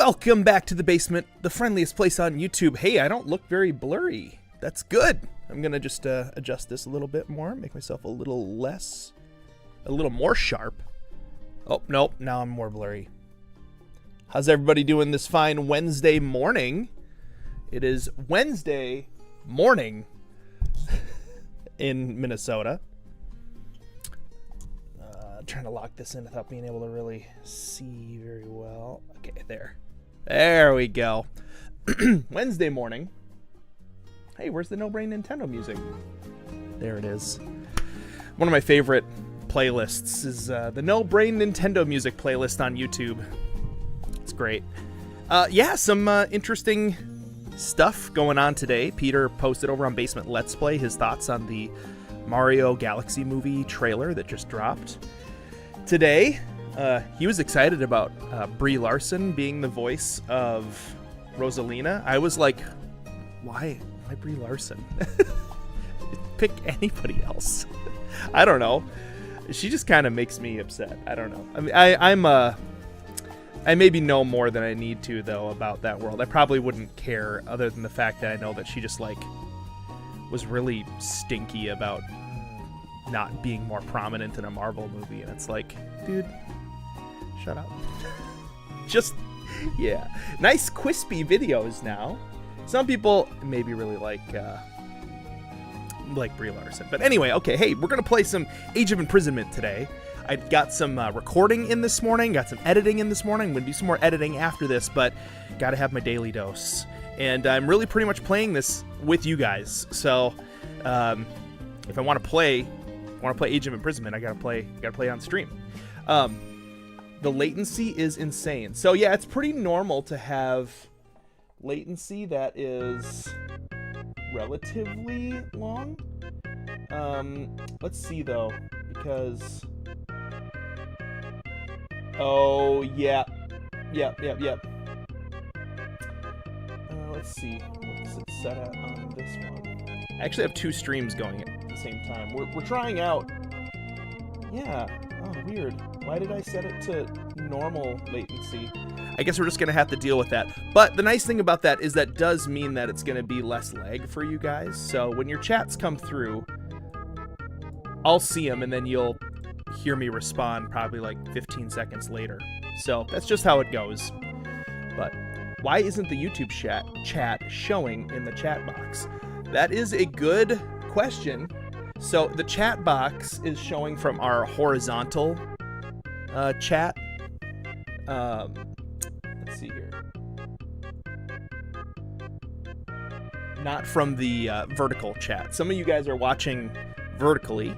Welcome back to the basement, the friendliest place on YouTube. Hey, I don't look very blurry. That's good. I'm gonna just adjust this a little bit more, make myself a little more sharp. Oh, nope, now I'm more blurry. How's everybody doing this fine Wednesday morning? It is Wednesday morning in Minnesota. Trying to lock this in without being able to really see very well. Okay, there we go. Wednesday morning. Hey, where's the No Brain Nintendo music? There it is. One of my favorite playlists is the No Brain Nintendo music playlist on YouTube. It's great. Yeah, some interesting stuff going on today. Peter posted over on Basement Let's Play his thoughts on the Mario Galaxy movie trailer that just dropped today. He was excited about Brie Larson being the voice of Rosalina. I was like, why Brie Larson? Pick anybody else. I don't know. She just kind of makes me upset. I don't know. I mean, I maybe know more than I need to, though, about that world. I probably wouldn't care, other than the fact that I know that she just, like, was really stinky about not being more prominent in a Marvel movie, and it's like, dude, shut up. Just, yeah. Nice crispy videos now. Some people maybe really like Brie Larson. But anyway, okay, hey, we're gonna play some Age of Imprisonment today. I got some recording in this morning, got some editing in this morning. I'm gonna do some more editing after this, but gotta have my daily dose. And I'm really pretty much playing this with you guys. So if I want to play Age of Imprisonment, I gotta play on stream. The latency is insane. So yeah, it's pretty normal to have latency that is relatively long. Let's see though, because yep. Let's see, what's it set at on this one? I actually have two streams going at the same time. We're trying out. Yeah. Oh, weird. Why did I set it to normal latency? I guess we're just going to have to deal with that. But the nice thing about that is that does mean that it's going to be less lag for you guys. So when your chats come through, I'll see them and then you'll hear me respond probably like 15 seconds later. So that's just how it goes. But why isn't the YouTube chat showing in the chat box? That is a good question. So the chat box is showing from our horizontal chat. Let's see here. Not from the vertical chat. Some of you guys are watching vertically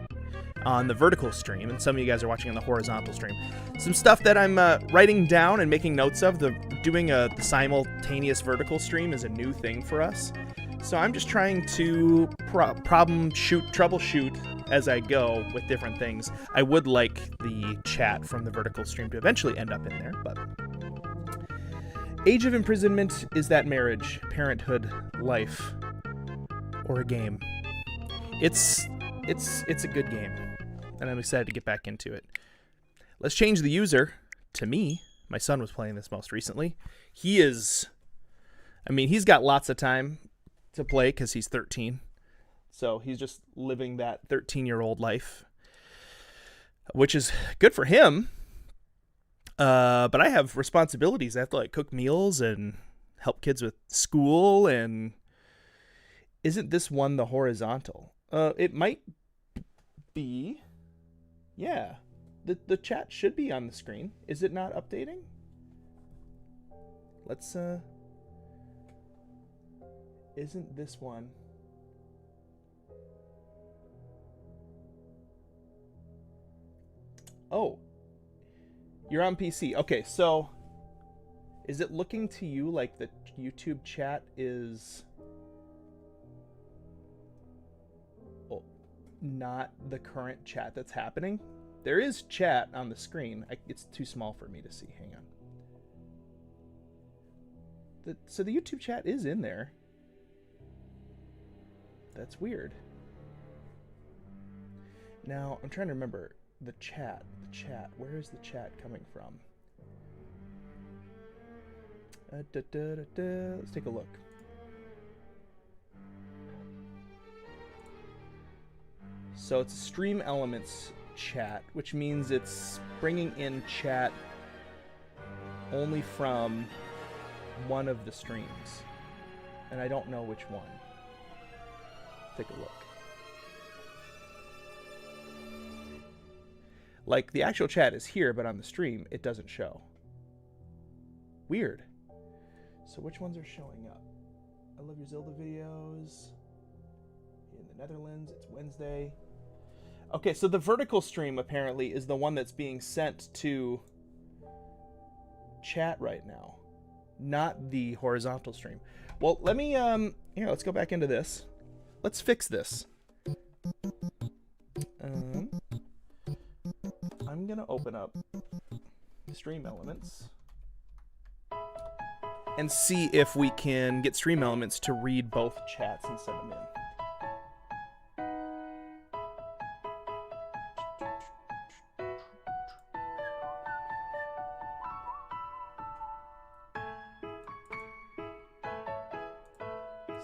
on the vertical stream, and some of you guys are watching on the horizontal stream. Some stuff that I'm writing down and making notes of. Doing the simultaneous vertical stream is a new thing for us. So I'm just trying to troubleshoot as I go with different things. I would like the chat from the vertical stream to eventually end up in there, but Age of Imprisonment, is that marriage, parenthood, life, or a game? It's a good game, and I'm excited to get back into it. Let's change the user to me. My son was playing this most recently. He's got lots of time to play because he's 13. So he's just living that 13-year-old life, which is good for him. But I have responsibilities. I have to like cook meals and help kids with school. And isn't this one the horizontal? It might be. Yeah. The chat should be on the screen. Is it not updating? Let's isn't this one? Oh, you're on PC. Okay, so is it looking to you like the YouTube chat is not the current chat that's happening? There is chat on the screen. It's too small for me to see. Hang on. So the YouTube chat is in there. That's weird. Now, I'm trying to remember the chat. Where is the chat coming from? Let's take a look. So it's Stream Elements chat, which means it's bringing in chat only from one of the streams. And I don't know which one. Take a look. Like, the actual chat is here, but on the stream, it doesn't show. Weird. So which ones are showing up? I love your Zelda videos. In the Netherlands, it's Wednesday. Okay, so the vertical stream apparently is the one that's being sent to chat right now, not the horizontal stream. Well, let me, here, let's go back into this. Let's fix this. I'm gonna open up Stream Elements and see if we can get Stream Elements to read both chats and send them in.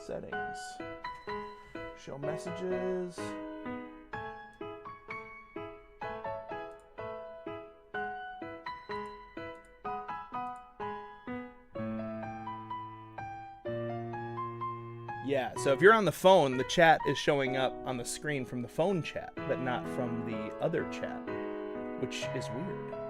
Settings. Show messages. Yeah, so if you're on the phone, the chat is showing up on the screen from the phone chat, but not from the other chat, which is weird, right?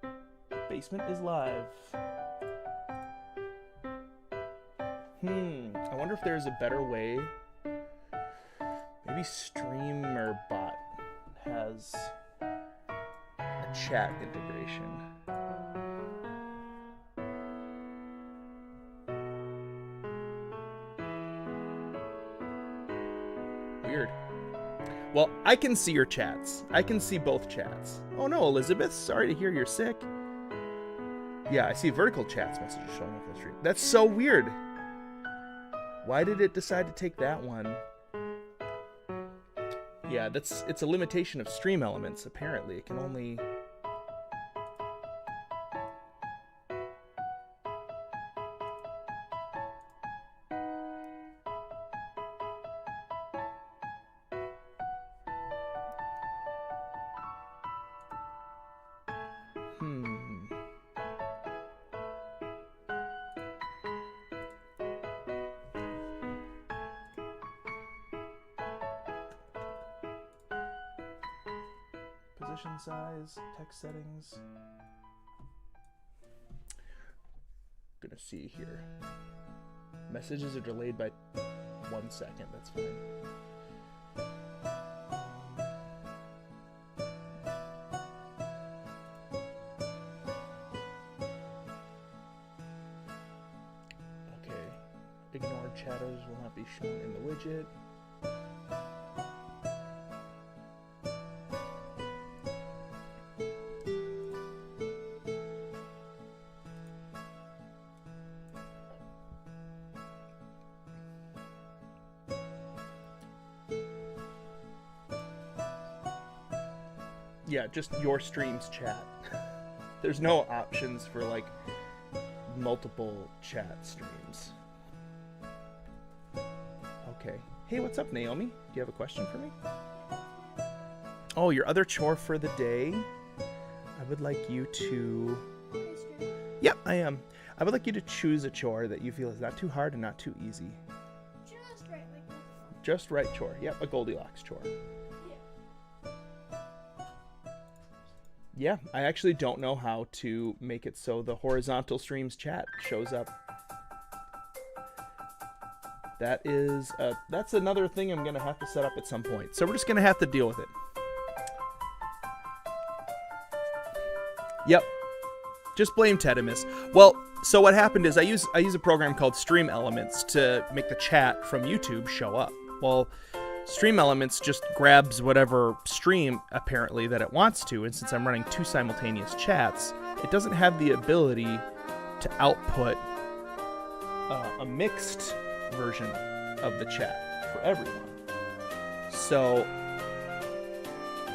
Okay. Basement is live. I wonder if there's a better way. Maybe streamer.bot has a chat integration. Weird. Well, I can see your chats. I can see both chats. Oh no, Elizabeth, sorry to hear you're sick. Yeah, I see vertical chats messages showing up on the stream. That's so weird. Why did it decide to take that one? Yeah, it's a limitation of Stream Elements, apparently. It can only... Position size, text settings. Gonna see here. Messages are delayed by 1 second. That's fine. Okay. Ignored chatters will not be shown in the widget. Yeah, just your stream's chat. There's no options for, like, multiple chat streams. Okay. Hey, what's up, Naomi? Do you have a question for me? Oh, your other chore for the day? I would like you to... Yep, I am. I would like you to choose a chore that you feel is not too hard and not too easy. Just right, like that. Just right chore. Yep, a Goldilocks chore. Yeah, I actually don't know how to make it so the horizontal streams chat shows up. That's another thing I'm gonna have to set up at some point. So we're just gonna have to deal with it. Yep. Just blame Tedimus. Well, so what happened is I use a program called Stream Elements to make the chat from YouTube show up. Well, Stream Elements just grabs whatever stream, apparently, that it wants to, and since I'm running 2 simultaneous chats, it doesn't have the ability to output a mixed version of the chat for everyone. So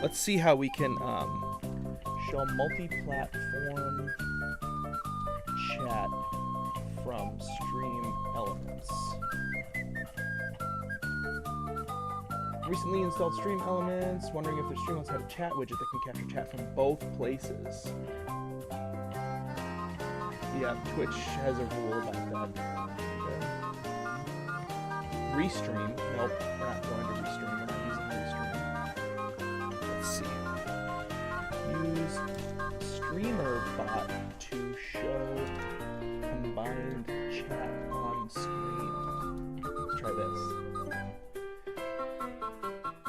let's see how we can show multi-platform chat from Stream Elements. Recently installed Stream Elements, wondering if the Stream Elements have a chat widget that can capture chat from both places. Yeah, Twitch has a rule about that. Okay. Restream. Nope, we're not going to restream. We're not using restream. Let's see. Use streamer.bot to show combined chat on screen. Let's try this.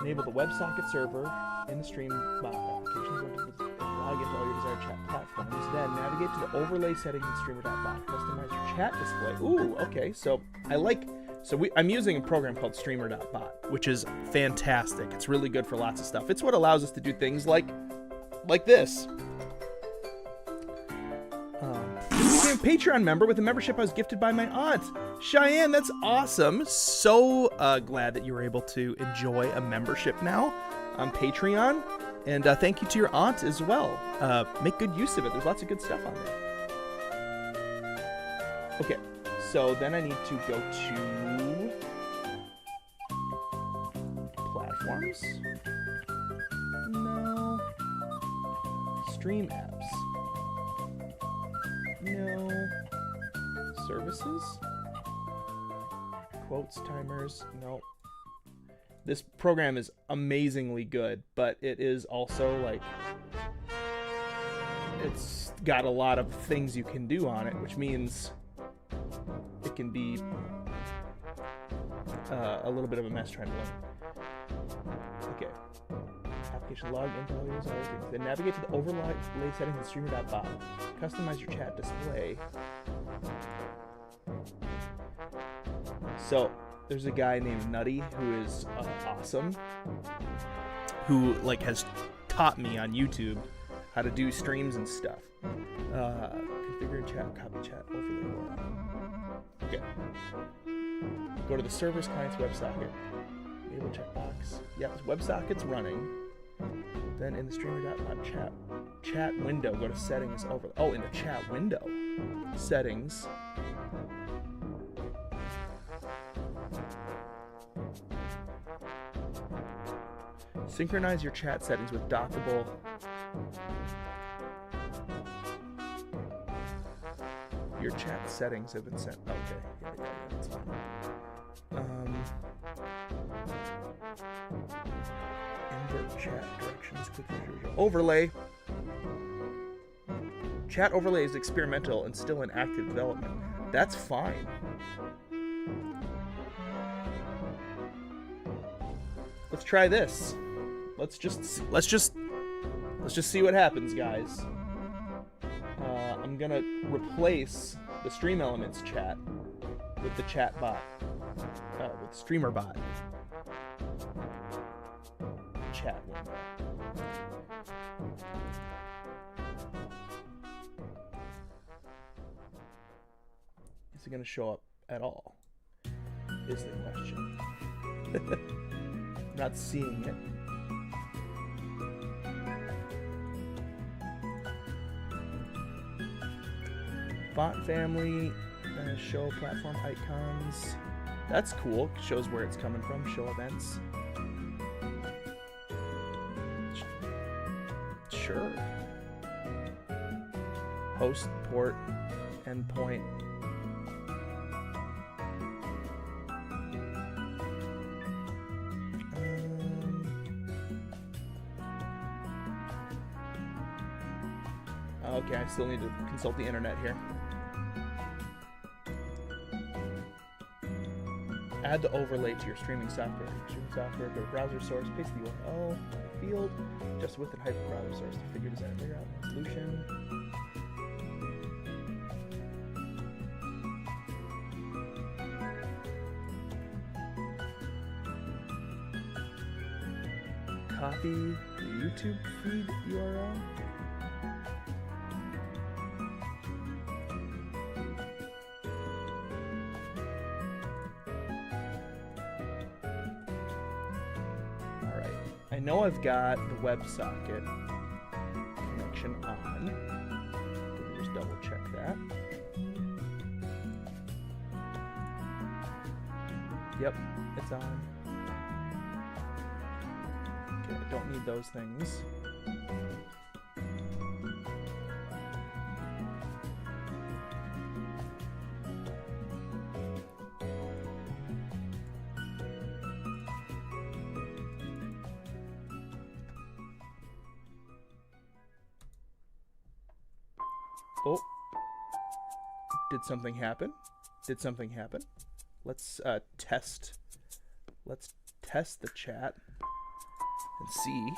Enable the WebSocket server in the stream.bot applications. Log into all your desired chat platforms. Then navigate to the overlay settings in streamer.bot. Customize your chat display. Ooh, okay. So I'm using a program called streamer.bot, which is fantastic. It's really good for lots of stuff. It's what allows us to do things like this. I'm a Patreon member with a membership I was gifted by my aunt. Cheyenne, that's awesome. So glad that you were able to enjoy a membership now on Patreon. And thank you to your aunt as well. Make good use of it. There's lots of good stuff on there. Okay, so then I need to go to platforms. No. Stream apps. No. Services. Quotes, timers. No. This program is amazingly good, but it is also like, it's got a lot of things you can do on it, which means it can be a little bit of a mess trying to learn. Okay. Application log into all your other things. Then navigate to the overlay settings in streamer.bot. Customize your chat display. So there's a guy named Nutty who is awesome, who like has taught me on YouTube how to do streams and stuff. Configure chat, copy chat, overlay. Okay. Go to the server's client's WebSocket. Enable checkbox. Yep, WebSocket's running. Then in the streamer.bot chat window, go to settings over. Oh, in the chat window, settings. Synchronize your chat settings with dockable. Your chat settings have been sent. Okay, yeah, that's fine. Invert chat directions. Click overlay. Chat overlay is experimental and still in active development. That's fine. Let's try this. Let's just see what happens, guys. I'm gonna replace the Stream Elements chat with the chat bot, with Streamer bot chat window. Is it gonna show up at all? Is the question. Not seeing it. Font family, show platform icons. That's cool. Shows where it's coming from. Show events. Sure. Host, port, endpoint. Okay, I still need to consult the internet here. Add the overlay to your streaming software. Streaming software, go to browser source, paste the URL field, just with and hyper browser source to figure design figure out solution. Copy the YouTube feed URL. know I've got the WebSocket connection on. Let me just double check that. Yep, it's on. Okay, I don't need those things. Oh, did something happen? Did something happen? Let's test. Let's test the chat and see.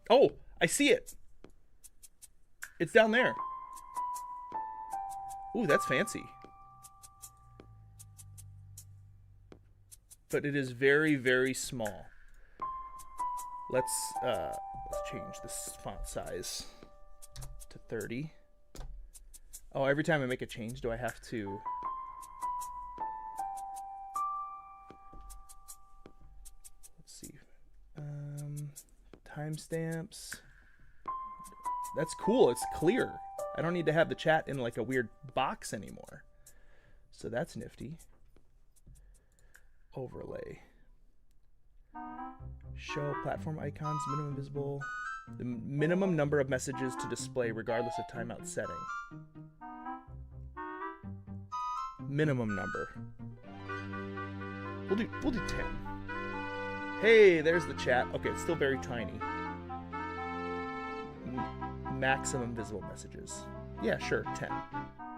Oh, I see it. It's down there. Ooh, that's fancy. But it is very, very small. Let's change this font size to 30. Oh, every time I make a change, do I have to... Let's see. Timestamps. That's cool. It's clear. I don't need to have the chat in like a weird box anymore. So that's nifty. Overlay. Show platform icons, minimum visible. The minimum number of messages to display regardless of timeout setting. Minimum number. We'll do 10. Hey, there's the chat. Okay, it's still very tiny. Maximum visible messages. Yeah, sure, 10.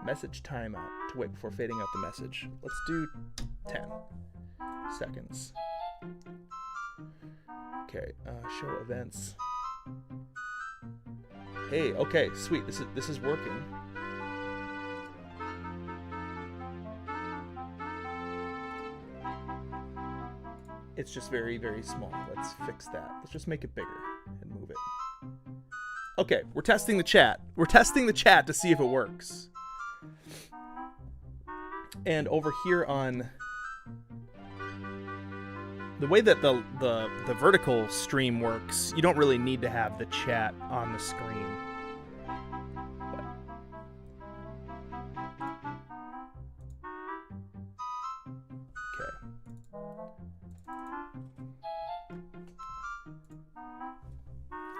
Message timeout to wait before fading out the message. Let's do 10 seconds. Okay, show events. Hey, okay, sweet. This is working. It's just very, very small. Let's fix that. Let's just make it bigger and move it. Okay, we're testing the chat. We're testing the chat to see if it works. And over here on the way that the vertical stream works, you don't really need to have the chat on the screen.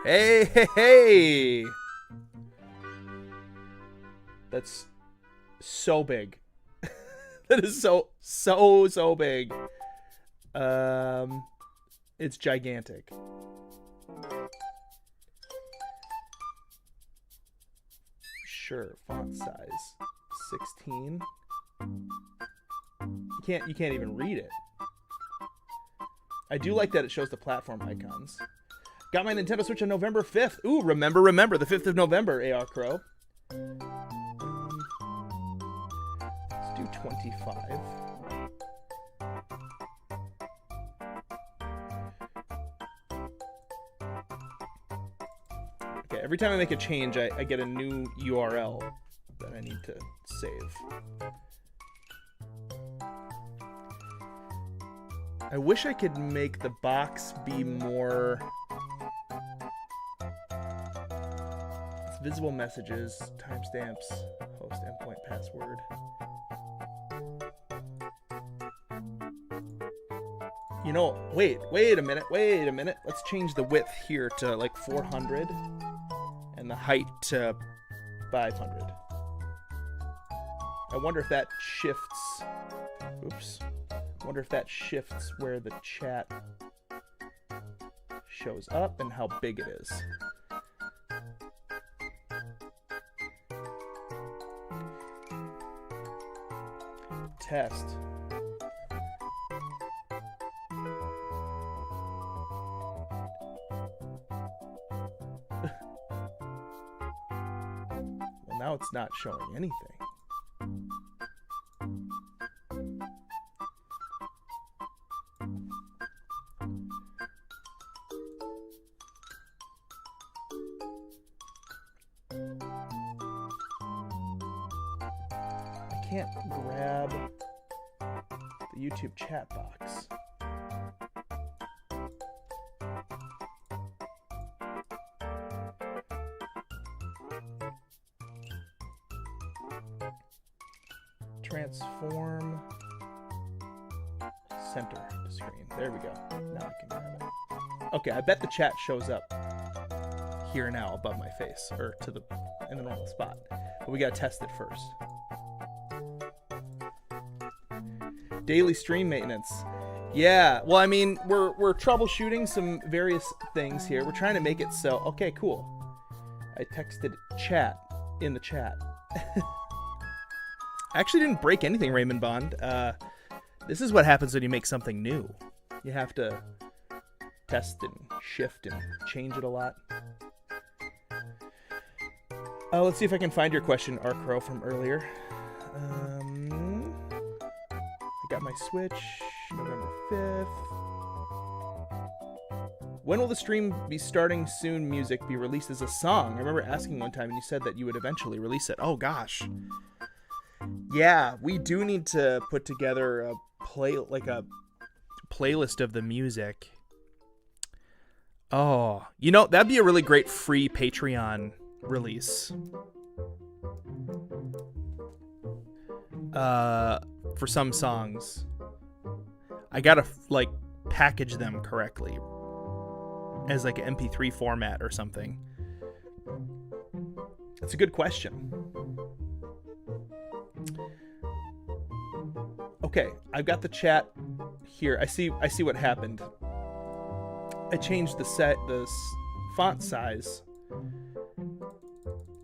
Hey, hey, hey! That's so big. That is so big. It's gigantic. Sure, font size 16. You can't even read it. I do like that it shows the platform icons. Got my Nintendo Switch on November 5th. Ooh, remember, the 5th of November, AR Crow. Let's do 25. Okay, every time I make a change, I get a new URL that I need to save. I wish I could make the box be more... Visible messages, timestamps, host endpoint password. You know, wait a minute. Let's change the width here to like 400 and the height to 500. I wonder if that shifts. Oops. I wonder if that shifts where the chat shows up and how big it is. Test. Well, now it's not showing anything. I can't grab the the YouTube chat box. Transform center to screen. There we go. Now I can grab it. Okay, I bet the chat shows up here now above my face, or in the normal spot. But we gotta test it first. Daily stream maintenance. Yeah, well, I mean, we're troubleshooting some various things here. We're trying to make it so. Okay, cool. I texted chat in the chat. I actually didn't break anything, Raymond Bond. This is what happens when you make something new. You have to test and shift and change it a lot. Let's see if I can find your question, Arcro, from earlier. I got my Switch, November 5th. When will the stream be starting soon music be released as a song? I remember asking one time and you said that you would eventually release it. Oh gosh. Yeah, we do need to put together a playlist of the music. Oh, you know, that'd be a really great free Patreon release. For some songs. I gotta, like, package them correctly. As, like, an MP3 format or something. That's a good question. Okay, I've got the chat here. I see what happened. I changed the font size,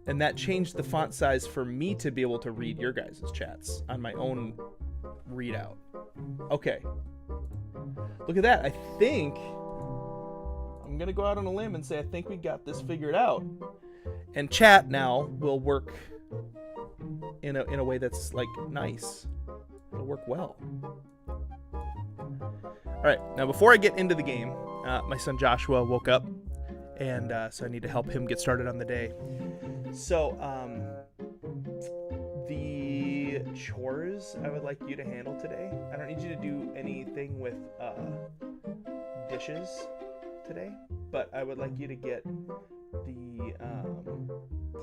and that changed the font size for me to be able to read your guys' chats on my own readout. Okay. Look at that. I think I'm gonna go out on a limb and say I think we got this figured out. And chat now will work in a way that's like nice. It'll work well. All right, now before I get into the game, my son Joshua woke up, and so I need to help him get started on the day. So, the chores I would like you to handle today. I don't need you to do anything with dishes today, but I would like you to get the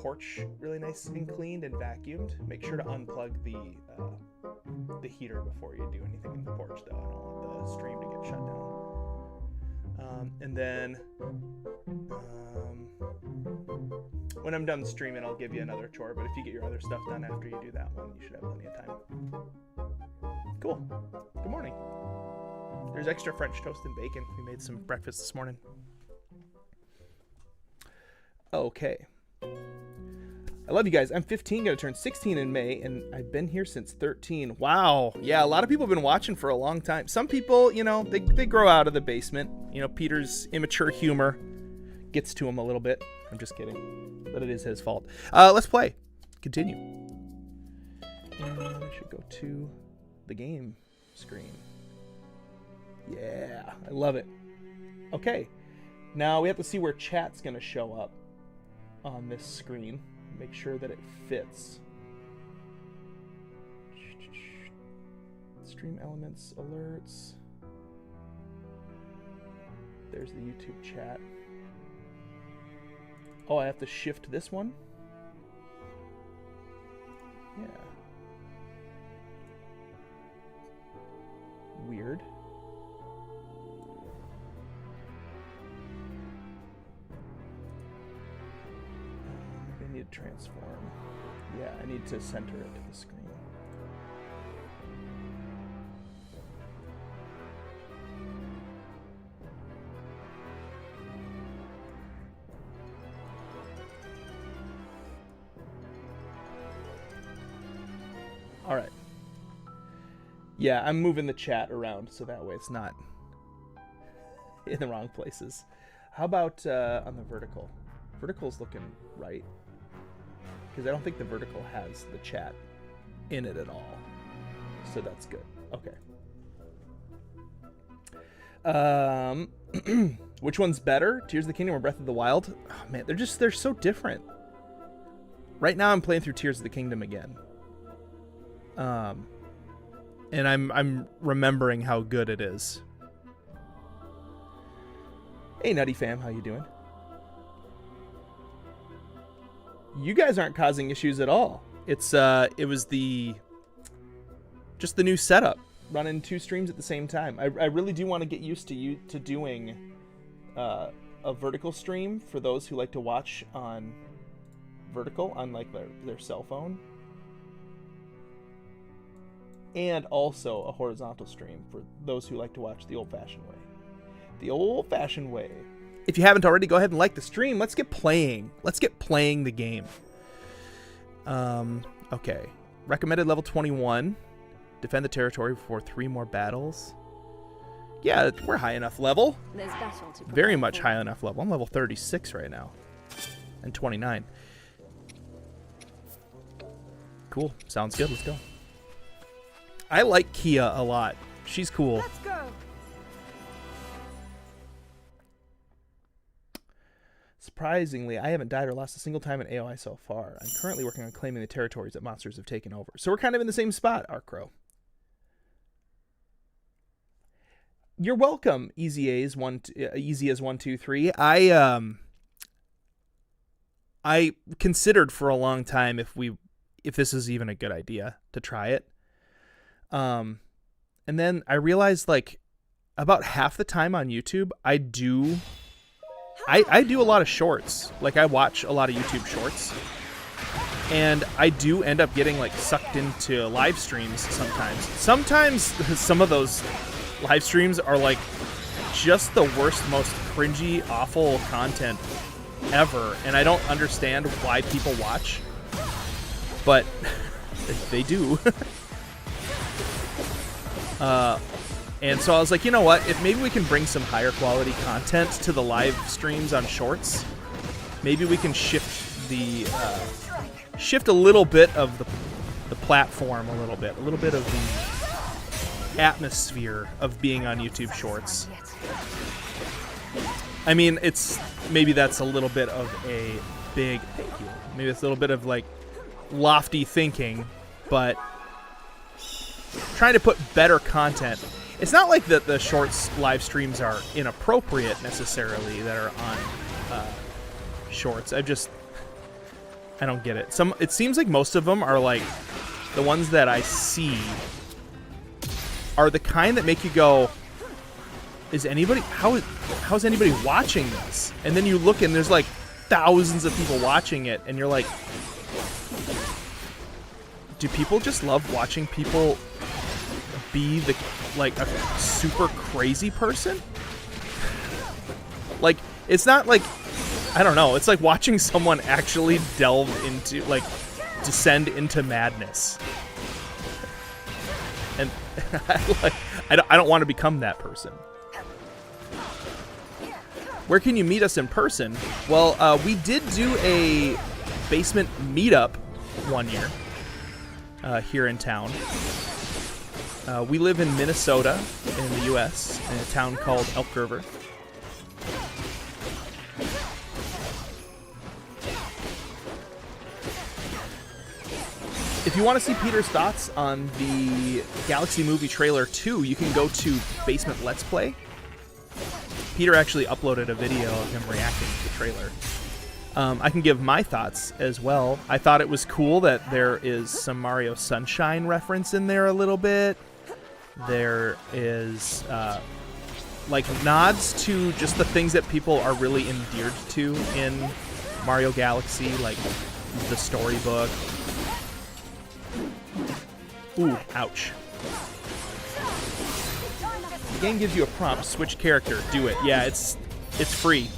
porch really nice and cleaned and vacuumed. Make sure to unplug the heater before you do anything in the porch, though. I don't want the stream to get shut down. And then when I'm done streaming, I'll give you another chore, but if you get your other stuff done after you do that one, you should have plenty of time. Cool. Good morning. There's extra French toast and bacon. We made some breakfast this morning. Okay. I love you guys. I'm 15, gonna turn 16 in May, and I've been here since 13. Wow. Yeah, a lot of people have been watching for a long time. Some people, you know, they grow out of the basement. You know, Peter's immature humor gets to him a little bit. I'm just kidding. But it is his fault. Let's play. Continue. And I should go to the game screen. Yeah, I love it. Okay. Now we have to see where chat's gonna show up on this screen. Make sure that it fits. Stream elements, alerts. There's the YouTube chat. Oh, I have to shift this one? Yeah. Weird. I need to transform. Yeah, I need to center it to the screen. All right. Yeah, I'm moving the chat around so that way it's not in the wrong places. How about on the vertical? Vertical's looking right. Because I don't think the vertical has the chat in it at all. So that's good. Okay. Which one's better? Tears of the Kingdom or Breath of the Wild? Oh man, they're so different. Right now I'm playing through Tears of the Kingdom again. And I'm remembering how good it is. Hey, Nutty Fam, how you doing? You guys aren't causing issues at all. It was just the new setup, running 2 streams at the same time. I really do want to get used to doing a vertical stream for those who like to watch on vertical on like their cell phone, and also a horizontal stream for those who like to watch the old-fashioned way. The old-fashioned way. If you haven't already, go ahead and like the stream. Let's get playing. Let's get playing the game. Okay. Recommended level 21. Defend the territory for 3 more battles. Yeah, we're high enough level. There's battle to Very much high enough level. I'm level 36 right now. And 29. Cool. Sounds good. Let's go. I like Kia a lot. She's cool. Let's go. Surprisingly, I haven't died or lost a single time in AOI so far. I'm currently working on claiming the territories that monsters have taken over. So we're kind of in the same spot, Arcro. You're welcome, easy as 123. I considered for a long time if this is even a good idea to try it. And then I realized like about half the time on YouTube I do a lot of shorts. Like I watch a lot of YouTube shorts. And I do end up getting like sucked into live streams sometimes. Sometimes some of those live streams are like just the worst, most cringy, awful content ever. And I don't understand why people watch. But they do. And so I was like, you know what? If maybe we can bring some higher quality content to the live streams on shorts, maybe we can shift a little bit of the platform a little bit of the atmosphere of being on YouTube Shorts. I mean, maybe that's a little bit of a big, thank you. Maybe it's a little bit of like lofty thinking, but trying to put better content. It's not like that the shorts live streams are inappropriate necessarily that are on shorts. I don't get it. It seems like most of them are like the ones that I see are the kind that make you go, is anybody how is anybody watching this? And then you look and there's like thousands of people watching it and you're like, do people just love watching people be like a super crazy person? Like, it's not like, I don't know, it's like watching someone actually delve into, like, descend into madness. And I don't want to become that person. Where can you meet us in person? Well, we did do a basement meetup one year here in town. We live in Minnesota in the U.S. in a town called Elk River. If you want to see Peter's thoughts on the Galaxy Movie Trailer 2, you can go to Basement Let's Play. Peter actually uploaded a video of him reacting to the trailer. I can give my thoughts as well. I thought it was cool that there is some Mario Sunshine reference in there a little bit. There is like nods to just the things that people are really endeared to in Mario Galaxy, like the storybook. Ooh, ouch. The game gives you a prompt, switch character, do it. Yeah, it's free.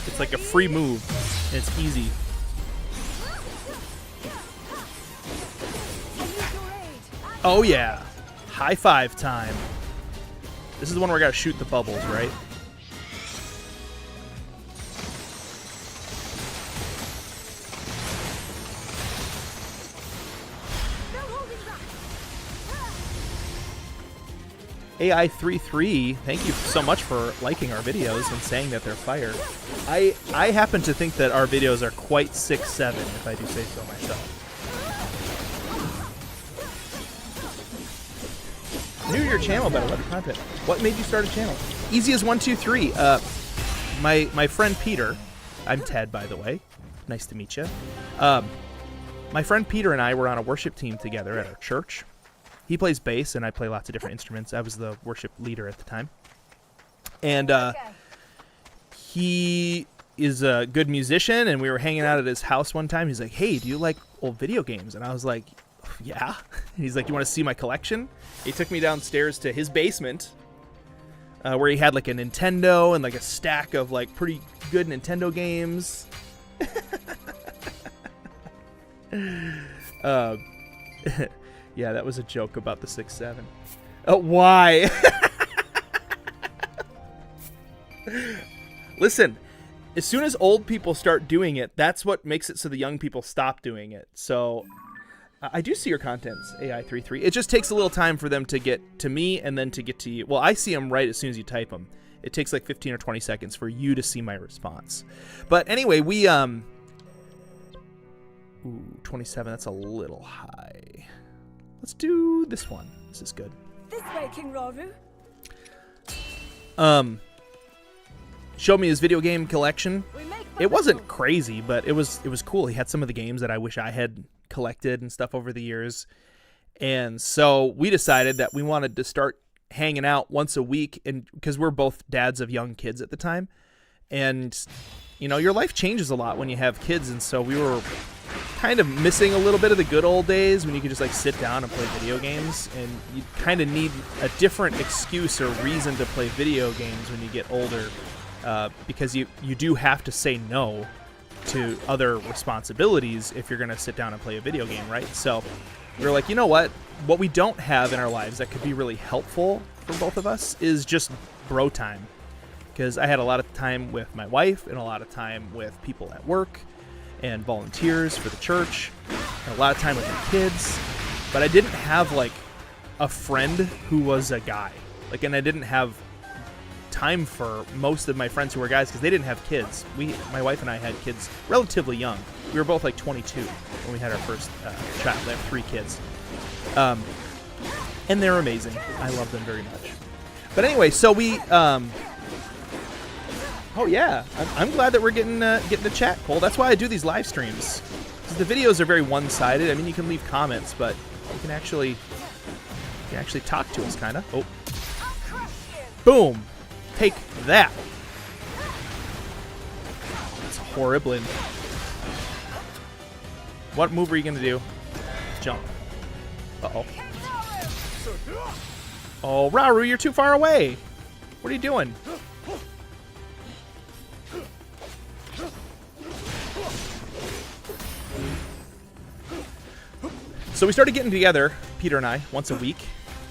It's like a free move, and it's easy. Oh yeah, high five time. This is the one where I gotta shoot the bubbles, right? AI33, thank you so much for liking our videos and saying that they're fire. I happen to think that our videos are quite 6-7, if I do say so myself. New to your channel, but I love your content. What made you start a channel? Easy as 1, 2, 3. My friend Peter. I'm Ted, by the way. Nice to meet you. My friend Peter and I were on a worship team together at our church. He plays bass, and I play lots of different instruments. I was the worship leader at the time. And he is a good musician, and we were hanging out at his house one time. He's like, hey, do you like old video games? And I was like, yeah. And he's like, you want to see my collection? He took me downstairs to his basement, where he had like a Nintendo and like a stack of like pretty good Nintendo games. Yeah, that was a joke about the 6-7. Why? Listen, as soon as old people start doing it, that's what makes it so the young people stop doing it. So I do see your contents, AI33. It just takes a little time for them to get to me and then to get to you. Well, I see them right as soon as you type them. It takes like 15 or 20 seconds for you to see my response. But anyway, we Ooh, 27, that's a little high. Let's do this one. This is good. This way, King Raru. Showed me his video game collection. It wasn't crazy, but it was cool. He had some of the games that I wish I had collected and stuff over the years. And so we decided that we wanted to start hanging out once a week, and because we're both dads of young kids at the time. And you know, your life changes a lot when you have kids, and so we were kind of missing a little bit of the good old days when you could just like sit down and play video games, and you kind of need a different excuse or reason to play video games when you get older, because you do have to say no to other responsibilities if you're going to sit down and play a video game, right? So we were like, you know what we don't have in our lives that could be really helpful for both of us is just bro time. Because I had a lot of time with my wife and a lot of time with people at work and volunteers for the church and a lot of time with my kids. But I didn't have like a friend who was a guy. Like, and I didn't have time for most of my friends who were guys because they didn't have kids. My wife and I had kids relatively young. We were both like 22 when we had our first child. I have 3 kids. And they're amazing. I love them very much. But anyway, so we... Oh yeah, I'm glad that we're getting the chat, Cole. That's why I do these live streams. Because the videos are very one-sided. I mean, you can leave comments, but you can actually talk to us, kind of. Oh, boom! Take that. That's horrible. What move are you gonna do? Jump. Uh-oh. Oh, Raru, you're too far away. What are you doing? So we started getting together, Peter and I, once a week.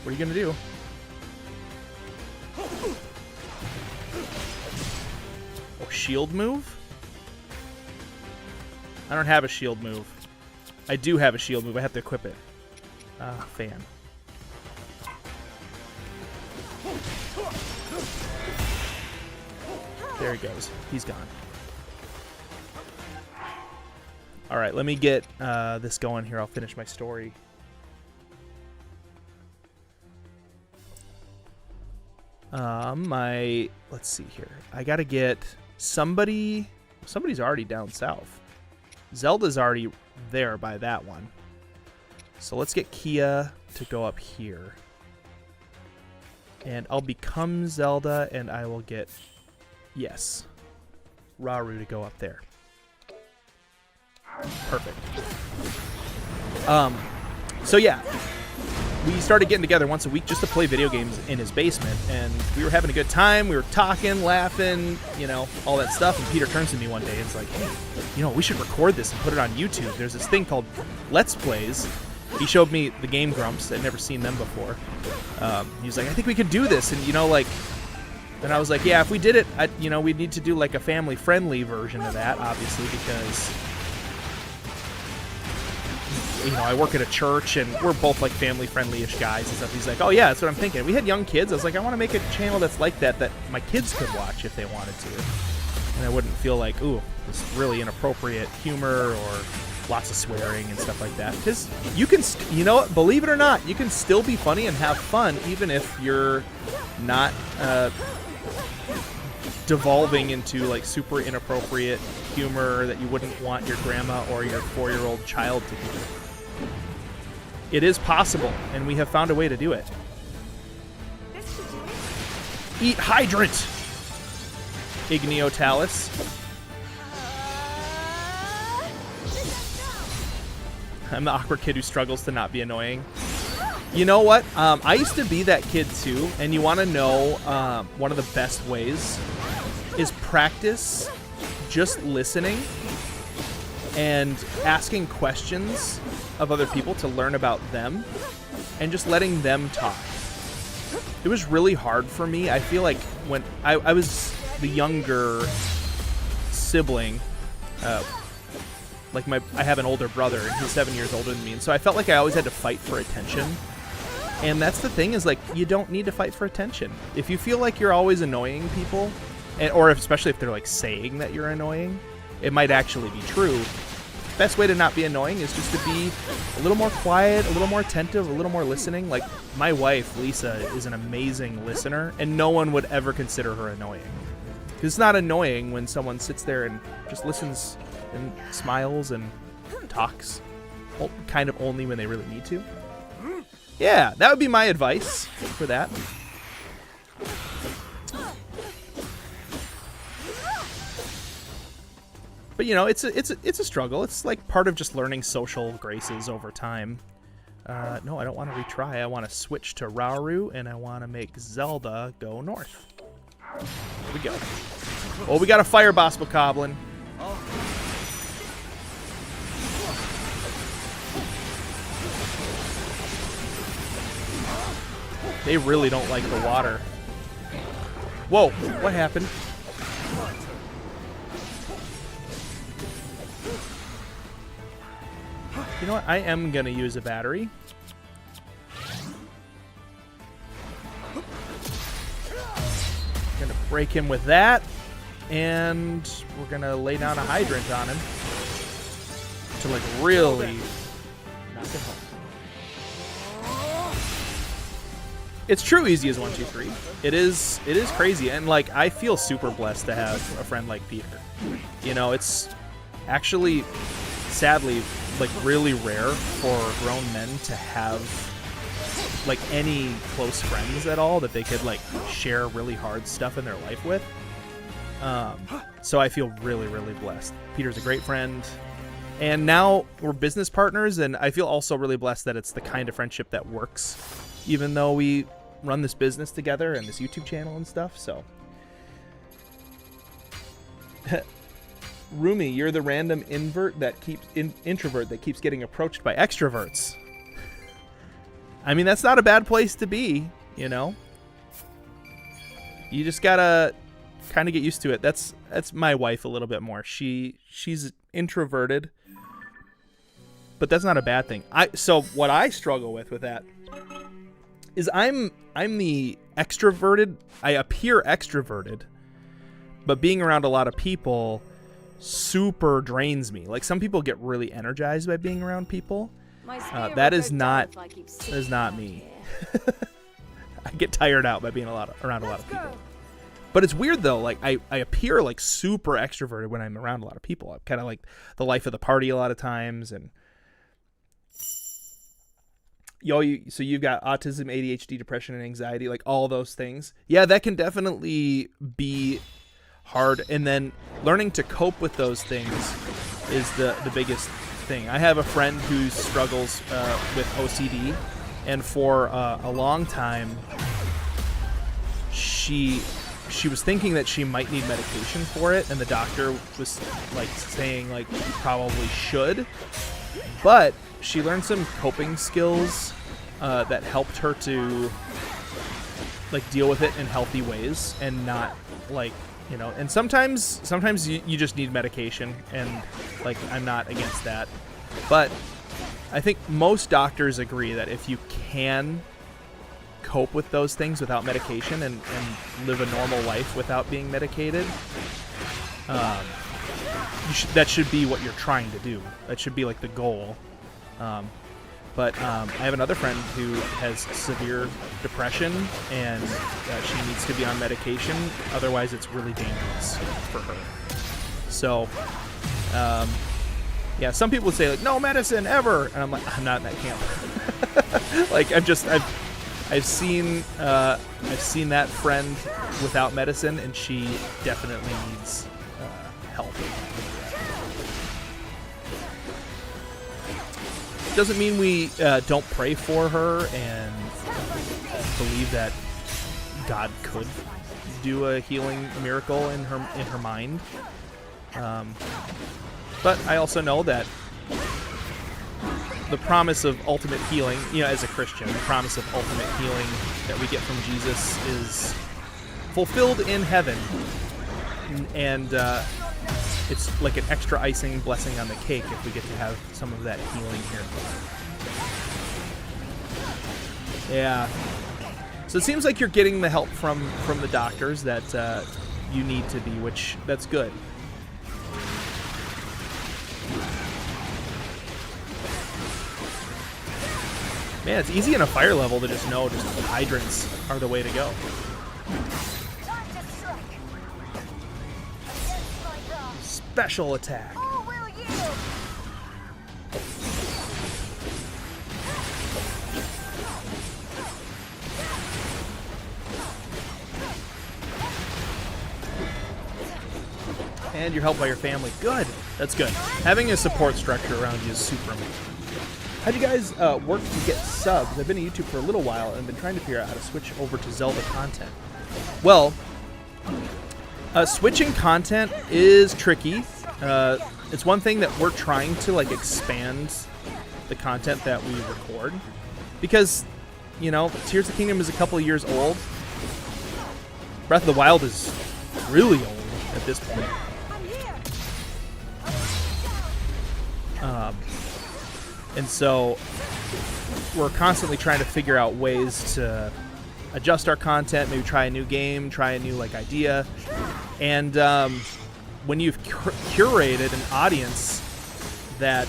What are you going to do? Oh, shield move? I don't have a shield move. I do have a shield move. I have to equip it. Fan. There he goes. He's gone. All right, let me get this going here. I'll finish my story. Let's see here. I got to get somebody. Somebody's already down south. Zelda's already there by that one. So let's get Kia to go up here. And I'll become Zelda, and I will get, yes, Raru to go up there. Perfect. So yeah, we started getting together once a week just to play video games in his basement, and we were having a good time. We were talking, laughing, you know, all that stuff. And Peter turns to me one day and is like, hey, you know, we should record this and put it on YouTube. There's this thing called Let's Plays. He showed me the Game Grumps. I'd never seen them before. He was like, I think we could do this. And, you know, like, and I was like, yeah, if we did it, you know, we'd need to do like a family-friendly version of that, obviously, because, you know, I work at a church, and we're both, like, family-friendly-ish guys and stuff. He's like, oh, yeah, that's what I'm thinking. We had young kids. I was like, I want to make a channel that's like that my kids could watch if they wanted to. And I wouldn't feel like, ooh, this is really inappropriate humor or lots of swearing and stuff like that. Because you can, you know what, believe it or not, you can still be funny and have fun even if you're not devolving into like super inappropriate humor that you wouldn't want your grandma or your 4-year-old child to do. It is possible, and we have found a way to do it. Eat hydrant, Igniotalus. I'm the awkward kid who struggles to not be annoying. You know what? I used to be that kid too, and you want to know one of the best ways is practice just listening and asking questions of other people to learn about them and just letting them talk. It was really hard for me. I feel like when I was the younger sibling, like I have an older brother and he's 7 years older than me, and so I felt like I always had to fight for attention. And that's the thing, is like, you don't need to fight for attention. If you feel like you're always annoying people, or especially if they're like saying that you're annoying, it might actually be true. Best way to not be annoying is just to be a little more quiet, a little more attentive, a little more listening. Like, my wife, Lisa, is an amazing listener, and no one would ever consider her annoying. Because it's not annoying when someone sits there and just listens and smiles and talks, kind of only when they really need to. Yeah, that would be my advice for that. But, you know, it's a struggle. It's like part of just learning social graces over time. No, I don't want to retry. I want to switch to Rauru, and I want to make Zelda go north. Here we go. Oh, we got a fire boss bokoblin. They really don't like the water. Whoa, what happened? You know what? I am going to use a battery. Going to break him with that. And we're going to lay down a hydrant on him to, like, really knock him home. It's true easy as 1, 2, 3. It is crazy, and like, I feel super blessed to have a friend like Peter. You know, it's actually, sadly, like, really rare for grown men to have like any close friends at all that they could like share really hard stuff in their life with. So I feel really, really blessed. Peter's a great friend. And now we're business partners, and I feel also really blessed that it's the kind of friendship that works, even though we run this business together and this YouTube channel and stuff. So, Rumi, you're the random introvert that keeps getting approached by extroverts. I mean, that's not a bad place to be, you know. You just gotta kind of get used to it. That's my wife a little bit more. She's introverted, but that's not a bad thing. So what I struggle with that is I'm the extroverted. I appear extroverted, but being around a lot of people super drains me. Like, some people get really energized by being around people. That is not me. I get tired out by being around a lot of people. But it's weird though. Like, I appear like super extroverted when I'm around a lot of people. I'm kind of like the life of the party a lot of times, and so you've got autism, ADHD, depression, and anxiety, like all those things. Yeah, that can definitely be hard. And then learning to cope with those things is the biggest thing. I have a friend who struggles with OCD, and for a long time, she was thinking that she might need medication for it, and the doctor was like saying like you probably should. But she learned some coping skills that helped her to like deal with it in healthy ways and not like, you know, and sometimes you just need medication, and like, I'm not against that. But I think most doctors agree that if you can cope with those things without medication and live a normal life without being medicated, that should be what you're trying to do. That should be like the goal. But I have another friend who has severe depression, and she needs to be on medication. Otherwise, it's really dangerous for her. So, yeah, some people would say like, no medicine ever, and I'm like, I'm not in that camp. Like, I've seen that friend without medicine, and she definitely needs help. Doesn't mean we don't pray for her and believe that God could do a healing miracle in her mind. But I also know that the promise of ultimate healing, as a Christian, the promise of ultimate healing that we get from Jesus is fulfilled in heaven, and it's like an extra icing blessing on the cake if we get to have some of that healing here. Yeah. So it seems like you're getting the help from the doctors that you need to be, which that's good. Man, it's easy in a fire level to just know just hydrants are the way to go. Special attack. And you're helped by your family. Good. That's good. Having a support structure around you is super important. How'd you guys work to get subs? I've been on YouTube for a little while and been trying to figure out how to switch over to Zelda content. Well, switching content is tricky. It's one thing that we're trying to expand the content that we record, because Tears of the Kingdom is a couple of years old. Breath of the Wild is really old at this point. And so we're constantly trying to figure out ways to adjust our content, maybe try a new game, try a new idea. And when you've curated an audience that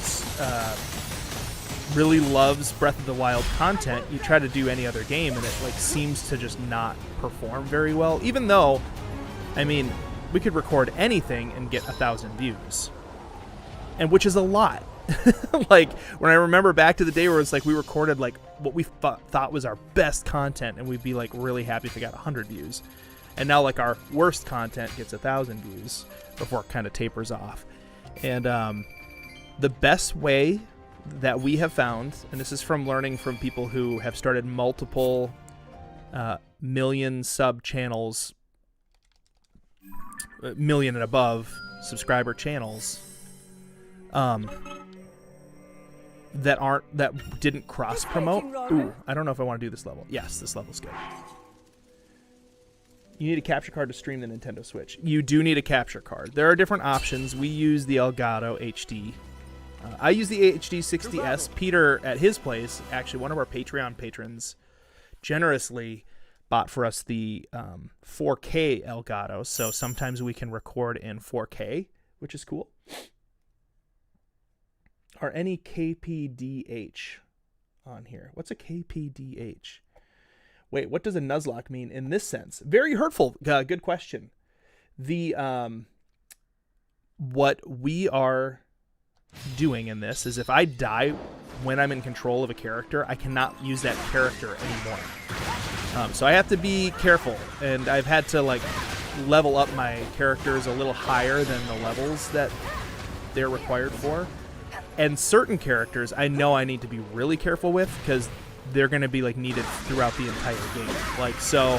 really loves Breath of the Wild content, you try to do any other game and it seems to just not perform very well, even though, we could record anything and get 1,000 views, and which is a lot. When I remember back to the day where it's we recorded what we thought was our best content, and we'd be really happy if we got 100 views, and now our worst content gets 1,000 views before it kind of tapers off. And the best way that we have found, and this is from learning from people who have started multiple million sub channels, million and above subscriber channels, that didn't cross promote. Ooh, I don't know if I want to do this level. Yes, this level's good. You need a capture card to stream the Nintendo Switch. You do need a capture card. There are different options. We use the Elgato HD. I use the HD 60S. Peter, at his place, actually one of our Patreon patrons, generously bought for us the 4K Elgato, so sometimes we can record in 4K, which is cool. Are any KPDH on here? What's a KPDH? Wait, what does a NUZLOCKE mean in this sense? Very hurtful. Good question. What we are doing in this is if I die when I'm in control of a character, I cannot use that character anymore. So I have to be careful, and I've had to level up my characters a little higher than the levels that they're required for. And certain characters I know I need to be really careful with because they're going to be needed throughout the entire game. So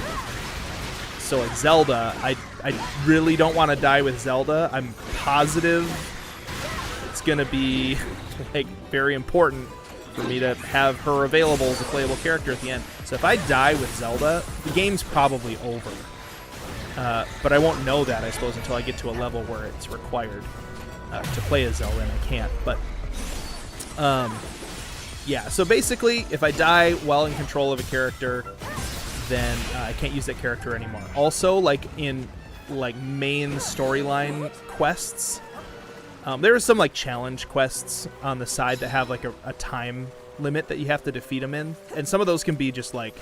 Zelda, I really don't want to die with Zelda. I'm positive it's going to be very important for me to have her available as a playable character at the end. So if I die with Zelda, the game's probably over. But I won't know that, I suppose, until I get to a level where it's required to play as Zelda, and I can't. But yeah, so basically, if I die while in control of a character, then I can't use that character anymore. Also, in main storyline quests, There are some like challenge quests on the side that have like a time limit that you have to defeat them in, and some of those can be just like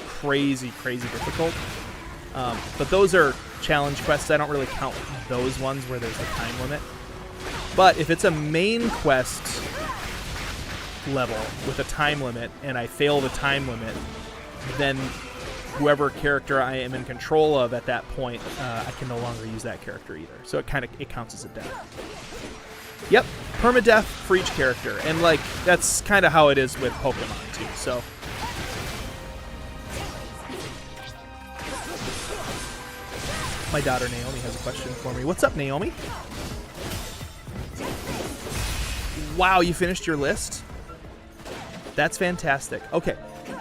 crazy difficult. But those are challenge quests. I don't really count those ones where there's a time limit. But if it's a main quest level with a time limit and I fail the time limit, then whoever character I am in control of at that point, I can no longer use that character either. So it counts as a death. Yep, permadeath for each character, and like that's kind of how it is with Pokemon too. So my daughter Naomi has a question for me. What's up, Naomi? Wow, you finished your list? That's fantastic. Okay,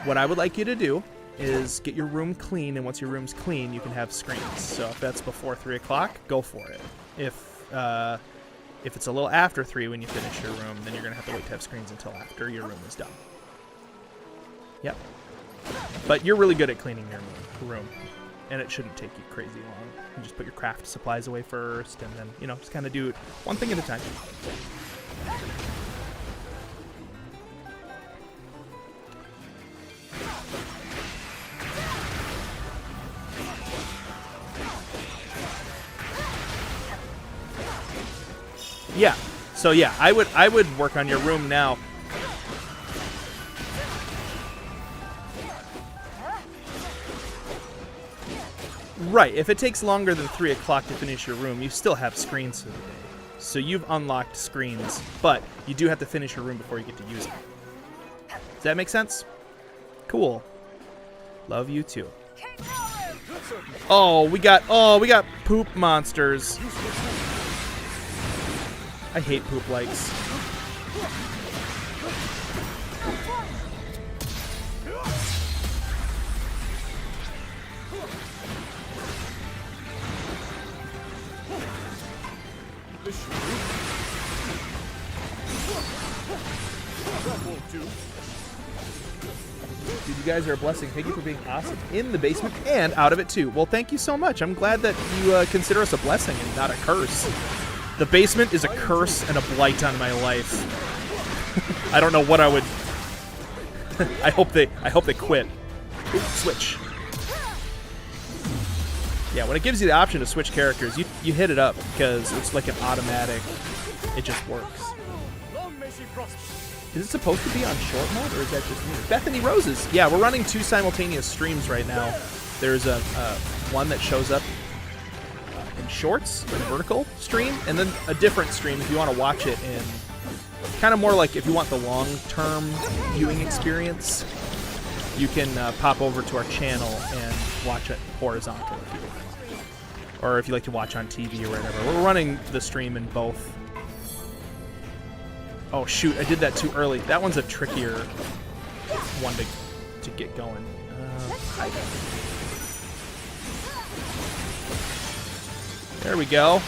what I would like you to do is get your room clean, and once your room's clean, you can have screens. So if that's before 3 o'clock, go for it. If it's a little after 3 when you finish your room, then you're going to have to wait to have screens until after your room is done. Yep. But you're really good at cleaning your room, and it shouldn't take you crazy long. You just put your craft supplies away first, and then, you know, just kind of do it one thing at a time. Yeah. So yeah, I would work on your room now. Right. If it takes longer than 3 o'clock to finish your room, you still have screens for the day. So you've unlocked screens, but you do have to finish your room before you get to use it. Does that make sense? Cool. Love you too. Oh, we got poop monsters. I hate poop likes. Dude, you guys are a blessing. Thank you for being awesome in the basement and out of it too. Well, thank you so much. I'm glad that you consider us a blessing and not a curse. The basement is a curse and a blight on my life. I don't know what I would. I hope they quit. Ooh, switch. Yeah, when it gives you the option to switch characters, you hit it up because it's like an automatic. It just works. Is it supposed to be on short mode, or is that just me? Bethany Roses. Yeah, we're running 2 simultaneous streams right now. There's a one that shows up in shorts, in a vertical stream, and then a different stream if you want to watch it in kind of more like if you want the long-term viewing experience, you can pop over to our channel and watch it horizontal if you want. Or if you like to watch on TV or whatever. We're running the stream in both. Oh shoot, I did that too early. That one's a trickier one to get going. There we go.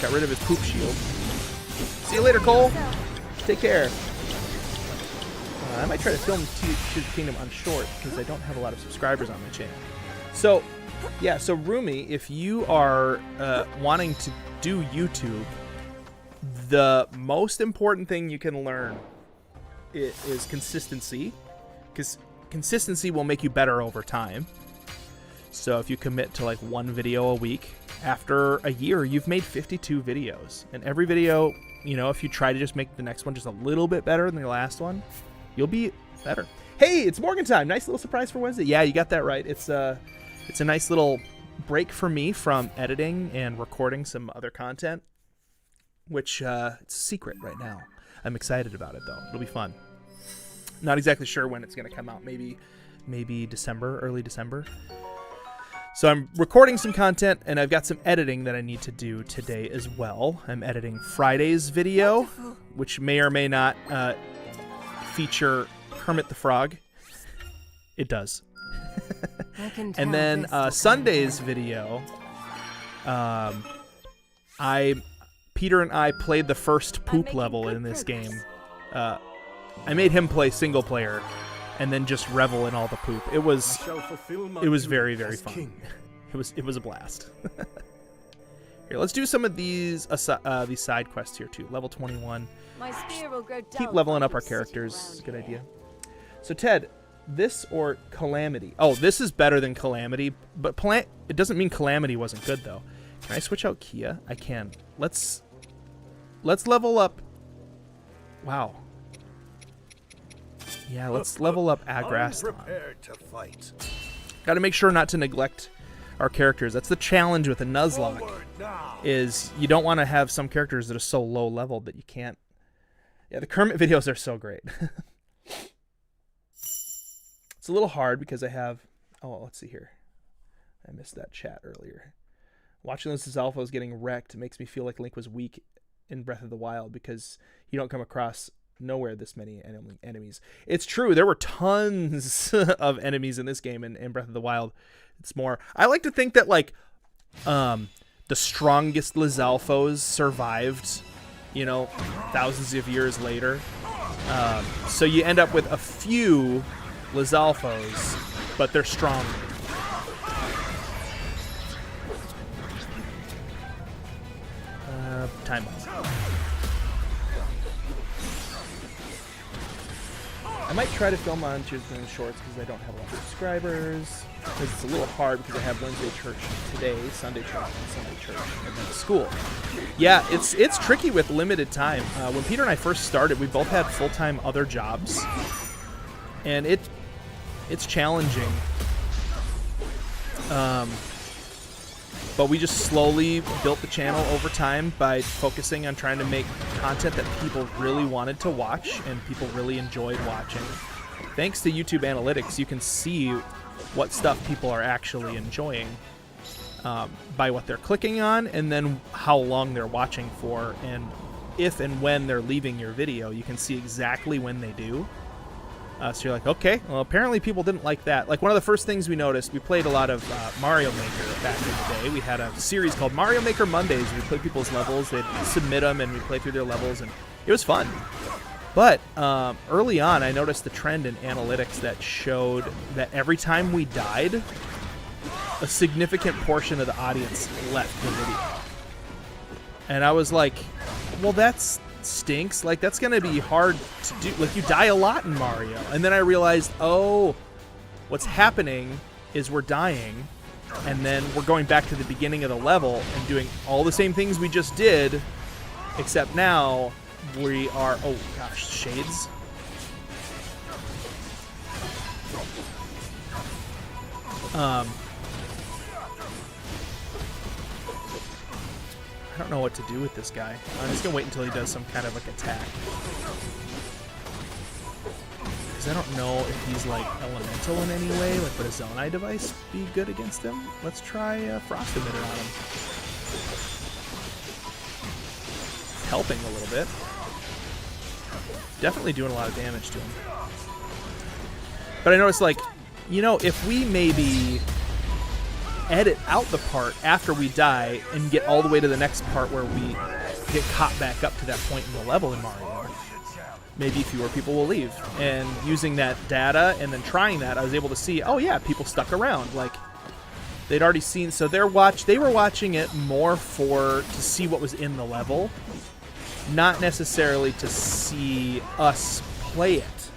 Got rid of his poop shield. See you later, Cole. Take care. I might try to film Tears of the Kingdom on short because I don't have a lot of subscribers on my channel. So, yeah, so Rumi, if you are wanting to do YouTube, the most important thing you can learn is consistency, because consistency will make you better over time. So if you commit to like 1 video a week, after a year, you've made 52 videos. And every video, you know, if you try to just make the next one just a little bit better than the last one, you'll be better. Hey, it's Morgan time. Nice little surprise for Wednesday. Yeah, you got that right. It's a nice little break for me from editing and recording some other content, which it's a secret right now. I'm excited about it, though. It'll be fun. Not exactly sure when it's going to come out. Maybe December, early December. So I'm recording some content, and I've got some editing that I need to do today as well. I'm editing Friday's video, which may or may not feature Kermit the Frog. It does. And then Sunday's video, Peter and I played the first poop level in this game. I made him play single player and then just revel in all the poop. It was very, very fun. It was a blast. Here, let's do some of these side quests here too. Level 21. My spear will grow Keep leveling up our characters. Good idea. So Ted, this or Calamity? Oh, this is better than Calamity, but it doesn't mean Calamity wasn't good though. Can I switch out Kia? I can. Let's level up. Wow. Yeah, let's level up Agrast. Prepared to fight. Got to make sure not to neglect our characters. That's the challenge with a Nuzlocke, is you don't want to have some characters that are so low leveled that you can't. Yeah, the Kermit videos are so great. It's a little hard because I have. Oh, let's see here. I missed that chat earlier. Watching those Zalphos getting wrecked makes me feel like Link was weak in Breath of the Wild because you don't come across nowhere this many enemies. It's true. There were tons of enemies in this game in Breath of the Wild. It's more. I like to think that like the strongest Lizalfos survived, you know, thousands of years later. So you end up with a few Lizalfos, but they're strong. Time bomb. I might try to film on Tuesday Shorts because I don't have a lot of subscribers. Because it's a little hard because I have Wednesday church today, Sunday church, and Sunday church, and then school. Yeah, it's tricky with limited time. When Peter and I first started, we both had full-time other jobs, and it's challenging. But we just slowly built the channel over time by focusing on trying to make content that people really wanted to watch and people really enjoyed watching. Thanks to YouTube Analytics, you can see what stuff people are actually enjoying by what they're clicking on and then how long they're watching for. And if and when they're leaving your video, you can see exactly when they do. So you're like, okay, well, apparently people didn't like that. Like one of the first things we noticed, we played a lot of Mario Maker back in the day. We had a series called Mario Maker Mondays. We played people's levels. They'd submit them, and we'd play through their levels, and it was fun. But early on, I noticed the trend in analytics that showed that every time we died, a significant portion of the audience left the video. And I was like, well, that's stinks. Like, that's gonna be hard to do. Like, you die a lot in Mario. And then I realized, oh, what's happening is we're dying, and then we're going back to the beginning of the level and doing all the same things we just did, except now we are, oh gosh, shades. I don't know what to do with this guy. I'm just gonna wait until he does some kind of like attack. Because I don't know if he's like elemental in any way. Like, would a Zonai device be good against him? Let's try Frost Emitter on him. Helping a little bit. Definitely doing a lot of damage to him. But I noticed, like, you know, if we maybe edit out the part after we die and get all the way to the next part where we get caught back up to that point in the level in Mario, maybe fewer people will leave. And using that data and then trying that, I was able to see, oh yeah, people stuck around. Like, they'd already seen, so they were watching it more to see what was in the level, not necessarily to see us play it.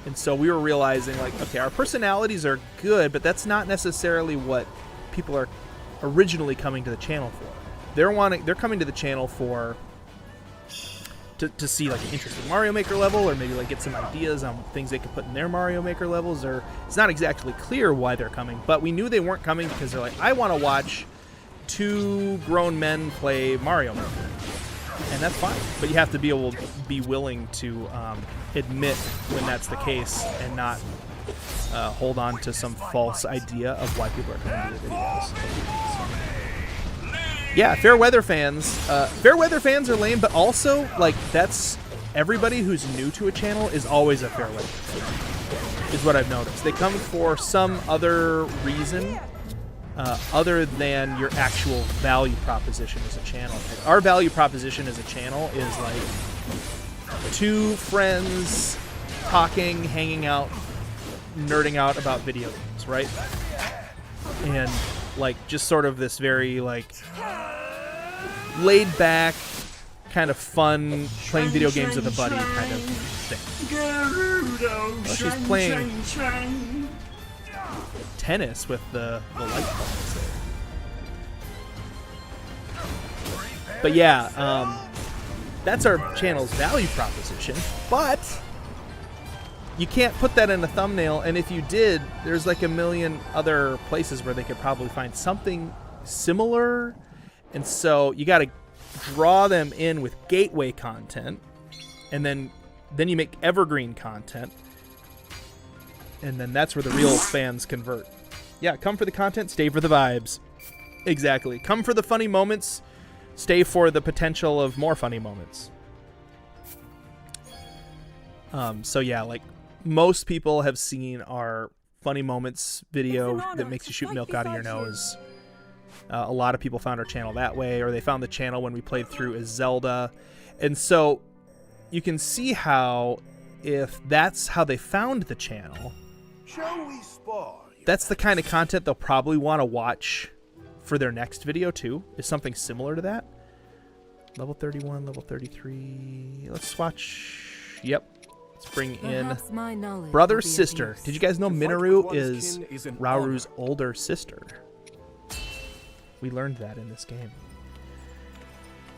And so we were realizing, like, okay, our personalities are good, but that's not necessarily what people are originally coming to the channel for. They're coming to the channel for to see like an interesting Mario Maker level, or maybe like get some ideas on things they could put in their Mario Maker levels, or it's not exactly clear why they're coming, but we knew they weren't coming because they're like, I want to watch two grown men play Mario Maker. And that's fine, but you have to be able to be willing to admit when that's the case and not hold on to some false idea of why people are coming to the videos. So, yeah, fair weather fans. Fair weather fans are lame, but also, like, that's everybody who's new to a channel is always a fair weather fan, is what I've noticed. They come for some other reason other than your actual value proposition as a channel. Like, our value proposition as a channel is like two friends talking, hanging out, nerding out about video games, right? And like just sort of this very like laid back, kind of fun, playing video games with a buddy kind of thing. Well, she's playing tennis with the light bulbs there. But yeah, that's our channel's value proposition. But you can't put that in a thumbnail, and if you did, there's like a million other places where they could probably find something similar. And so you got to draw them in with gateway content, and then you make evergreen content, and then that's where the real fans convert. Yeah, come for the content, stay for the vibes. Exactly. Come for the funny moments, stay for the potential of more funny moments. So yeah, like most people have seen our funny moments video that makes you shoot milk out of your nose. A lot of people found our channel that way, or they found the channel when we played through as Zelda. And so you can see how, if that's how they found the channel, that's the kind of content they'll probably want to watch for their next video too, is something similar to that. Level 31, level 33. Let's watch. Yep. Let's bring in brother, sister. Did you guys know Minoru is Rauru's older sister? We learned that in this game.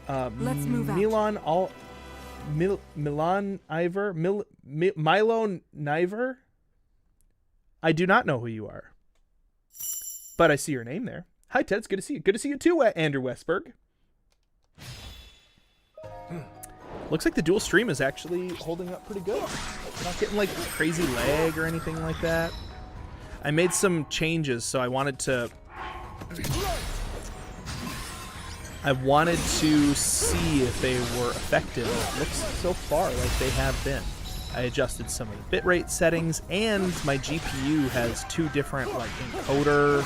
Let's move out. Milo Niver? I do not know who you are, but I see your name there. Hi, Ted. It's good to see you. Good to see you too, Andrew Westberg. Looks like the dual stream is actually holding up pretty good. Not getting like crazy lag or anything like that. I made some changes, so I wanted to see if they were effective. It looks so far like they have been. I adjusted some of the bitrate settings, and my GPU has two different like encoder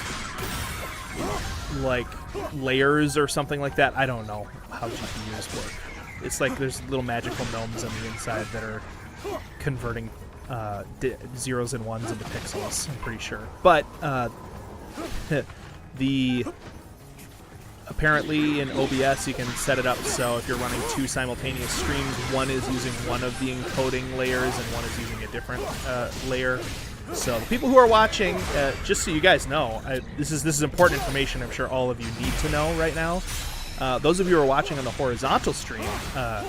like layers or something like that. I don't know how GPUs work. It's like there's little magical gnomes on the inside that are converting zeros and ones into pixels, I'm pretty sure. But apparently in OBS you can set it up so if you're running two simultaneous streams, one is using one of the encoding layers and one is using a different layer. So the people who are watching, just so you guys know, this is important information I'm sure all of you need to know right now. Those of you who are watching on the horizontal stream, I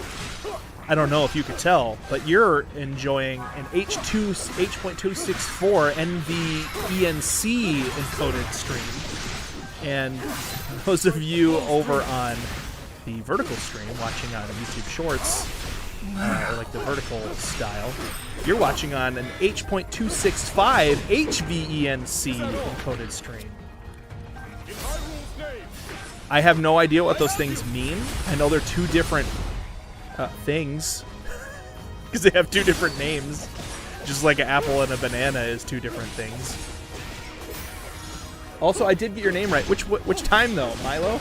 don't know if you could tell, but you're enjoying an H.264 NVENC encoded stream. And those of you over on the vertical stream, watching on YouTube Shorts, or like the vertical style, you're watching on an H.265 HVENC encoded stream. I have no idea what those things mean. I know they're two different things because they have two different names, just like an apple and a banana is two different things. Also, I did get your name right. Which time though, Milo?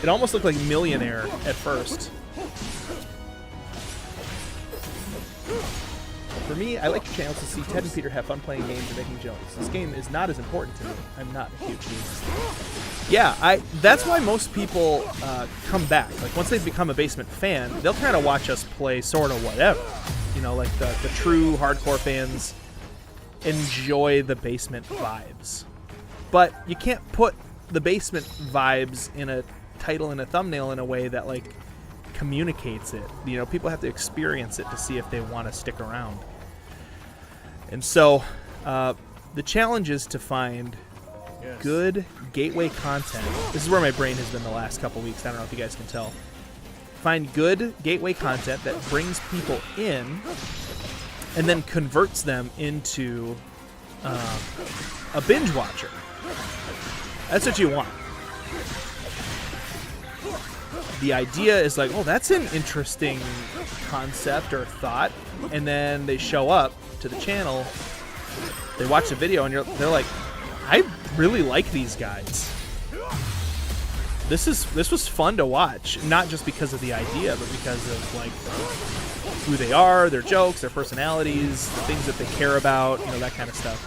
It almost looked like Millionaire at first. For me, I like your channels to see Ted and Peter have fun playing games and making jokes. This game is not as important to me. I'm not a huge gamer. Yeah, that's why most people come back. Like, once they've become a Basement fan, they'll kind of watch us play sort of whatever. You know, like the true hardcore fans enjoy the Basement vibes. But you can't put the Basement vibes in a title and a thumbnail in a way that, like, communicates it. You know, people have to experience it to see if they want to stick around. And so the challenge is to find good gateway content. This is where my brain has been the last couple weeks. I don't know if you guys can tell. Find good gateway content that brings people in and then converts them into a binge watcher. That's what you want. The idea is like, oh, that's an interesting concept or thought, and then they show up to the channel, they watch the video, and they're like, I really like these guys. This was fun to watch, not just because of the idea, but because of like who they are, their jokes, their personalities, the things that they care about, you know, that kind of stuff.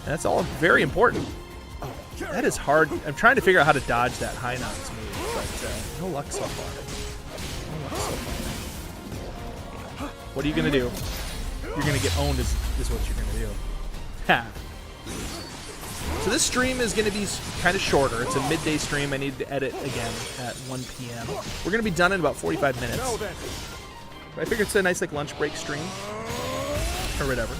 And that's all very important. Oh, that is hard. I'm trying to figure out how to dodge that high notch move, but no luck so far. No luck so far. What are you gonna do? You're gonna get owned is what you're gonna do. Ha. So this stream is gonna be kind of shorter. It's a midday stream. I need to edit again at 1 p.m. We're gonna be done in about 45 minutes. But I figured it's a nice like lunch break stream or whatever.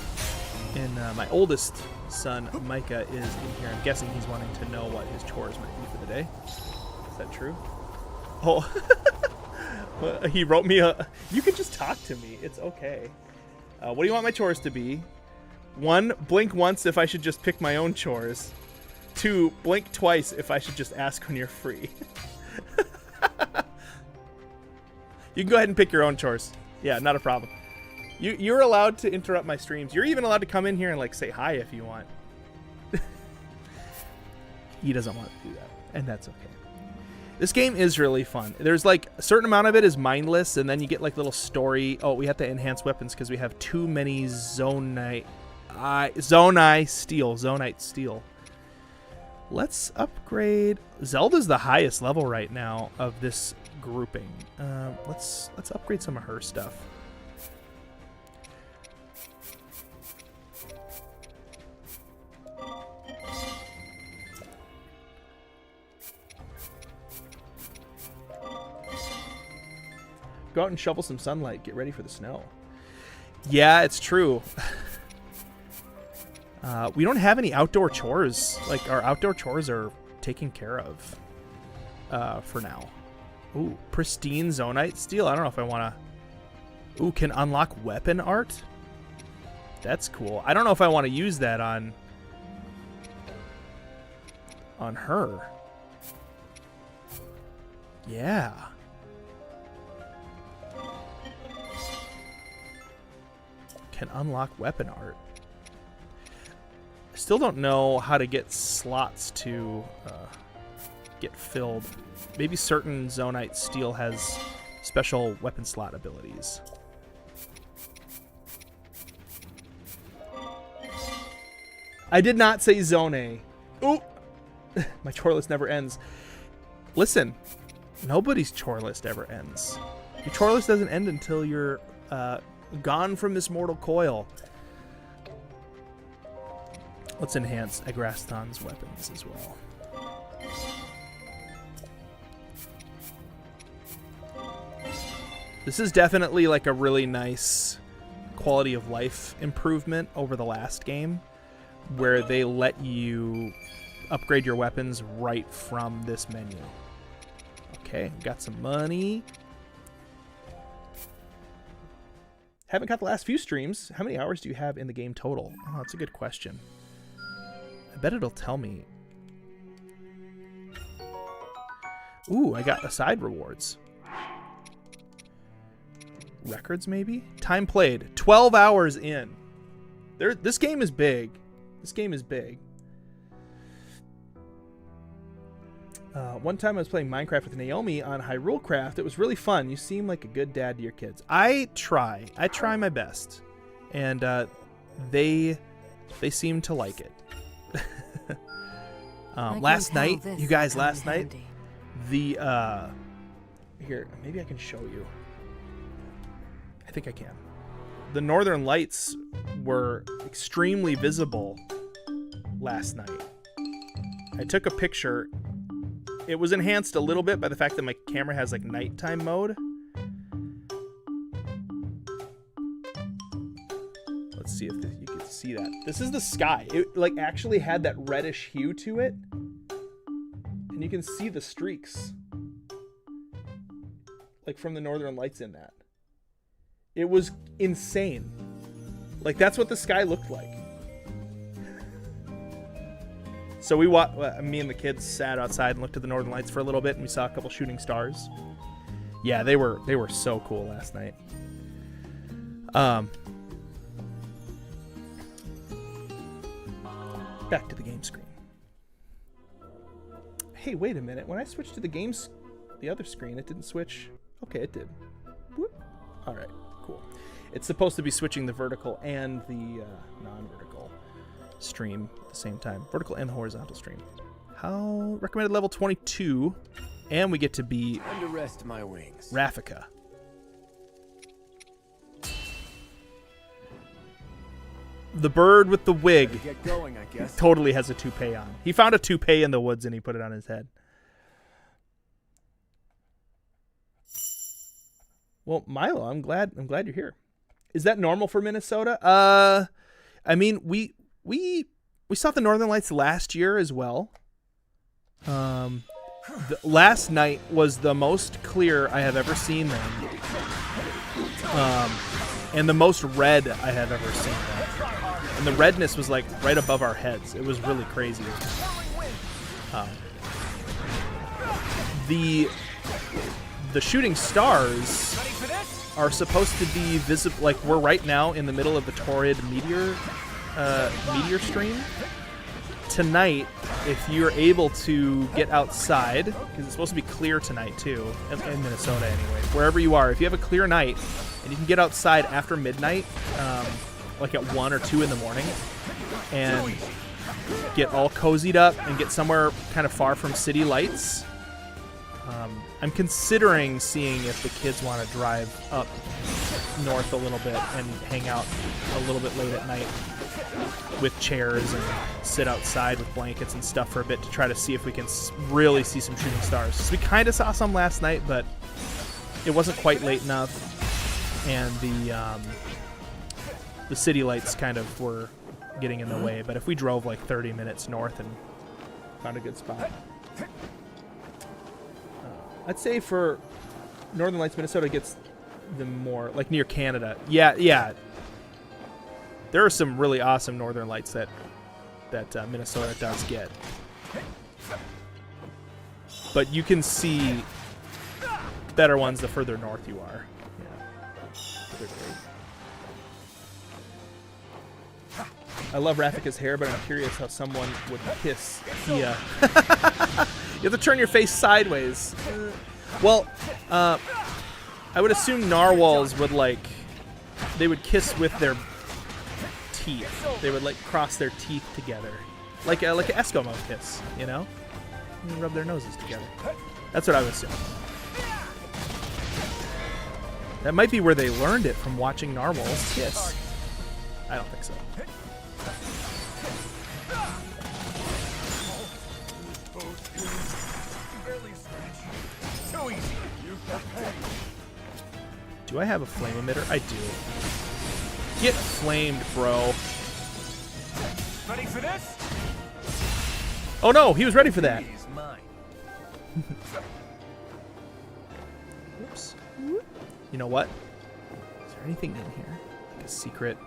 And my oldest son, Micah, is in here. I'm guessing he's wanting to know what his chores might be for the day. Is that true? Oh, he wrote me a... You can just talk to me. It's okay. What do you want my chores to be? 1, blink once if I should just pick my own chores. 2, blink twice if I should just ask when you're free. You can go ahead and pick your own chores. Yeah, not a problem. You're allowed to interrupt my streams. You're even allowed to come in here and like say hi if you want. He doesn't want to do that, and that's okay. This game is really fun. There's like a certain amount of it is mindless, and then you get like little story. Oh, we have to enhance weapons because we have too many zonite steel. Let's upgrade. Zelda's the highest level right now of this grouping. Let's upgrade some of her stuff. Go out and shovel some sunlight. Get ready for the snow. Yeah, it's true. We don't have any outdoor chores. Like, our outdoor chores are taken care of for now. Ooh, pristine zonite steel. I don't know if I want to... Ooh, can unlock weapon art? That's cool. I don't know if I want to use that on her. Yeah. Can unlock weapon art. I still don't know how to get slots to get filled. Maybe certain zonite steel has special weapon slot abilities. I did not say zone. Ooh! My chore list never ends. Listen, nobody's chore list ever ends. Your chore list doesn't end until you're gone from this mortal coil. Let's enhance Agraston's weapons as well. This is definitely like a really nice quality of life improvement over the last game, where they let you upgrade your weapons right from this menu. Okay, got some money. Haven't got the last few streams. How many hours do you have in the game total? Oh, that's a good question. I bet it'll tell me. Ooh, I got aside rewards. Records, maybe? Time played. 12 hours in. This game is big. This game is big. One time I was playing Minecraft with Naomi on Hyrule Craft. It was really fun. You seem like a good dad to your kids. I try my best, and they seem to like it. Last night, you guys, last night, the here, maybe I can show you. I think I can. The Northern Lights were extremely visible last night. I took a picture. It was enhanced a little bit by the fact that my camera has like nighttime mode. Let's see if you can see that. This is the sky. It like actually had that reddish hue to it. And you can see the streaks like from the Northern Lights in that. It was insane. Like that's what the sky looked like. So me and the kids sat outside and looked at the Northern Lights for a little bit, and we saw a couple shooting stars. Yeah, they were so cool last night. Back to the game screen. Hey, wait a minute. When I switched to the other screen, it didn't switch. Okay, it did. Whoop. All right, cool. It's supposed to be switching the vertical and the non-vertical. stream at the same time. Vertical and horizontal stream. How recommended level 22. And we get to be Time to rest my wings. Rafika. The bird with the wig Get going, I guess. totally has a toupee on. He found a toupee in the woods and he put it on his head. Well, Milo, I'm glad you're here. Is that normal for Minnesota? I mean, we saw the Northern Lights last year as well. Last night was the most clear I have ever seen them. And the most red I have ever seen them. And the redness was like right above our heads. It was really crazy. The shooting stars are supposed to be visible. Like, we're right now in the middle of the torrid meteor stream. Tonight, if you're able to get outside, because it's supposed to be clear tonight too, in Minnesota anyway, wherever you are, if you have a clear night and you can get outside after midnight, like at 1 or 2 in the morning, and get all cozied up and get somewhere kind of far from city lights, I'm considering seeing if the kids want to drive up north a little bit and hang out a little bit late at night with chairs and sit outside with blankets and stuff for a bit to try to see if we can really see some shooting stars. So we kind of saw some last night, but it wasn't quite late enough, and the city lights kind of were getting in the way. But if we drove like 30 minutes north and found a good spot, I'd say for Northern Lights, Minnesota gets them more like near Canada. Yeah. There are some really awesome Northern Lights that Minnesota does get. But you can see better ones the further north you are. Yeah. They're great. I love Rafika's hair, but I'm curious how someone would kiss Kia. You have to turn your face sideways. Well, I would assume narwhals would they would kiss with their teeth. They would cross their teeth together, like an Eskimo kiss, you know? And rub their noses together. That's what I would assume. That might be where they learned it, from watching narwhals kiss. I don't think so. Do I have a flame emitter? I do. Get flamed, bro. Ready for this? Oh no, he was ready for that. Is mine. Oops. You know what? Is there anything in here? Like a secret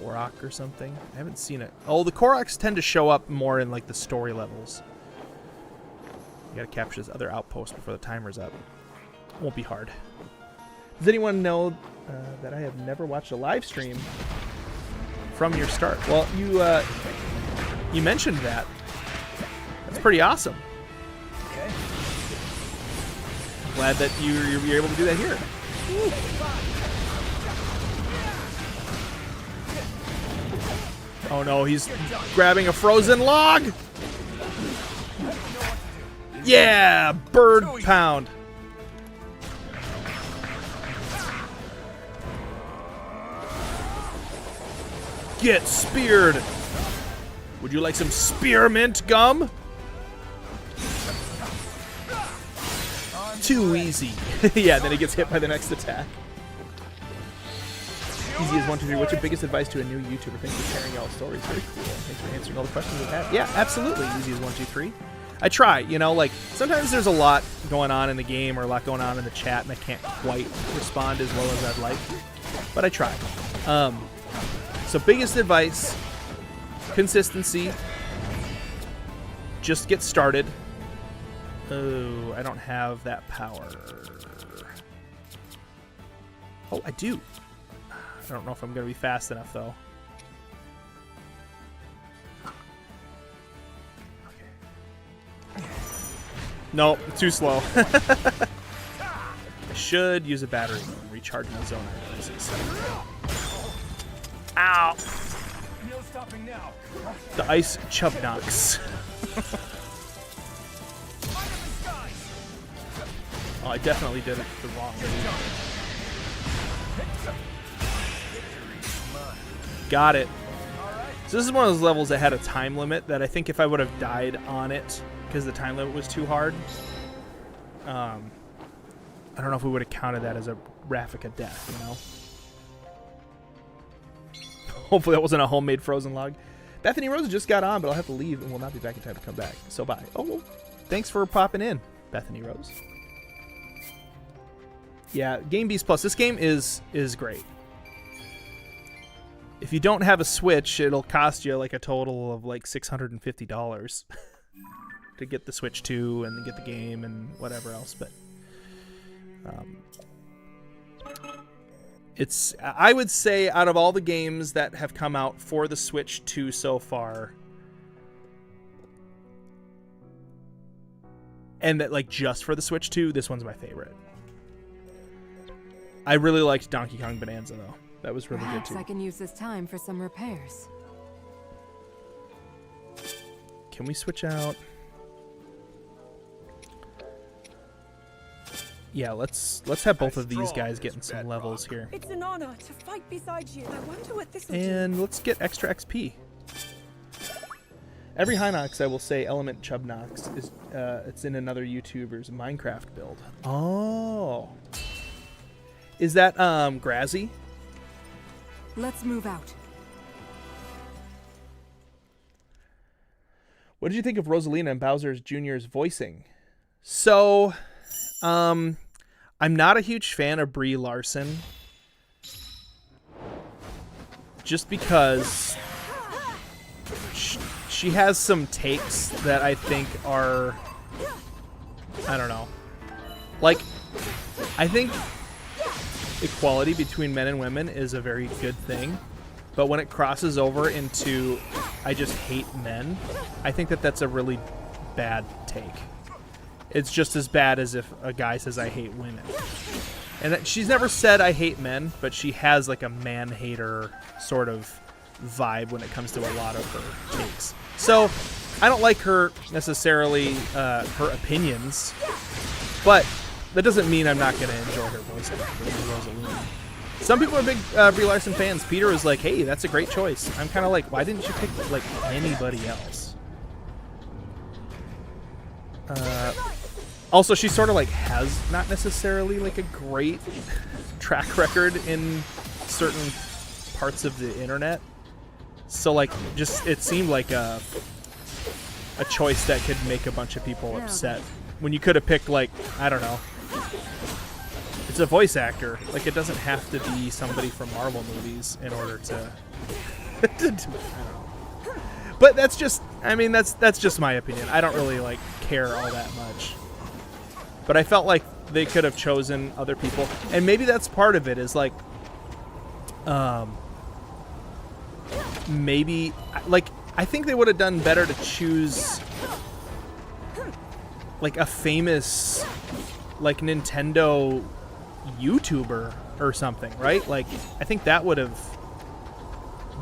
Korok or something? I haven't seen it. Oh, the Koroks tend to show up more in the story levels. You gotta capture this other outpost before the timer's up. Won't be hard. Does anyone know that I have never watched a live stream from your start? Well, you mentioned that. That's pretty awesome. Okay. Glad that you're able to do that here. Woo. Oh no, he's grabbing a frozen log. Yeah, bird pound. Get speared. Would you like some spearmint gum? Too easy. Yeah, then he gets hit by the next attack. Easy as 1, 2, 3. What's your biggest advice to a new YouTuber? Thanks for sharing y'all stories. Very cool. Thanks for answering all the questions we've had. Yeah, absolutely. Easy as 1, 2, 3. I try, sometimes there's a lot going on in the game or a lot going on in the chat and I can't quite respond as well as I'd like, but I try. So biggest advice, consistency, just get started. Oh, I don't have that power. Oh, I do. I don't know if I'm going to be fast enough, though. No, too slow. I should use a battery and recharge my zone items. Ow! stopping now. The ice chubnocks. Oh, I definitely did it the wrong way. Got it. So this is one of those levels that had a time limit that I think if I would have died on it because the time limit was too hard, I don't know if we would have counted that as a Raffica death, you know? Hopefully that wasn't a homemade frozen log. Bethany Rose just got on, but I'll have to leave and will not be back in time to come back. So bye. Oh, well, thanks for popping in, Bethany Rose. Yeah, Game Beast Plus. This game is great. If you don't have a Switch, it'll cost you like a total of like $650 to get the Switch 2 and get the game and whatever else. But it's, I would say, out of all the games that have come out for the Switch 2 so far, and that like just for the Switch 2, this one's my favorite. I really liked Donkey Kong Bonanza though. That was really Perhaps good too. I can use this time for some repairs. Can we switch out? Yeah, let's have both of these guys getting some levels here. It's an honor to fight beside you. I wonder what this will do. And let's get extra XP. Every Hinox, I will say, Element Chubnox is it's in another YouTuber's Minecraft build. Oh, is that Grazzy? Let's move out. What did you think of Rosalina and Bowser Jr.'s voicing? So, I'm not a huge fan of Brie Larson. Just because she has some takes that I think are, I don't know. Like, I think equality between men and women is a very good thing. But when it crosses over into I just hate men, I think that that's a really bad take. It's just as bad as if a guy says I hate women. And she's never said I hate men, but she has like a man-hater sort of vibe when it comes to a lot of her takes. So I don't like her necessarily, her opinions, but that doesn't mean I'm not going to enjoy her voice. Rosalina. Some people are big Brie Larson fans. Peter was like, hey, that's a great choice. I'm kind of like, why didn't you pick like anybody else? Also, she sort of like has not necessarily like a great track record in certain parts of the internet. So like, just it seemed like a choice that could make a bunch of people upset. When you could have picked like, I don't know. It's a voice actor. Like, it doesn't have to be somebody from Marvel movies in order to I don't know. But that's just, I mean, that's just my opinion. I don't really like care all that much. But I felt like they could have chosen other people, and maybe that's part of it. Is like, maybe like I think they would have done better to choose like a famous like Nintendo YouTuber or something, right? Like, I think that would have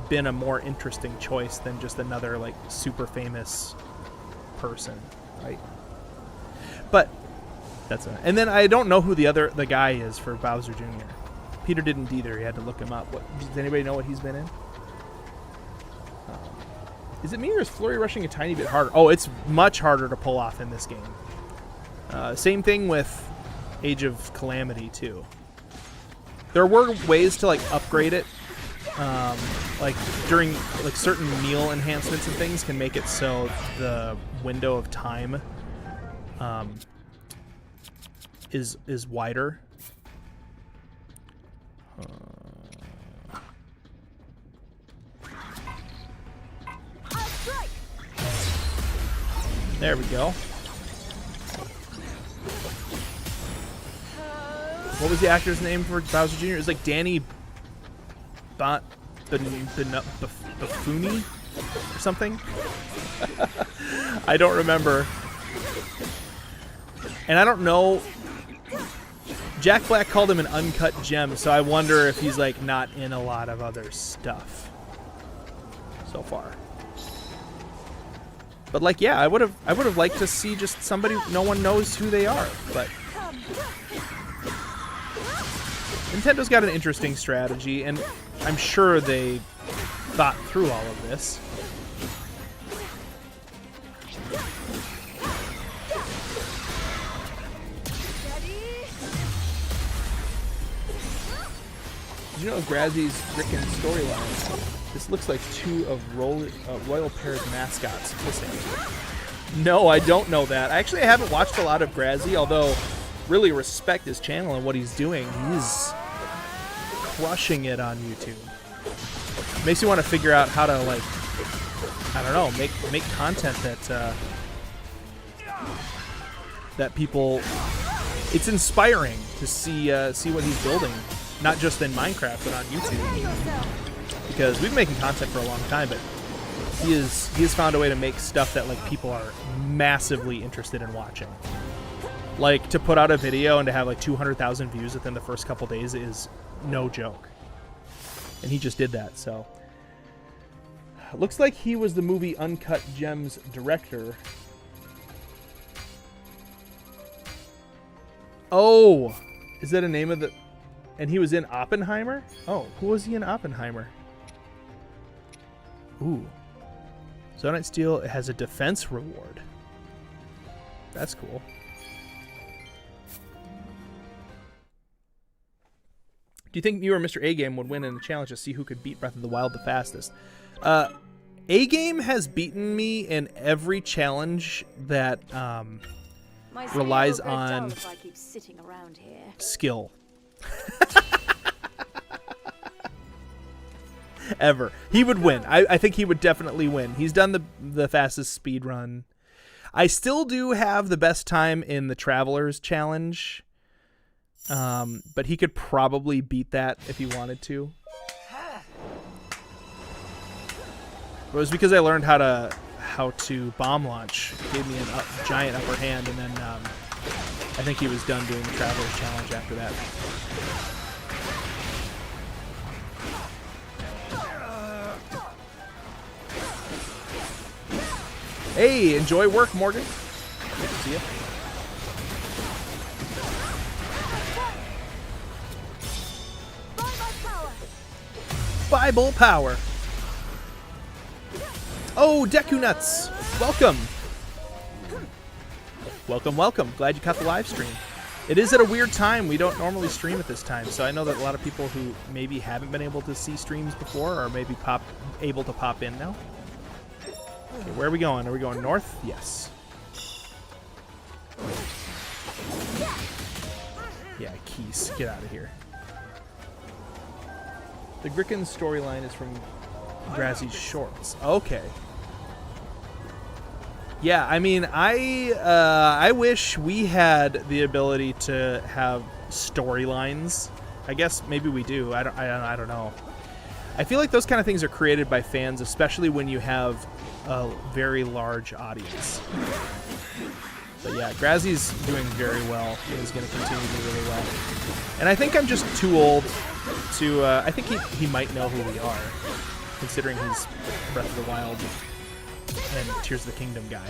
been a more interesting choice than just another like super famous person, right? But that's it. And then I don't know who the guy is for Bowser Jr. Peter didn't either. He had to look him up. Does anybody know what he's been in? Is it me or is Flurry Rushing a tiny bit harder? Oh, it's much harder to pull off in this game. Same thing with Age of Calamity too. There were ways to like upgrade it, like during like certain meal enhancements and things can make it so the window of time is wider. There we go. What was the actor's name for Bowser Jr.? It was like Danny Buffoni or something. I don't remember. And I don't know. Jack Black called him an uncut gem, so I wonder if he's like not in a lot of other stuff. so far. But like, yeah, I would have liked to see just somebody no one knows who they are. But Nintendo's got an interesting strategy, and I'm sure they thought through all of this. Did you know Grazzy's Rickon storyline? This looks like two of Royal Pear's mascots kissing. No, I don't know that. Actually, I haven't watched a lot of Grazzy, although really respect his channel and what he's doing. He's crushing it on YouTube. Makes you want to figure out how to, like, I don't know, make content that that people. It's inspiring to see what he's building, not just in Minecraft but on YouTube. Because we've been making content for a long time, but he has found a way to make stuff that like people are massively interested in watching. Like, to put out a video and to have like 200,000 views within the first couple days is no joke. And he just did that, so. Looks like he was the movie Uncut Gems director. Oh, is that a name of the... And he was in Oppenheimer? Oh, who was he in Oppenheimer? Ooh. Zonite Steel has a defense reward. That's cool. Do you think you or Mr. A-Game would win in a challenge to see who could beat Breath of the Wild the fastest? A-Game has beaten me in every challenge that relies on skill. Ever. He would win. I think he would definitely win. He's done the fastest speed run. I still do have the best time in the Travelers Challenge. But he could probably beat that if he wanted to. It was because I learned how to bomb launch. It gave me a giant upper hand, and then I think he was done doing the Travelers Challenge after that. Hey, enjoy work, Morgan. Good to see you. Bible power. Oh, Deku Nuts. Welcome. Welcome, welcome. Glad you caught the live stream. It is at a weird time. We don't normally stream at this time, so I know that a lot of people who maybe haven't been able to see streams before are maybe able to pop in now. Okay, where are we going? Are we going north? Yes. Yeah, Keys. Get out of here. The Gricken storyline is from Grazzy's shorts. Okay. Yeah, I mean, I wish we had the ability to have storylines. I guess maybe we do. I don't know. I feel like those kind of things are created by fans, especially when you have a very large audience. But yeah, Grazzy's doing very well. He's going to continue to do really well. And I think I'm just too old to... I think he might know who we are, considering he's Breath of the Wild and Tears of the Kingdom guy.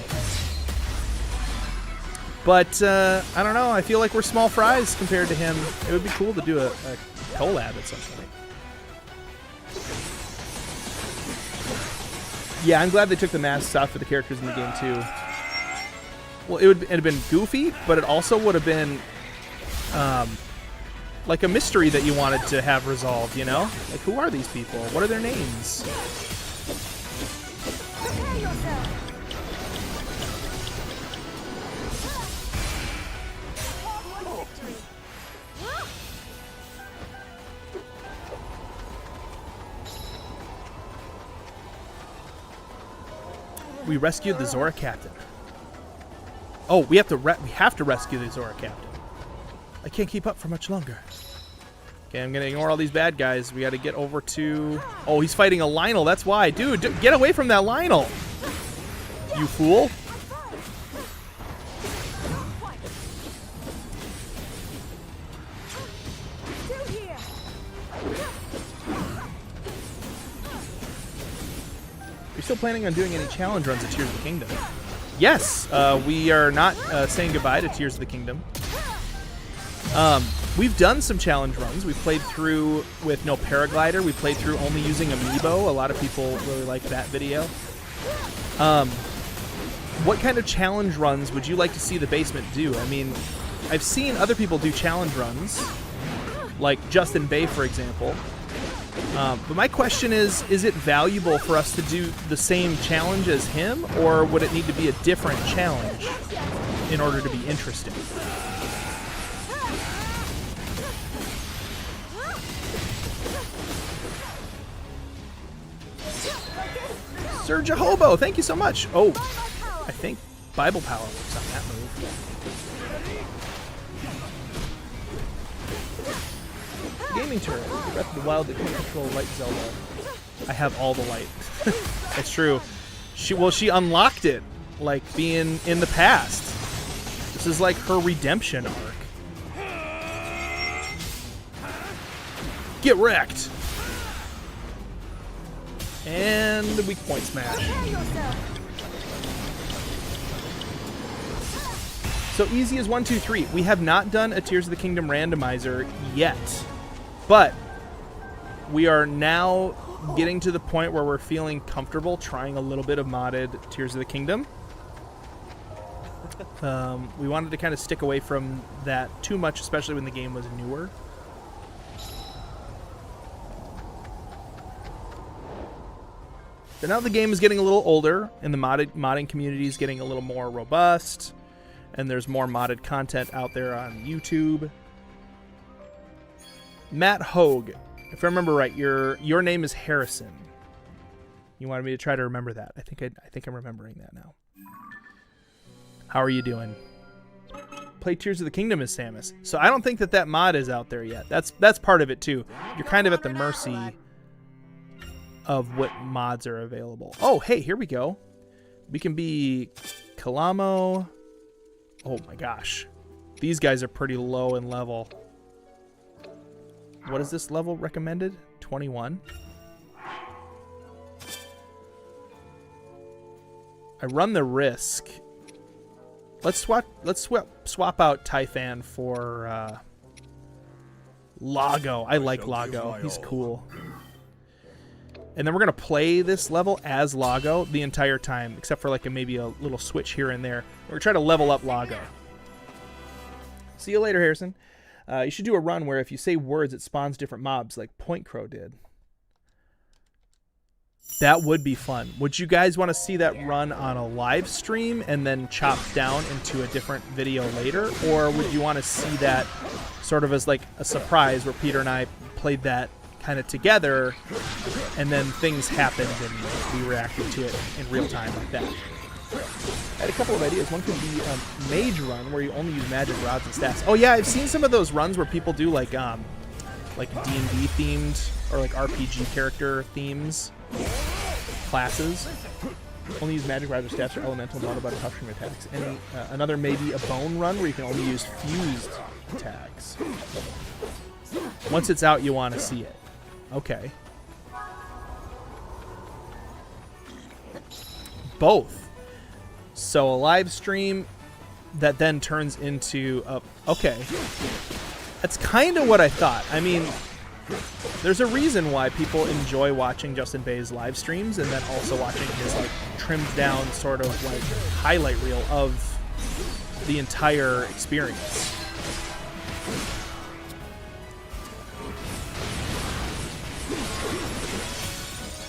But, I don't know. I feel like we're small fries compared to him. It would be cool to do a collab at some point. Yeah, I'm glad they took the masks off for the characters in the game, too. Well, it'd have been goofy, but it also would have been like a mystery that you wanted to have resolved, you know? Like, who are these people? What are their names? We rescued the Zora captain. Oh, we have to rescue the Zora captain. I can't keep up for much longer. Okay, I'm gonna ignore all these bad guys. We got to get over to... Oh, he's fighting a Lionel. That's why, dude. Get away from that Lionel, you fool. still planning on doing any challenge runs at Tears of the Kingdom? Yes, we are not saying goodbye to Tears of the Kingdom. We've done some challenge runs. We played through with no paraglider. We played through only using Amiibo. A lot of people really like that video. What kind of challenge runs would you like to see the basement do? I mean, I've seen other people do challenge runs, like Justin Bay, for example. But my question is it valuable for us to do the same challenge as him, or would it need to be a different challenge in order to be interesting? Sir Jehobo, thank you so much. Oh, I think Bible Power works on that move. Gaming turret. Breath of the Wild that can control Light Zelda. I have all the light. It's true. She unlocked it, like being in the past. This is like her redemption arc. Get wrecked. And the weak point smash. So easy as 1, 2, 3. We have not done a Tears of the Kingdom randomizer yet, but we are now getting to the point where we're feeling comfortable trying a little bit of modded Tears of the Kingdom. We wanted to kind of stick away from that too much, especially when the game was newer. But now the game is getting a little older, and the modding community is getting a little more robust, and there's more modded content out there on YouTube. Matt Hogue, if I remember right, your name is Harrison. You wanted me to try to remember that. I think I'm remembering that now. How are you doing? Play Tears of the Kingdom as Samus. So I don't think that mod is out there yet. That's part of it too. You're kind of at the mercy of what mods are available. Oh, hey, here we go. We can be Kalamo. Oh my gosh. These guys are pretty low in level. What is this level recommended? 21. I run the risk. Let's swap out Typhon for Lago. I like Lago. He's cool. And then we're going to play this level as Lago the entire time, except for like maybe a little switch here and there. We're going to try to level up Lago. See you later, Harrison. You should do a run where if you say words, it spawns different mobs, like Point Crow did. That would be fun. Would you guys want to see that run on a live stream and then chopped down into a different video later? Or would you want to see that sort of as like a surprise where Peter and I played that kind of together, and then things happened and we reacted to it in real time like that? I had a couple of ideas. One could be a mage run where you only use magic rods and stats. Oh yeah, I've seen some of those runs where people do like D&D themed or like RPG character themes, classes. Only use magic rods or staffs or elemental and by tough stream attacks. And another maybe a bone run where you can only use fused attacks. Once it's out, you want to see it. Okay. Both. So a live stream that then turns into a... Okay. That's kind of what I thought. I mean, there's a reason why people enjoy watching Justin Bay's live streams and then also watching his like trimmed down sort of like highlight reel of the entire experience.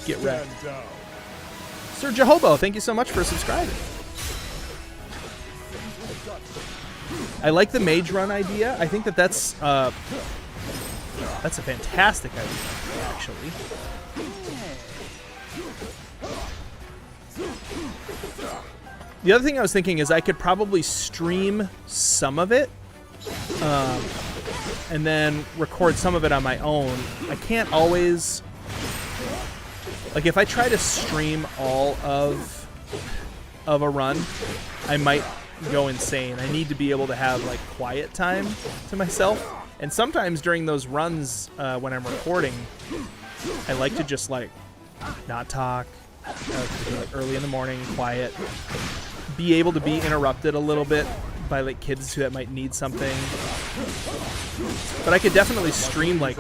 Get wrecked. Sir Jehobo, thank you so much for subscribing. I like the mage run idea. I think that's a fantastic idea, actually. The other thing I was thinking is I could probably stream some of it and then record some of it on my own. I can't always... Like, if I try to stream all of a run, I might go insane. I need to be able to have, like, quiet time to myself. And sometimes during those runs when I'm recording, I like to just, like, not talk, like early in the morning, quiet. Be able to be interrupted a little bit by like kids that might need something. But I could definitely stream like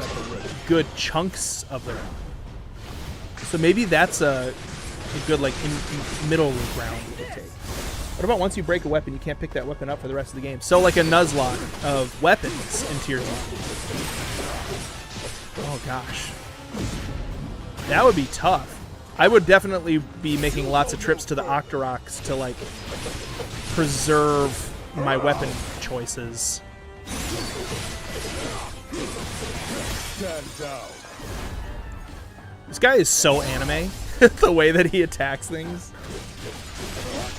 good chunks of them. So maybe that's a good like middle ground to take. What about once you break a weapon, you can't pick that weapon up for the rest of the game? So like a NUZLOCKE of weapons into your game. Oh gosh. That would be tough. I would definitely be making lots of trips to the Octoroks to like preserve my weapon choices. This guy is so anime. The way that he attacks things.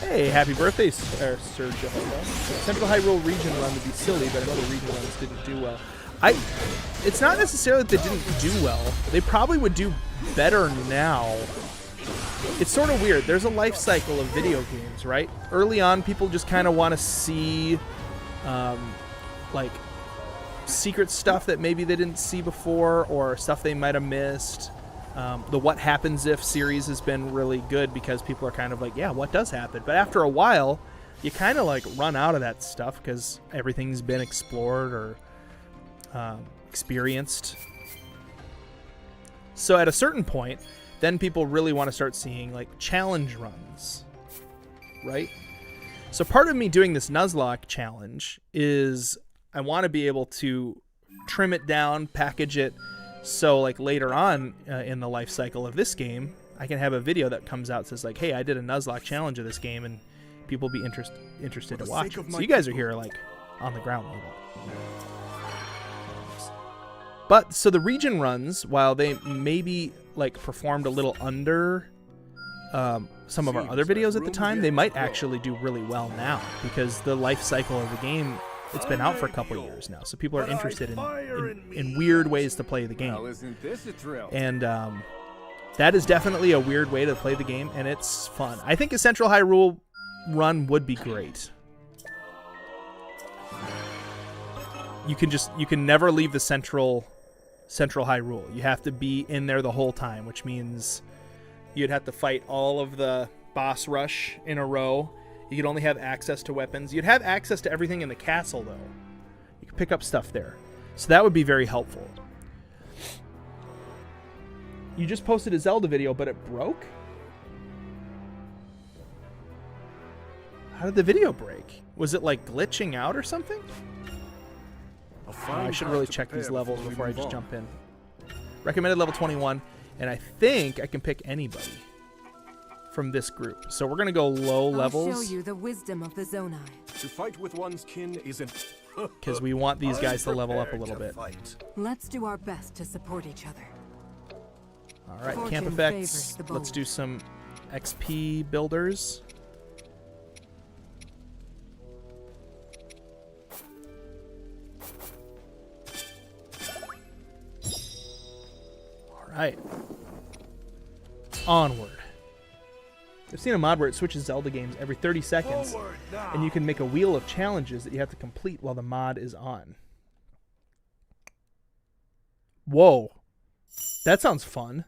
Hey, happy birthday, Sir Jehovah. Central Hyrule region run would be silly, but another region runs didn't do well. It's not necessarily that they didn't do well. They probably would do better now. It's sort of weird. There's a life cycle of video games, right? Early on, people just kind of want to see, like, secret stuff that maybe they didn't see before, or stuff they might have missed. The What Happens If series has been really good because people are kind of like, yeah, what does happen? But after a while, you kind of like run out of that stuff because everything's been explored or experienced. So at a certain point, then people really want to start seeing like challenge runs, right? So part of me doing this NUZLOCKE challenge is I want to be able to trim it down, package it, so like later on in the life cycle of this game, I can have a video that comes out that says like, hey, I did a NUZLOCKE challenge of this game, and people will be interested to watch it. So you guys are here like on the ground level. But so the region runs, while they maybe like performed a little under some of our other videos at the time, they might actually do really well now because the life cycle of the game, it's been out for a couple years now, so people are interested in weird ways to play the game. Well, isn't this a thrill? And that is definitely a weird way to play the game, and it's fun. I think a Central Hyrule run would be great. You can never leave the Central Hyrule. You have to be in there the whole time, which means you'd have to fight all of the boss rush in a row. You could only have access to weapons. You'd have access to everything in the castle, though. You could pick up stuff there. So that would be very helpful. You just posted a Zelda video, but it broke? How did the video break? Was it, like, glitching out or something? I should really check these levels before I just jump in. Recommended level 21, and I think I can pick anybody from this group. So we're gonna go low levels. I'll show you the wisdom of the Zonai. To fight with one's kin isn't because we want these guys to level up a little bit. Let's do our best to support each other. All right, Fortune camp effects. favors the Let's bold. do some XP builders. All right, onward. I've seen a mod where it switches Zelda games every 30 seconds, and you can make a wheel of challenges that you have to complete while the mod is on. Whoa. That sounds fun.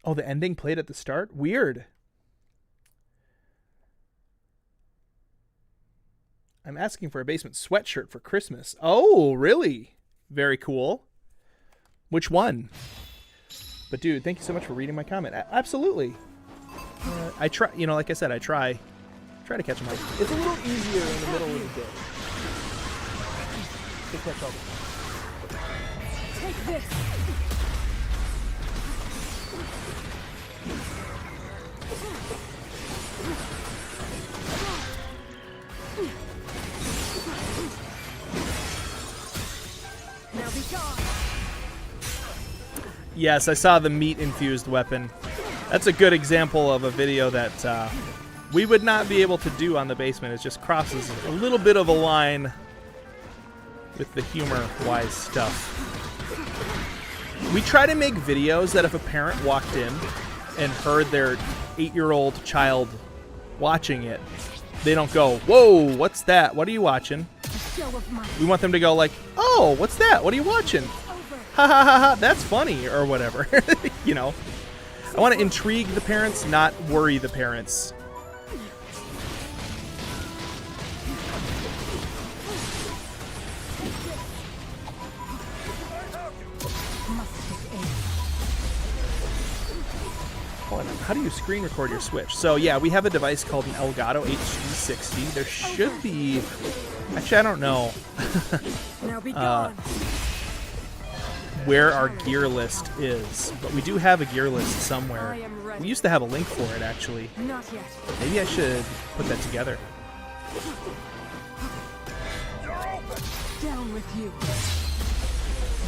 Oh, the ending played at the start? Weird. I'm asking for a basement sweatshirt for Christmas. Oh, really? Very cool. Which one? But dude, thank you so much for reading my comment. Absolutely. I try, you know, like I said, I try to catch them up. It's a little easier in the middle of the day to catch all the time. Take this. Now be gone. Yes, I saw the meat-infused weapon. That's a good example of a video that we would not be able to do on the basement. It just crosses a little bit of a line with the humor-wise stuff. We try to make videos that if a parent walked in and heard their 8-year-old child watching it, they don't go, "Whoa, what's that? What are you watching?" We want them to go like, "Oh, what's that? What are you watching? Ha ha ha ha, that's funny," or whatever. You know. I want to intrigue the parents, not worry the parents. How do you screen record your Switch? So yeah, we have a device called an Elgato HD60. There should be, actually I don't know Now be gone. where our gear list is, but we do have a gear list somewhere. I am ready. We used to have a link for it actually. Not yet. Maybe I should put that together. Down with you.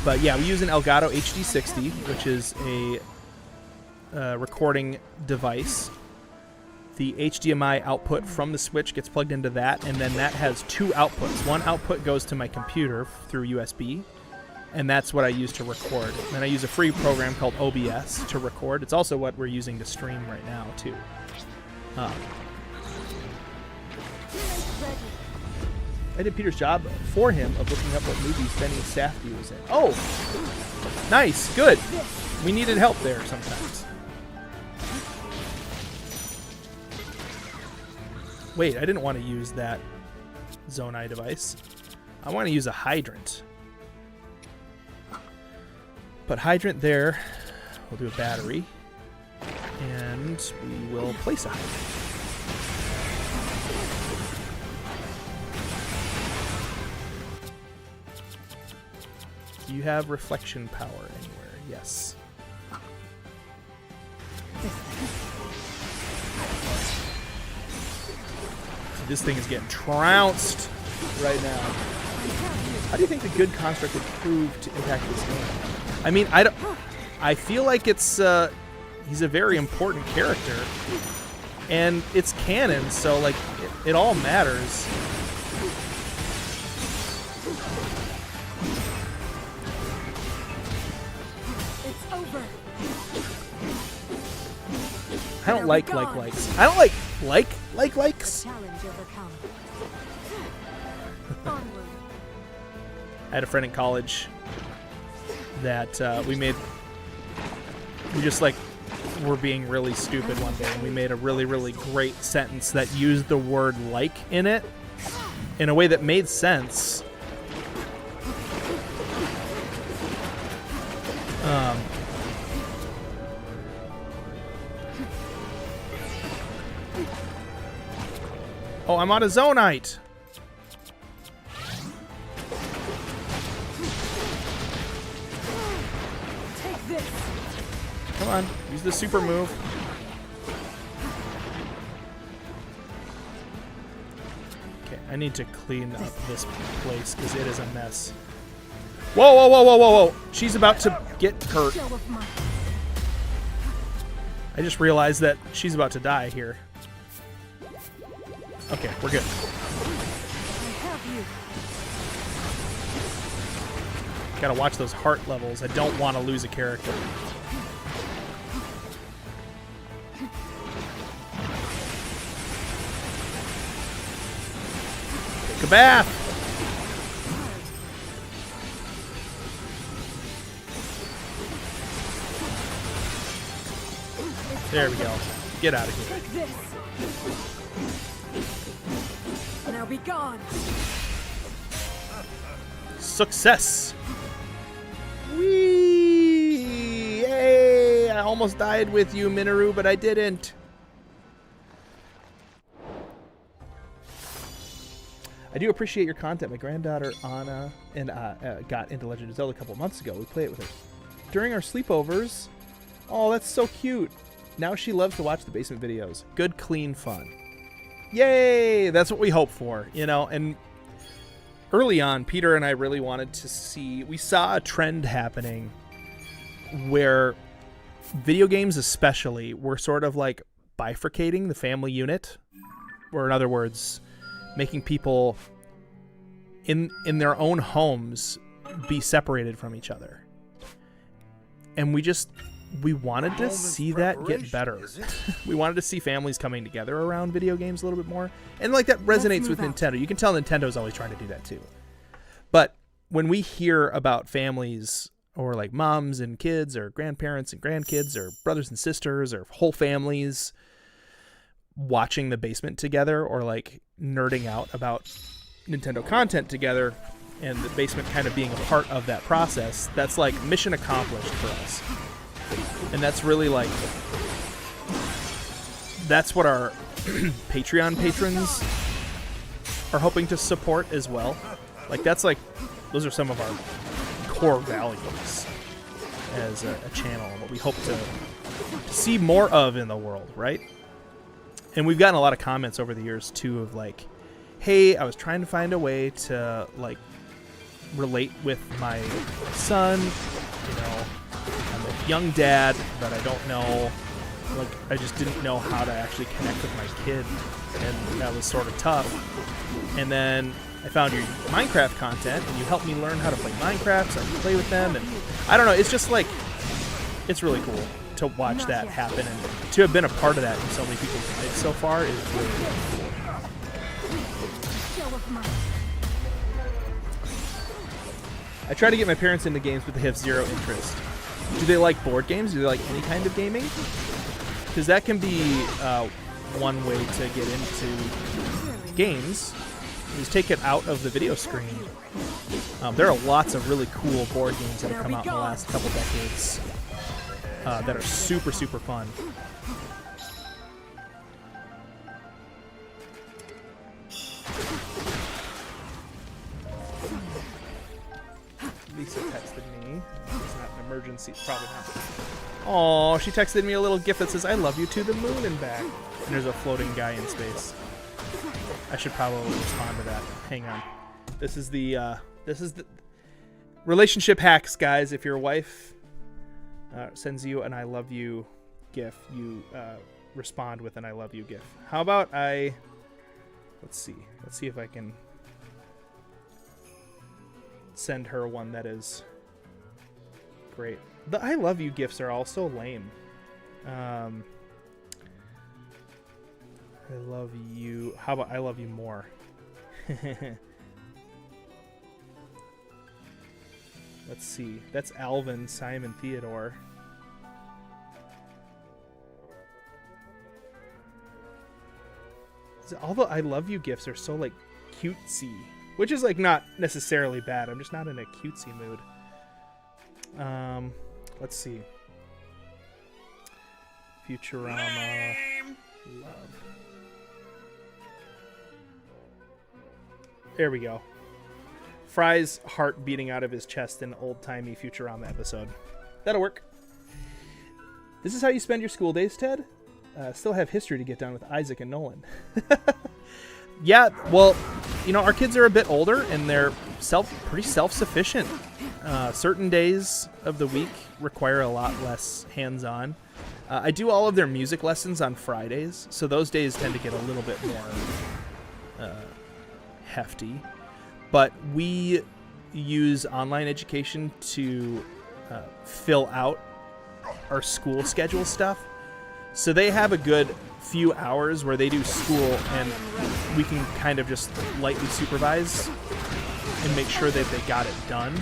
But yeah, we use an Elgato HD60, which is a recording device. The HDMI output from the Switch gets plugged into that, and then that has two outputs. One output goes to my computer through USB, and that's what I use to record. Then I use a free program called OBS to record. It's also what we're using to stream right now, too. I did Peter's job for him of looking up what movies Benny Safdie was in. Oh! Nice, good. We needed help there sometimes. Wait, I didn't want to use that Zonai device. I want to use a hydrant. But hydrant there, we'll do a battery, and we will place a hydrant. Do you have reflection power anywhere? Yes. This thing is getting trounced right now. How do you think the good construct would prove to impact this game? I mean, I feel like it's he's a very important character, and it's canon, so like it all matters. It's over. I don't like likes. I don't like likes. Challenge overcome. Onward. I had a friend in college that we just like were being really stupid one day, and we made a really great sentence that used the word like in it in a way that made sense. Oh, I'm out of Zonite. Take this. Come on, use the super move. Okay, I need to clean up this place because it is a mess. Whoa. She's about to get hurt. Show of might. I just realized that she's about to die here. Okay, we're good. I have you. Gotta watch those heart levels. I don't want to lose a character. Take a bath! There we go. Get out of here. Take this. Now be gone. Success! Whee! Yay! I almost died with you, Minoru, but I didn't. I do appreciate your content. My granddaughter, Anna, and got into Legend of Zelda a couple months ago. We played it with her during our sleepovers. Oh, that's so cute. Now she loves to watch the basement videos. Good, clean fun. Yay! That's what we hope for, you know, and early on, Peter and I really wanted to see, we saw a trend happening where video games especially were sort of like bifurcating the family unit, or in other words, making people in their own homes be separated from each other. And we wanted to see that get better. We wanted to see families coming together around video games a little bit more. And like that resonates with Nintendo. You can tell Nintendo's always trying to do that too. But when we hear about families or like moms and kids or grandparents and grandkids or brothers and sisters or whole families watching the basement together, or like nerding out about Nintendo content together, and the basement kind of being a part of that process, that's like mission accomplished for us. And that's really like, that's what our Patreon patrons are hoping to support as well. Like that's like, those are some of our core values as a channel, and what we hope to see more of in the world, right? And we've gotten a lot of comments over the years too of like, hey, I was trying to find a way to like relate with my son, you know, I'm a young dad, but I don't know, like I just didn't know how to actually connect with my kid, and that was sort of tough. And then I found your Minecraft content, and you helped me learn how to play Minecraft, so I can play with them, and I don't know, it's just like, it's really cool to watch that happen, and to have been a part of that in so many people's lives so far is really, really cool. I try to get my parents into games, but they have zero interest. Do they like board games? Do they like any kind of gaming? Because that can be one way to get into games, is take it out of the video screen. There are lots of really cool board games that have come out in the last couple decades that are super, super fun. Lisa texted me. It's not an emergency. Probably not. Oh, she texted me a little gift that says, "I love you to the moon and back." And there's a floating guy in space. I should probably respond to that. Hang on. This is the relationship hacks, guys. If your wife sends you an "I love you" gif, you respond with an "I love you" gif. How about let's see if I can send her one that is great. The "I love you" gifs are all so lame. I love you. How about "I love you more"? Let's see. That's Alvin, Simon, Theodore. All the "I love you" gifs are so like cutesy, which is like not necessarily bad. I'm just not in a cutesy mood. Let's see. Futurama. Love. There we go. Fry's heart beating out of his chest in old-timey Futurama episode. That'll work. This is how you spend your school days, Ted? Still have history to get done with Isaac and Nolan. Yeah, well, you know, our kids are a bit older, and they're pretty self-sufficient. Certain days of the week require a lot less hands-on. I do all of their music lessons on Fridays, so those days tend to get a little bit more hefty. But we use online education to fill out our school schedule stuff. So they have a good few hours where they do school, and we can kind of just lightly supervise and make sure that they got it done.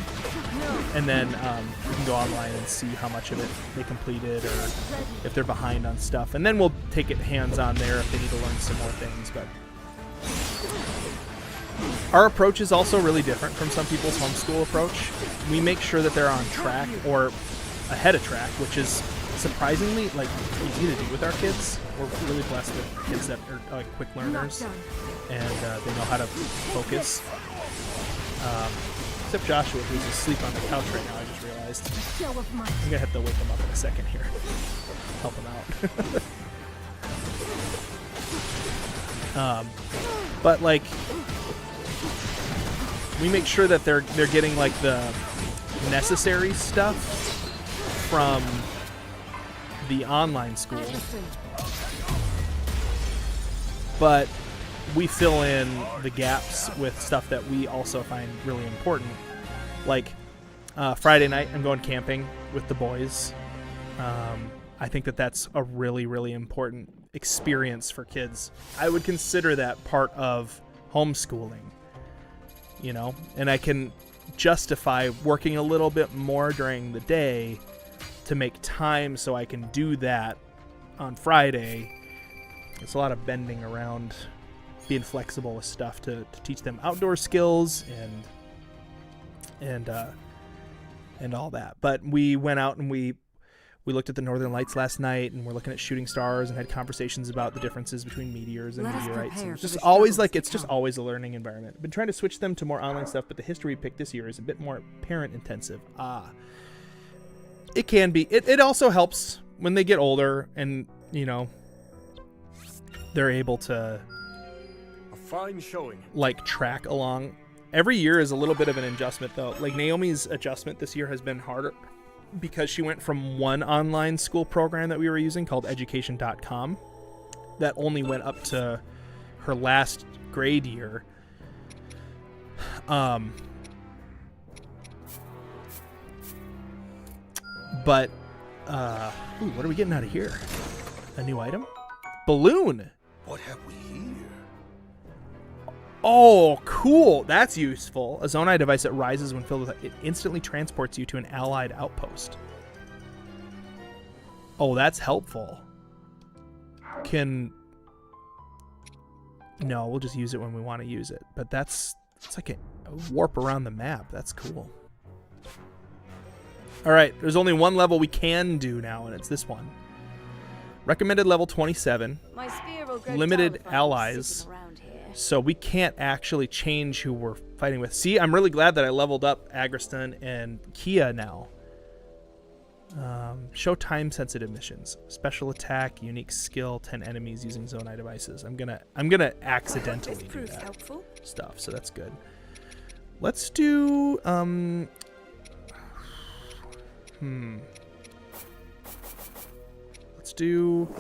And then we can go online and see how much of it they completed, or if they're behind on stuff. And then we'll take it hands-on there if they need to learn some more things. But our approach is also really different from some people's homeschool approach. We make sure that they're on track or ahead of track, which is surprisingly like easy to do with our kids. We're really blessed with kids that are like quick learners, and they know how to focus. Except Joshua, who's asleep on the couch right now, I just realized. I'm gonna have to wake him up in a second here. Help him out. But like, we make sure that they're getting like the necessary stuff from the online school, but we fill in the gaps with stuff that we also find really important. Like Friday night, I'm going camping with the boys. I think that that's a really, really important experience for kids. I would consider that part of homeschooling, you know, and I can justify working a little bit more during the day to make time so I can do that on Friday. It's a lot of bending around, being flexible with stuff to teach them outdoor skills and all that. But we went out and we looked at the northern lights last night, and we're looking at shooting stars and had conversations about the differences between meteors and Let us meteorites. prepare And for just the always struggles like to it's just come. always a learning environment. I've been trying to switch them to more online stuff, but the history we picked this year is a bit more parent intensive. It can be. It also helps when they get older and, you know, they're able to A fine showing. like track along. Every year is a little bit of an adjustment though. Like Naomi's adjustment this year has been harder because she went from one online school program that we were using called education.com that only went up to her last grade year. But ooh, what are we getting out of here? A new item? Balloon. What have we here? Oh, cool. That's useful. A Zonai device that rises when filled with it instantly transports you to an allied outpost. Oh, that's helpful. No, we'll just use it when we want to use it. But it's like a warp around the map. That's cool. All right, there's only one level we can do now, and it's this one. Recommended level 27. My spear will go Limited down if I'm allies. sitting around here. So we can't actually change who we're fighting with. See, I'm really glad that I leveled up Agriston and Kia now. Show time-sensitive missions. Special attack, unique skill, 10 enemies using Zonai devices. I'm gonna accidentally This do proves that helpful. stuff, so that's good. Let's do let's do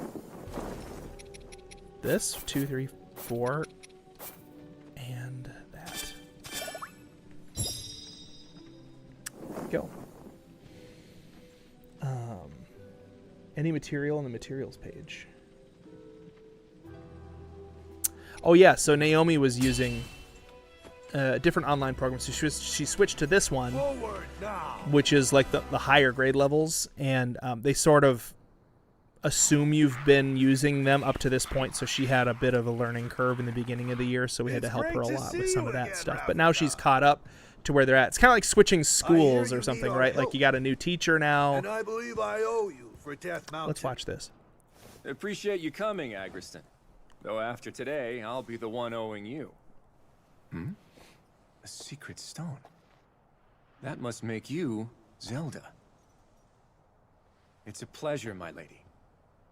this 2, 3, 4, and that. Go. Any material on the materials page. Oh yeah, so Naomi was using a different online program, so she switched to this one, Forward now. which is like the higher grade levels, and they sort of assume you've been using them up to this point, so she had a bit of a learning curve in the beginning of the year, so we had to It's help her a great to lot see with some you of that again, stuff. But now she's Ravka. caught up to where they're at. It's kind of like switching schools you or need something, our right? Like help. you got a new teacher now. And I believe I owe you for Death Mountain. Let's watch this. Appreciate you coming, Agriston. Though after today, I'll be the one owing you. A secret stone. That must make you Zelda. It's a pleasure, my lady.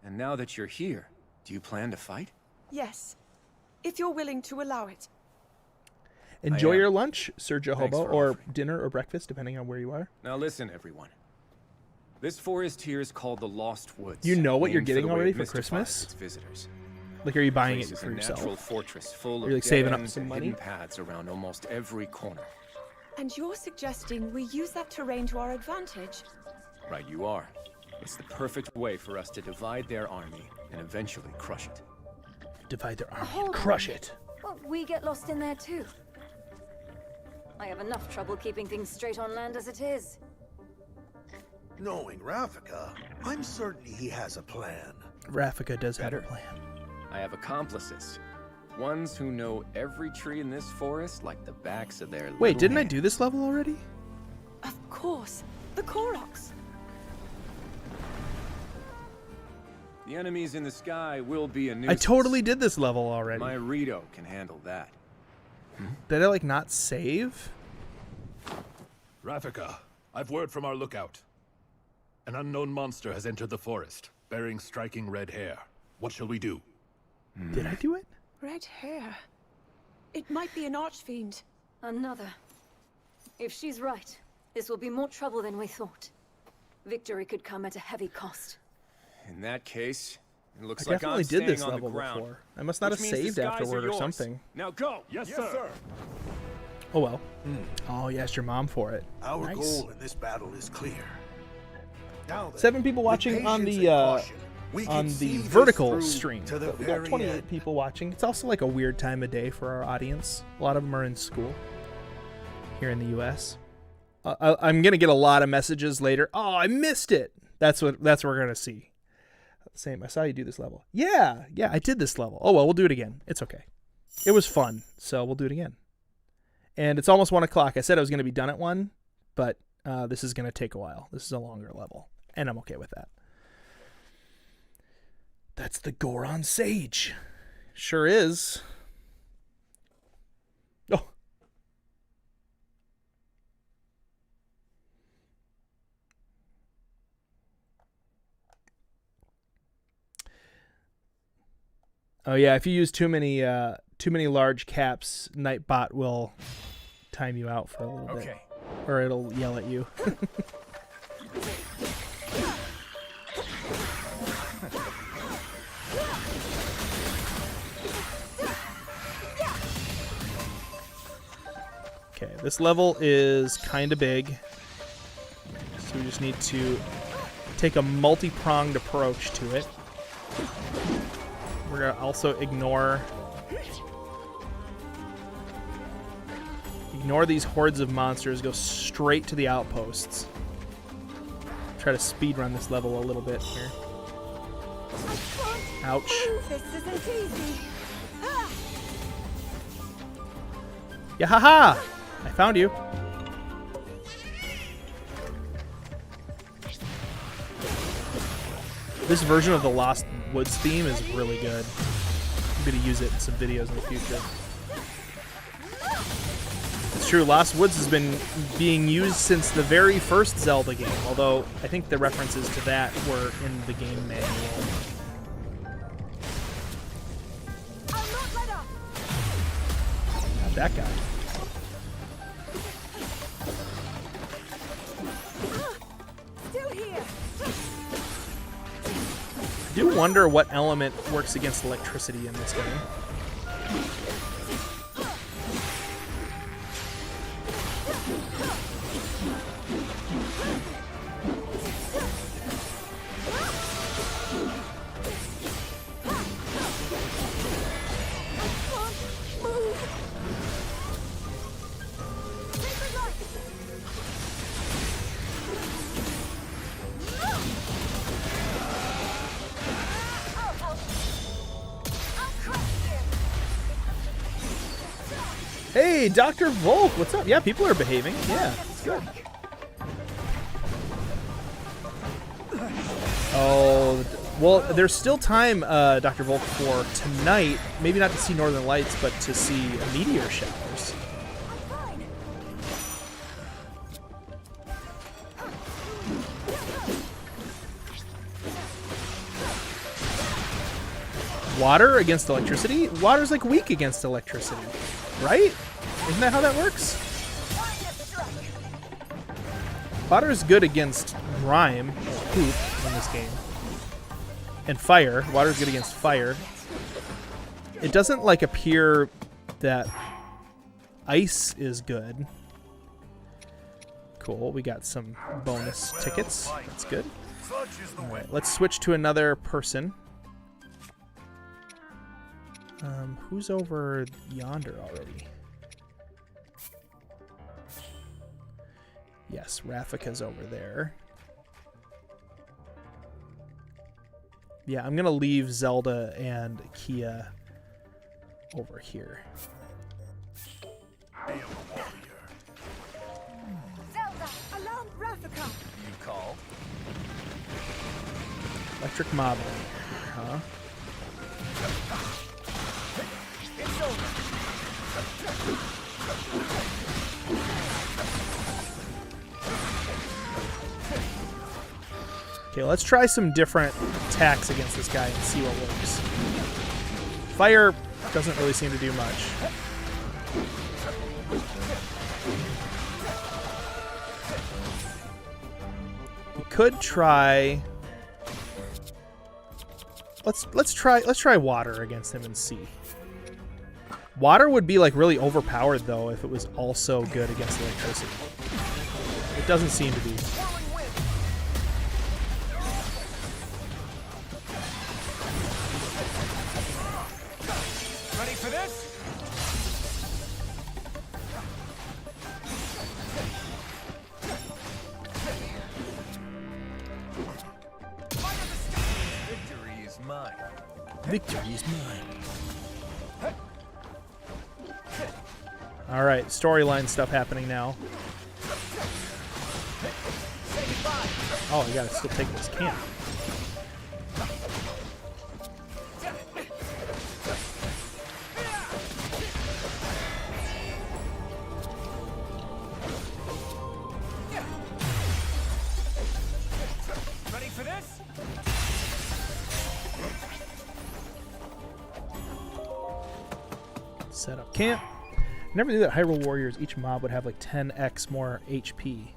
And now that you're here, do you plan to fight? Yes, if you're willing to allow it. Enjoy am. your lunch, Sir Jehobo, for or offering. dinner or breakfast, depending on where you are. Now listen, everyone. This forest here is called the Lost Woods. You know what you're named getting the way already it for mystifies Christmas? its visitors. Like, are you buying Place it is for a natural yourself? fortress full Are of you, like, dead saving up ends some and money? hidden paths around almost every corner. And you're suggesting we use that terrain to our advantage? Right, you are. It's the perfect way for us to divide their army and eventually crush it. Divide their army Hold and crush on. it. Well, we get lost in there too. I have enough trouble keeping things straight on land as it is. Knowing Ravka, I'm certain he has a plan. Rafika does have a Better. plan. I have accomplices. Ones who know every tree in this forest like the backs of their Wait, little didn't I hands. do this level already? Of course, the Koroks. The enemies in the sky will be a I nuisance. totally did this level already. My Rito can handle that. Did I, like, not save? Rafika, I've word from our lookout. An unknown monster has entered the forest, bearing striking red hair. What shall we do? Did I do it? Red hair. It might be an archfiend. Another. If she's right, this will be more trouble than we thought. Victory could come at a heavy cost. In that case, it looks I like definitely I'm did staying this on the level ground. before. I must not Which have means the saved skies are afterward or yours. something. Now go! Yes, sir. Oh well. Oh, you asked your mom for it. Our Nice. goal in this battle is clear. Now then, 7 people with watching on patience the and caution, we can on see the this vertical through stream. to the But we got very 28 end. people watching. It's also like a weird time of day for our audience. A lot of them are in school here in the US. I'm gonna get a lot of messages later. Oh, I missed it. That's what we're gonna see. Same. I saw you do this level. Yeah, I did this level. Oh well, we'll do it again. It's okay. It was fun, so we'll do it again. And it's almost 1 o'clock. I said I was gonna be done at 1, but this is gonna take a while. This is a longer level, and I'm okay with that. That's the Goron Sage. Sure is. Oh. Oh yeah, if you use too many large caps, Nightbot will time you out for a little bit. Or it'll yell at you. Okay, this level is kind of big, so we just need to take a multi-pronged approach to it. We're going to also ignore these hordes of monsters, go straight to the outposts. Try to speedrun this level a little bit here. Ouch. This isn't easy. Yeah, haha! I found you. This version of the Lost Woods theme is really good. I'm going to use it in some videos in the future. It's true, Lost Woods has been being used since the very first Zelda game, although I think the references to that were in the game manual. Not that guy. I do wonder what element works against electricity in this game. Hey, Dr. Volk, what's up? Yeah, people are behaving. Yeah, it's good. Oh, well, there's still time, Dr. Volk, for tonight. Maybe not to see Northern Lights, but to see meteor showers. Water against electricity? Water's like weak against electricity, right? Isn't that how that works? Water's good against grime, or poop, in this game. And fire. Water's good against fire. It doesn't, like, appear that ice is good. Cool, we got some bonus tickets. That's good. Alright, let's switch to another person. Who's over yonder already? Yes, Rafika's over there. Yeah, I'm gonna leave Zelda and Kia over here. Zelda, alarm Rafika. You call? Electric mob. Huh? It's over. Okay, let's try some different attacks against this guy and see what works. Fire doesn't really seem to do much. We could try. Let's try water against him and see. Water would be like really overpowered though if it was also good against electricity. It doesn't seem to be. Ready for this? Victory is mine. All right, storyline stuff happening now. Oh, I gotta still take this camp. Ready for this? Set up camp. I never knew that Hyrule Warriors, each mob would have like 10x more HP.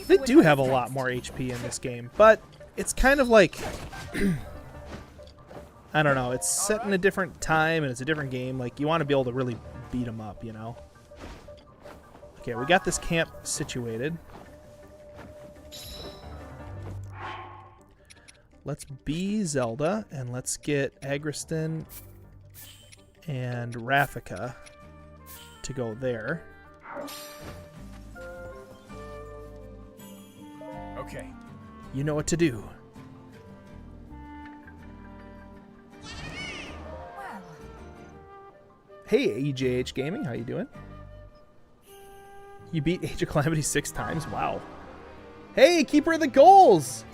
They do have a lot more HP in this game, but it's kind of like, I don't know, it's set in a different time and it's a different game. Like, you want to be able to really beat them up, you know? Okay, we got this camp situated. Let's be Zelda, and let's get Agriston and Rafika to go there. Okay. You know what to do. Hey, EJH Gaming, how you doing? You beat Age of Calamity 6 times? Wow. Hey, Keeper of the Goals!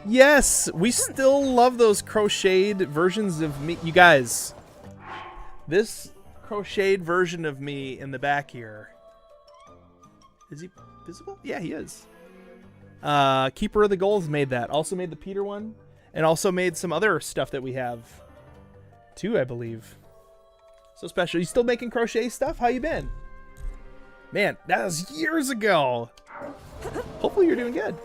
Yes, we still love those crocheted versions of me. You guys, this crocheted version of me in the back here. Is he visible? Yeah, he is. Keeper of the Goals made that. Also made the Peter one. And also made some other stuff that we have too, I believe. So special. You still making crochet stuff? How you been? Man, that was years ago. Hopefully you're doing good.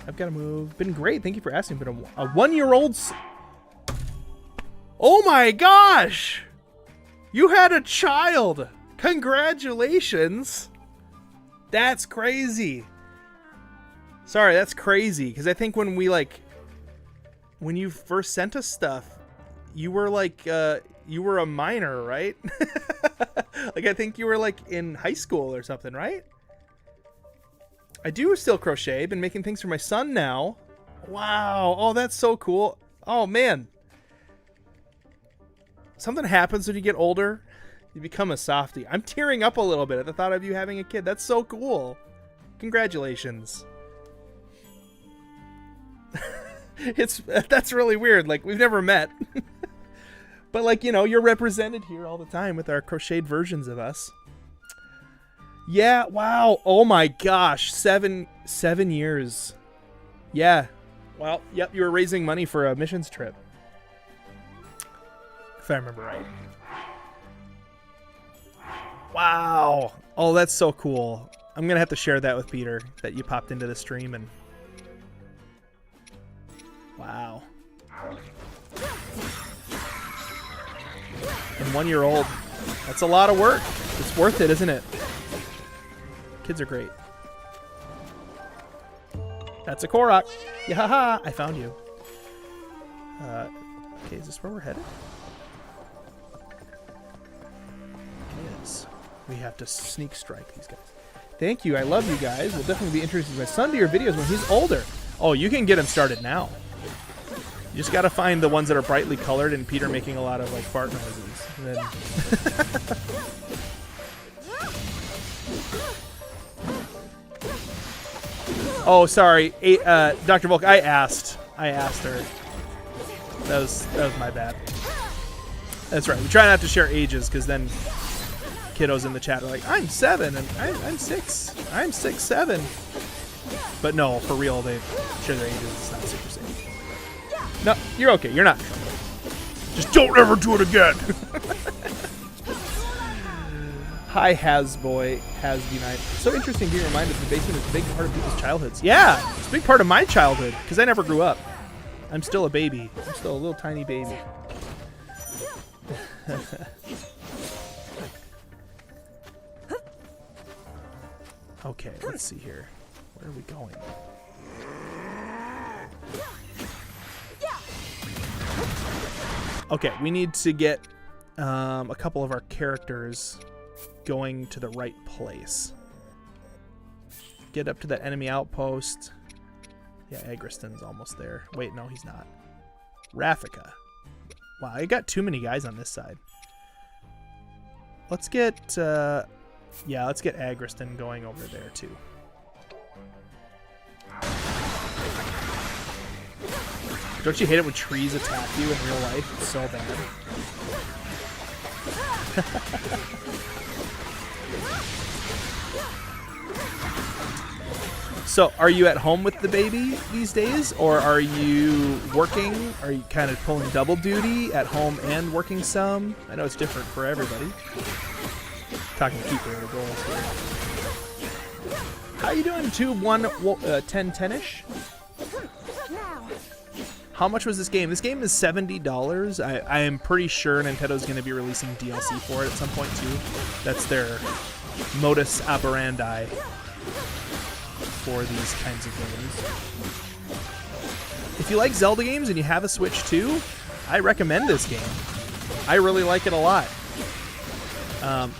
I've got to move. Been great. Thank you for asking. Been a 1-year-old. Oh my gosh! You had a child. Congratulations. That's crazy. Sorry, that's crazy. Because I think when when you first sent us stuff, you were you were a minor, right? Like, I think you were in high school or something, right? I do still crochet. Been making things for my son now. Wow. Oh, that's so cool. Oh, man. Something happens when you get older. You become a softie. I'm tearing up a little bit at the thought of you having a kid. That's so cool. Congratulations. That's really weird. Like, we've never met. But, you're represented here all the time with our crocheted versions of us. Yeah, wow. Oh my gosh. 7 years. Yeah. Well, yep, you were raising money for a missions trip. If I remember right. Wow. Oh, that's so cool. I'm going to have to share that with Peter, that you popped into the stream and... Wow. And 1-year-old. That's a lot of work. It's worth it, isn't it? Kids are great. That's a Korok. Yahaha! I found you. Okay, is this where we're headed? It is. We have to sneak strike these guys. Thank you. I love you guys. We'll definitely be introducing my son to your videos when he's older. Oh, you can get him started now. You just gotta find the ones that are brightly colored and Peter making a lot of fart noises. And then oh, sorry, Dr. Volk. I asked her. That was my bad. That's right. We try not to share ages because then kiddos in the chat are like, "I'm 7 and I'm 6. I'm 6, 7." But no, for real, they share their ages. It's not super safe. No, you're okay. You're not in trouble. Just don't ever do it again. Hi, Hasboy, Hasby9. So interesting being reminded the basement is a big part of people's childhoods. Yeah, it's a big part of my childhood, because I never grew up. I'm still a baby. I'm still a little tiny baby. Okay, let's see here. Where are we going? Okay, we need to get a couple of our characters going to the right place. Get up to that enemy outpost. Yeah, Agriston's almost there. Wait, no, he's not. Raffica. Wow, I got too many guys on this side. Let's get, yeah, let's get Agriston going over there too. Don't you hate it when trees attack you in real life? It's so bad. So, are you at home with the baby these days, or are you working? Are you kind of pulling double duty at home and working some? I know it's different for everybody. Talking to keeper the goals here. How you doing? 10-ish? How much was this game? This game is $70. I am pretty sure Nintendo's going to be releasing DLC for it at some point too. That's their modus operandi for these kinds of games. If you like Zelda games and you have a Switch too, I recommend this game. I really like it a lot.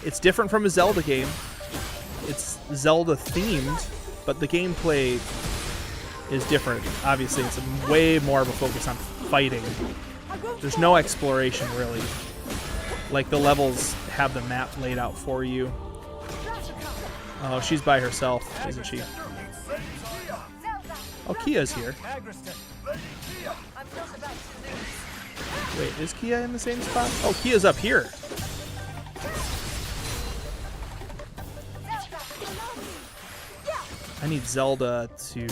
It's different from a Zelda game. It's Zelda themed, but the gameplay is different. Obviously, it's way more of a focus on fighting. There's no exploration really. Like the levels have the map laid out for you. Oh, she's by herself, isn't she? Oh, Kia's here. Wait, is Kia in the same spot? Oh, Kia's up here. I need Zelda to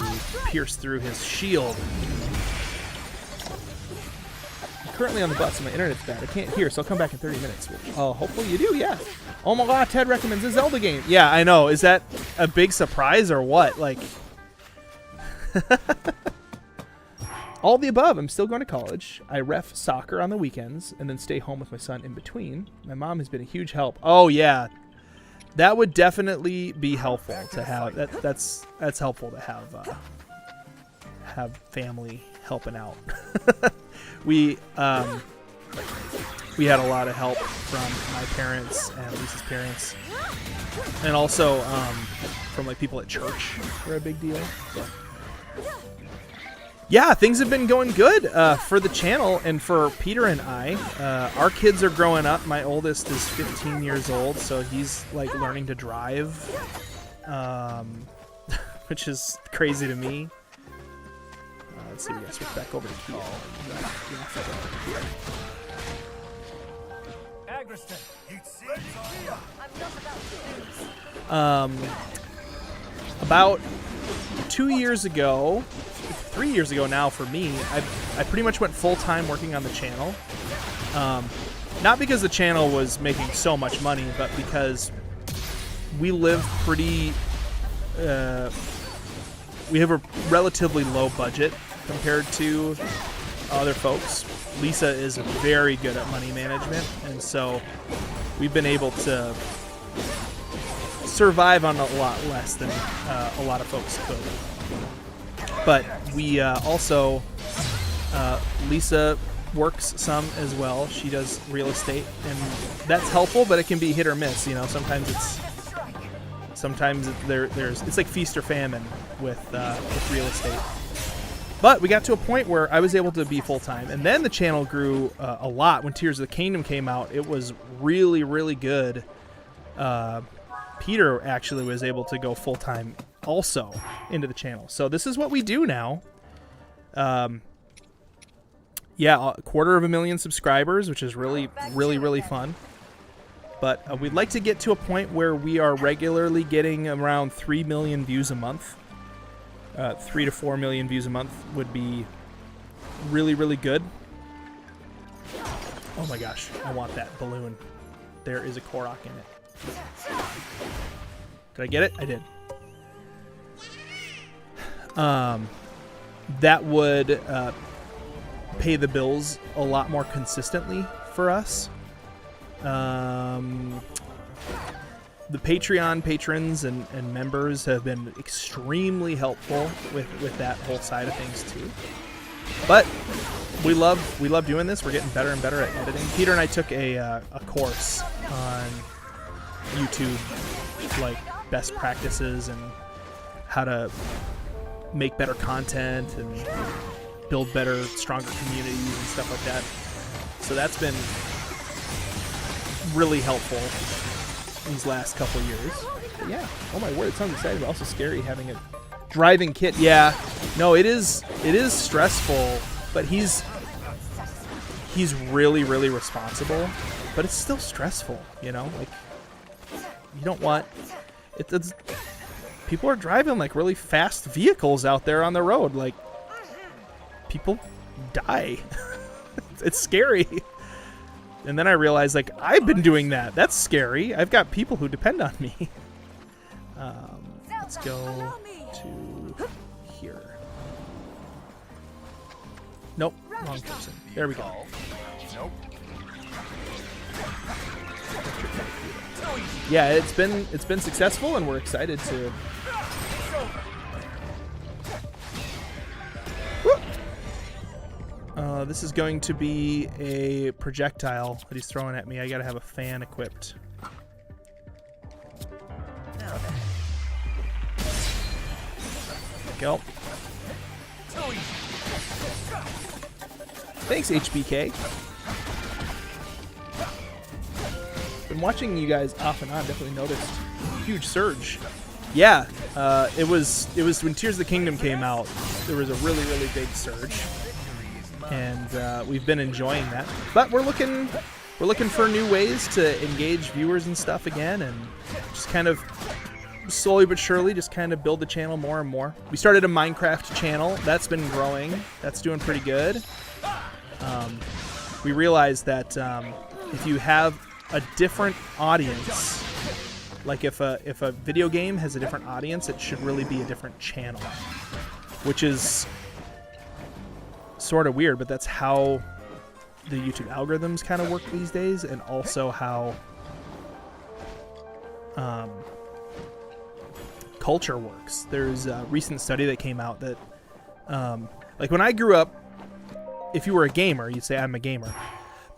pierce through his shield. I'm currently on the bus and my internet's bad. I can't hear, so I'll come back in 30 minutes. Oh, hopefully you do, yeah. Oh my god, Ted recommends a Zelda game. Yeah, I know. Is that a big surprise or what? Like, all the above. I'm still going to college. I ref soccer on the weekends and then stay home with my son in between. My mom has been a huge help. Oh, yeah. That would definitely be helpful to have. That's helpful to have family helping out. We had a lot of help from my parents and Lisa's parents, and also from like people at church. They're a big deal. So. Yeah, things have been going good for the channel and for Peter and I. Our kids are growing up. My oldest is 15 years old, so he's like learning to drive, which is crazy to me. Let's see, we gotta switch back over to Kia. About 2 years ago, 3 years ago now for me, I pretty much went full-time working on the channel. Not because the channel was making so much money, but because we live pretty... we have a relatively low budget compared to other folks. Lisa is very good at money management, and so we've been able to survive on a lot less than a lot of folks could. But we also, Lisa works some as well. She does real estate, and that's helpful, but it can be hit or miss. You know, sometimes it's like feast or famine with real estate. But we got to a point where I was able to be full-time, and then the channel grew a lot. When Tears of the Kingdom came out, it was really, really good. Peter actually was able to go full-time also into the channel. So this is what we do now. Yeah, 250,000 subscribers, which is really, really, really fun. But we'd like to get to a point where we are regularly getting around 3 million views a month. 3 to 4 million views a month would be really, really good. Oh my gosh, I want that balloon. There is a Korok in it. Did I get it? I did. That would pay the bills a lot more consistently for us. The Patreon patrons and members have been extremely helpful with that whole side of things too. But we love doing this. We're getting better and better at editing. Peter and I took a course on YouTube, like best practices and how to make better content and build better, stronger communities and stuff like that. So that's been really helpful these last couple years. But yeah, oh my word, it sounds exciting, but also scary having a driving kid. Yeah, no, it is stressful, but he's really, really responsible, but it's still stressful, you know? Like, you don't want it's people are driving like really fast vehicles out there on the road, like people die. It's scary. And then I realized, like, I've been doing that. That's scary. I've got people who depend on me. Let's go to here. Nope, wrong person. There we go. Nope. Yeah, it's been successful, and we're excited to. This is going to be a projectile that he's throwing at me. I gotta have a fan equipped. Go. Thanks, HBK. Been watching you guys off and on. Definitely noticed huge surge. Yeah, it was when Tears of the Kingdom came out. There was a really, really big surge. And we've been enjoying that, but we're looking for new ways to engage viewers and stuff again, and just kind of slowly but surely just kind of build the channel more and more. We started a Minecraft channel that's been growing. That's doing pretty good. We realized that if you have a different audience, like if a video game has a different audience, it should really be a different channel, which is sort of weird, but that's how the YouTube algorithms kind of work these days, and also how culture works. There's a recent study that came out that like when I grew up, if you were a gamer, you'd say I'm a gamer,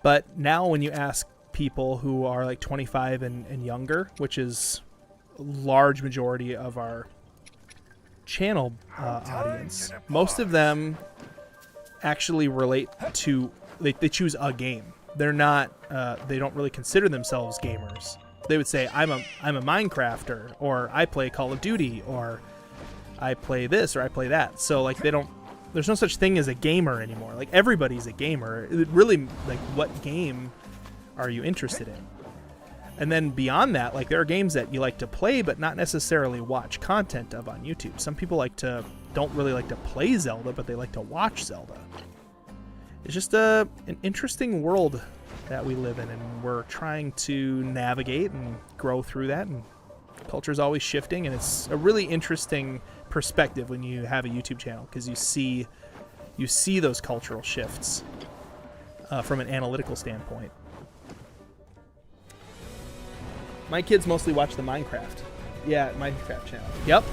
but now when you ask people who are like 25 and younger, which is a large majority of our channel audience, most of them actually relate to, they choose a game. They're not they don't really consider themselves gamers. They would say I'm a Minecrafter, or I play Call of Duty, or I play this, or I play that. So like there's no such thing as a gamer anymore. Like everybody's a gamer. It really, like, what game are you interested in? And then beyond that, like there are games that you like to play but not necessarily watch content of on YouTube. Some people don't really like to play Zelda, but they like to watch Zelda. It's just an interesting world that we live in, and we're trying to navigate and grow through that, and culture's always shifting, and it's a really interesting perspective when you have a YouTube channel, because you see those cultural shifts from an analytical standpoint. My kids mostly watch the Minecraft. Yeah, Minecraft channel. Yep.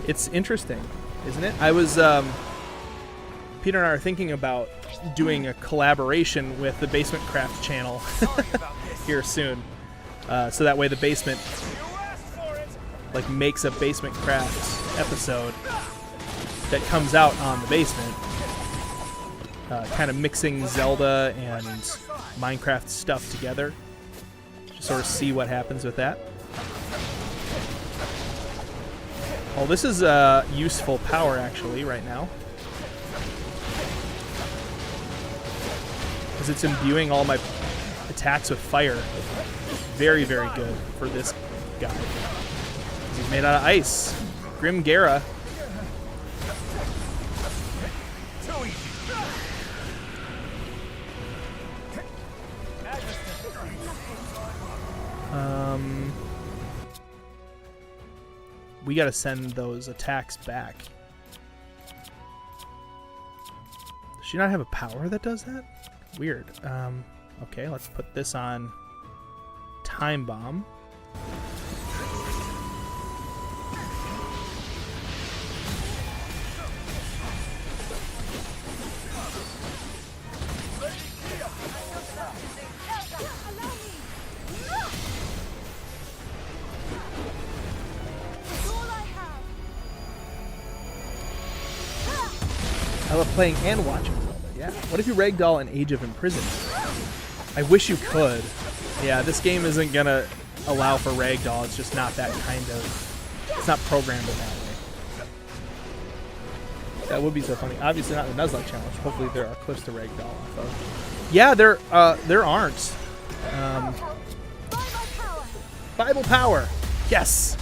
It's interesting, isn't it? I was, Peter and I are thinking about doing a collaboration with the Basement Craft channel here soon. So that way the Basement, like, makes a Basement Craft episode that comes out on the Basement. Kind of mixing Zelda and Minecraft stuff together. Just sort of see what happens with that. Oh, this is useful power, actually, right now. Because it's imbuing all my attacks with fire. Very, very good for this guy. He's made out of ice. Grim Gara. we got to send those attacks back. Does she not have a power that does that? Weird. Okay, let's put this on Time Bomb. I love playing and watching Zelda. Yeah. What if you ragdoll an Age of Imprisonment? I wish you could. Yeah, this game isn't gonna allow for ragdoll. It's just not that kind of. It's not programmed in that way. That would be so funny. Obviously not the Nuzlocke challenge. Hopefully there are clips to ragdoll off of. Yeah, there aren't. Bible power. Yes.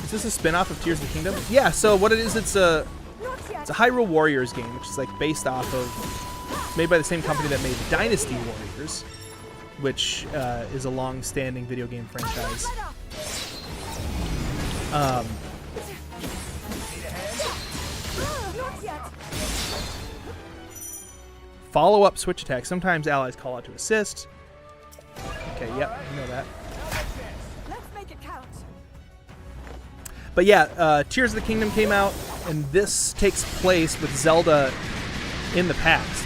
Is this a spin-off of Tears of the Kingdom? Yeah, so what it is, it's a Hyrule Warriors game, which is like based off of, made by the same company that made Dynasty Warriors, which is a long-standing video game franchise. Follow-up switch attack. Sometimes allies call out to assist. Okay, yep, you know that. Let's make it count. But yeah, Tears of the Kingdom came out, and this takes place with Zelda in the past.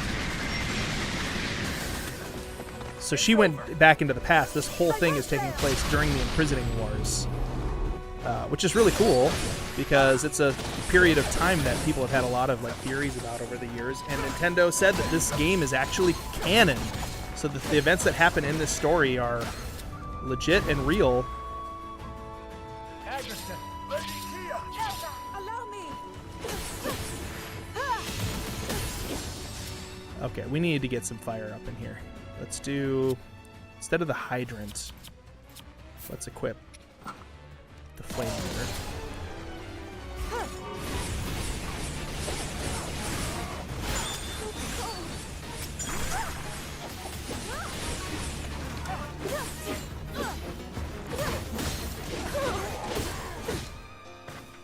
So she went back into the past. This whole thing is taking place during the Imprisoning Wars, which is really cool because it's a period of time that people have had a lot of like theories about over the years. And Nintendo said that this game is actually canon, so that the events that happen in this story are legit and real. Allow me. Okay, we need to get some fire up in here. Let's do, instead of the hydrant, let's equip the flame meter.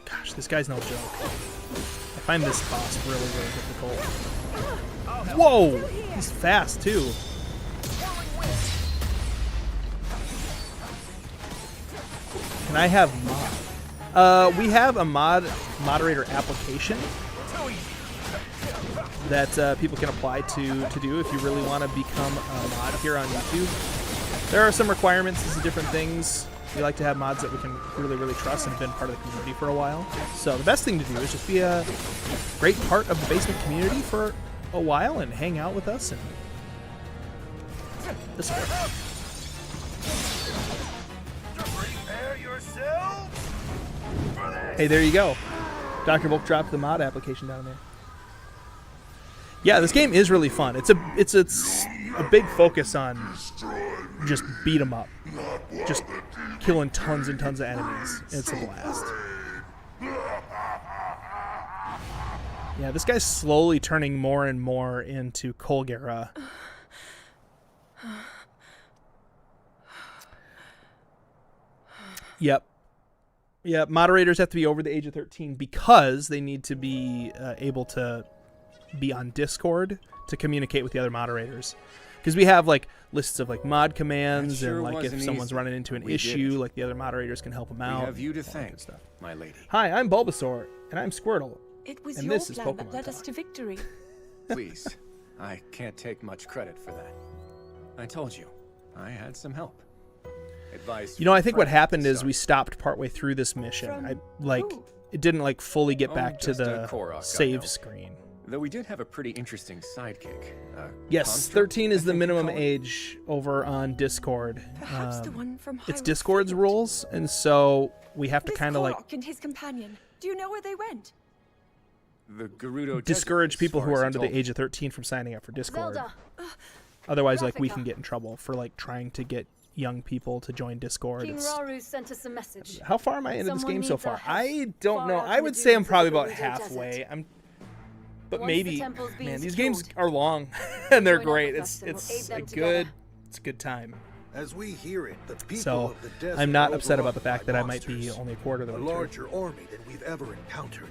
Gosh, this guy's no joke. I find this boss really, really difficult. Whoa! He's fast, too. Can I have mod? We have a moderator application that people can apply to do if you really want to become a mod here on YouTube. There are some requirements and some different things. We like to have mods that we can really, really trust and have been part of the community for a while. So the best thing to do is just be a great part of the basement community for a while and hang out with us. And this will work. Hey, there you go. Dr. Volk dropped the mod application down there. Yeah, this game is really fun. It's a big focus on just beat 'em up, just killing tons and tons of enemies. It's a blast. Yeah, this guy's slowly turning more and more into Colgera. Yep. Yeah, moderators have to be over the age of 13 because they need to be able to be on Discord to communicate with the other moderators. Because we have like lists of like mod commands Sure and like if someone's easy. running into an We issue, did it. like the other moderators can help them out. We have you to all that thank, good stuff. my lady. Hi, I'm Bulbasaur and I'm Squirtle. It was And your this is plan that Pokemon led us Talk. to victory. Please, I can't take much credit for that. I told you, I had some help. Advice. You know, from I think what friends happened to is we start. stopped partway through this mission. From I like who? it didn't like fully get Oh, back to just a the Korok, I know. save screen. Though we did have a pretty interesting sidekick. Yes, Construct, 13 I is the think you minimum call it. age over on Discord. Perhaps the one from It's Hyrule Discord's Field. rules, and so we have to This kind of like Korok and his companion. Do you know where they went? The Gerudo discourage Desert, people as who far as are he under the told me. age of 13 from signing up for Discord. Zelda. Otherwise, like we Graphica. can get in trouble for like trying to get young people to join Discord. King It's, Raru sent us a message. how far am I into this Someone game so needs our far? help. I don't Far know. out I in would the say I'm dunes of probably the about Gerudo halfway. Desert. But Once maybe, the temple's being man, these games secured, are long and they're join up great. with us and we'll aid It's them a together. good time. As we hear it, the people So of the desert I'm not are upset about the overrun fact by that I might be monsters. only a quarter of the A way through. larger army than we've ever encountered.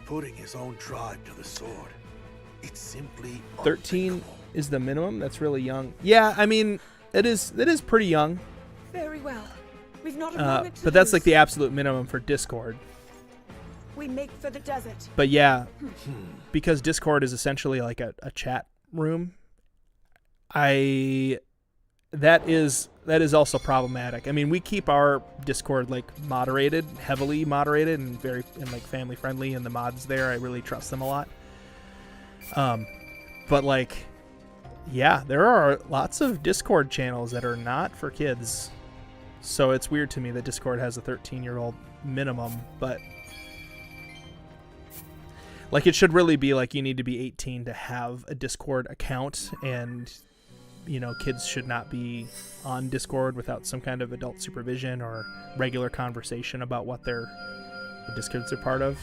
Putting his own tribe to the sword. It's simply 13 unthinkable. is the minimum. That's really young. Yeah, I mean, it is pretty young. Very well. We've not a moment to But that's like lose. the absolute minimum for Discord. We make for the desert. But yeah, because Discord is essentially like a chat room, that is also problematic. I mean, we keep our Discord like moderated, heavily moderated, and like family friendly, and the mods there, I really trust them a lot. But like, yeah, there are lots of Discord channels that are not for kids. So it's weird to me that Discord has a 13-year-old minimum, but like it should really be like you need to be 18 to have a Discord account, and you know, kids should not be on Discord without some kind of adult supervision or regular conversation about what the Discords are part of.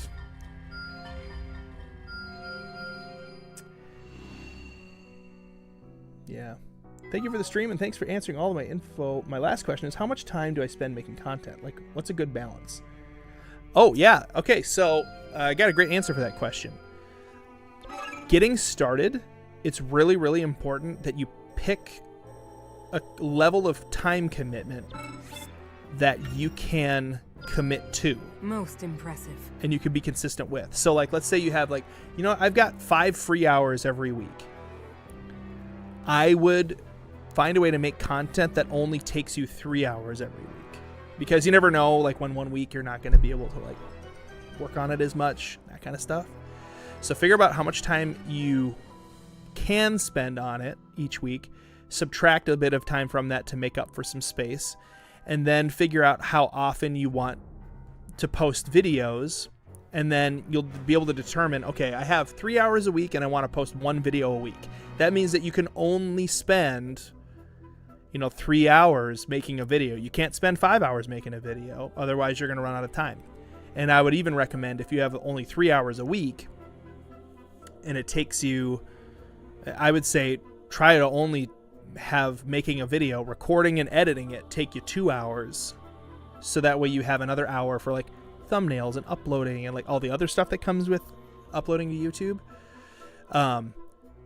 Yeah. Thank you for the stream, and thanks for answering all of my info. My last question is, how much time do I spend making content? Like, what's a good balance? Oh, yeah. Okay, so I got a great answer for that question. Getting started, it's really, really important that you pick a level of time commitment that you can commit to. Most impressive. And you can be consistent with. So, like, let's say you have, like, you know, I've got 5 free hours every week. I would find a way to make content that only takes you 3 hours every week, because you never know, like, when one week you're not going to be able to like work on it as much, that kind of stuff. So figure out how much time you can spend on it each week, subtract a bit of time from that to make up for some space, and then figure out how often you want to post videos, and then you'll be able to determine, okay, I have 3 hours a week and I want to post 1 video a week. That means that you can only spend, 3 hours making a video. You can't spend 5 hours making a video, otherwise you're going to run out of time. And I would even recommend, if you have only 3 hours a week and it takes you, I would say, try to only have making a video, recording and editing it, take you 2 hours, so that way you have another hour for like thumbnails and uploading and like all the other stuff that comes with uploading to YouTube.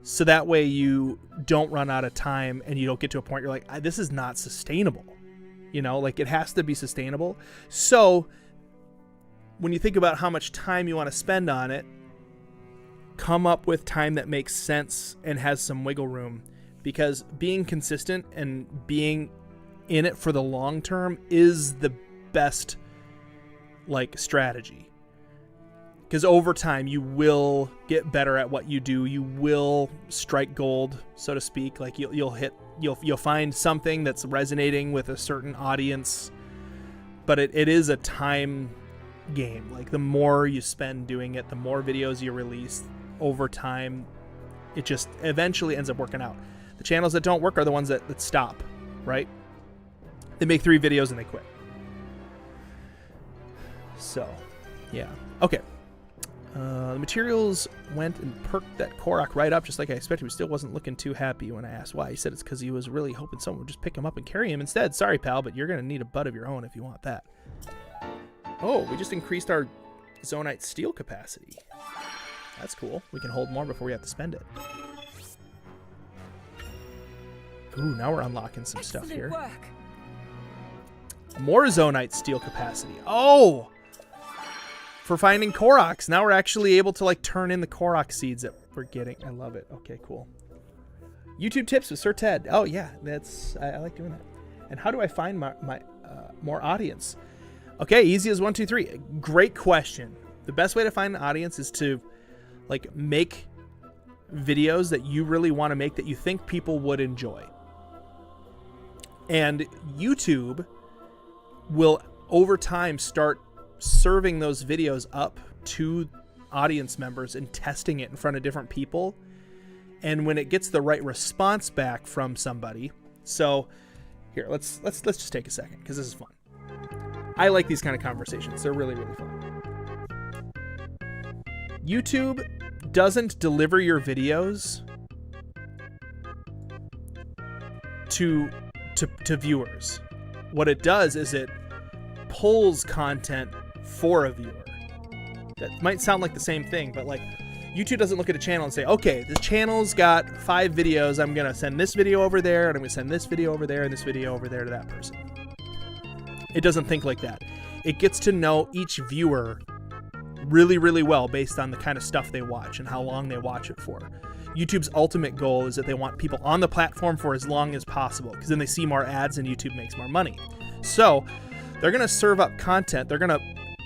So that way you don't run out of time and you don't get to a point you're like, this is not sustainable. Like it has to be sustainable. So when you think about how much time you want to spend on it, come up with time that makes sense and has some wiggle room, because being consistent and being in it for the long term is the best like strategy. Because over time, you will get better at what you do. You will strike gold, so to speak. Like you'll find something that's resonating with a certain audience. But it is a time game. Like the more you spend doing it, the more videos you release over time, it just eventually ends up working out. The channels that don't work are the ones that stop, right? They make 3 videos and they quit. So, yeah. Okay. The materials went and perked that Korok right up just like I expected. He still wasn't looking too happy when I asked why. He said it's because he was really hoping someone would just pick him up and carry him instead. Sorry, pal, but you're going to need a butt of your own if you want that. Oh, we just increased our Zonite steel capacity. That's cool. We can hold more before we have to spend it. Ooh, now we're unlocking some stuff here. Work. More Zonite steel capacity. Oh! For finding Koroks. Now we're actually able to like turn in the Korok seeds that we're getting. I love it. Okay, cool. YouTube tips with Sir Ted. Oh yeah, I like doing that. And how do I find my more audience? Okay, easy as 1, 2, 3. Great question. The best way to find an audience is to like make videos that you really want to make that you think people would enjoy. And YouTube will over time start serving those videos up to audience members and testing it in front of different people. And when it gets the right response back from somebody, so here, let's just take a second because this is fun. I like these kind of conversations. They're really, really fun. YouTube doesn't deliver your videos to viewers. What it does is it pulls content for a viewer. That might sound like the same thing, but like YouTube doesn't look at a channel and say, okay, this channel's got 5 videos. I'm going to send this video over there, and I'm going to send this video over there, and this video over there to that person. It doesn't think like that. It gets to know each viewer really, really well based on the kind of stuff they watch and how long they watch it for. YouTube's ultimate goal is that they want people on the platform for as long as possible, because then they see more ads and YouTube makes more money. So they're going to serve up content. They're going to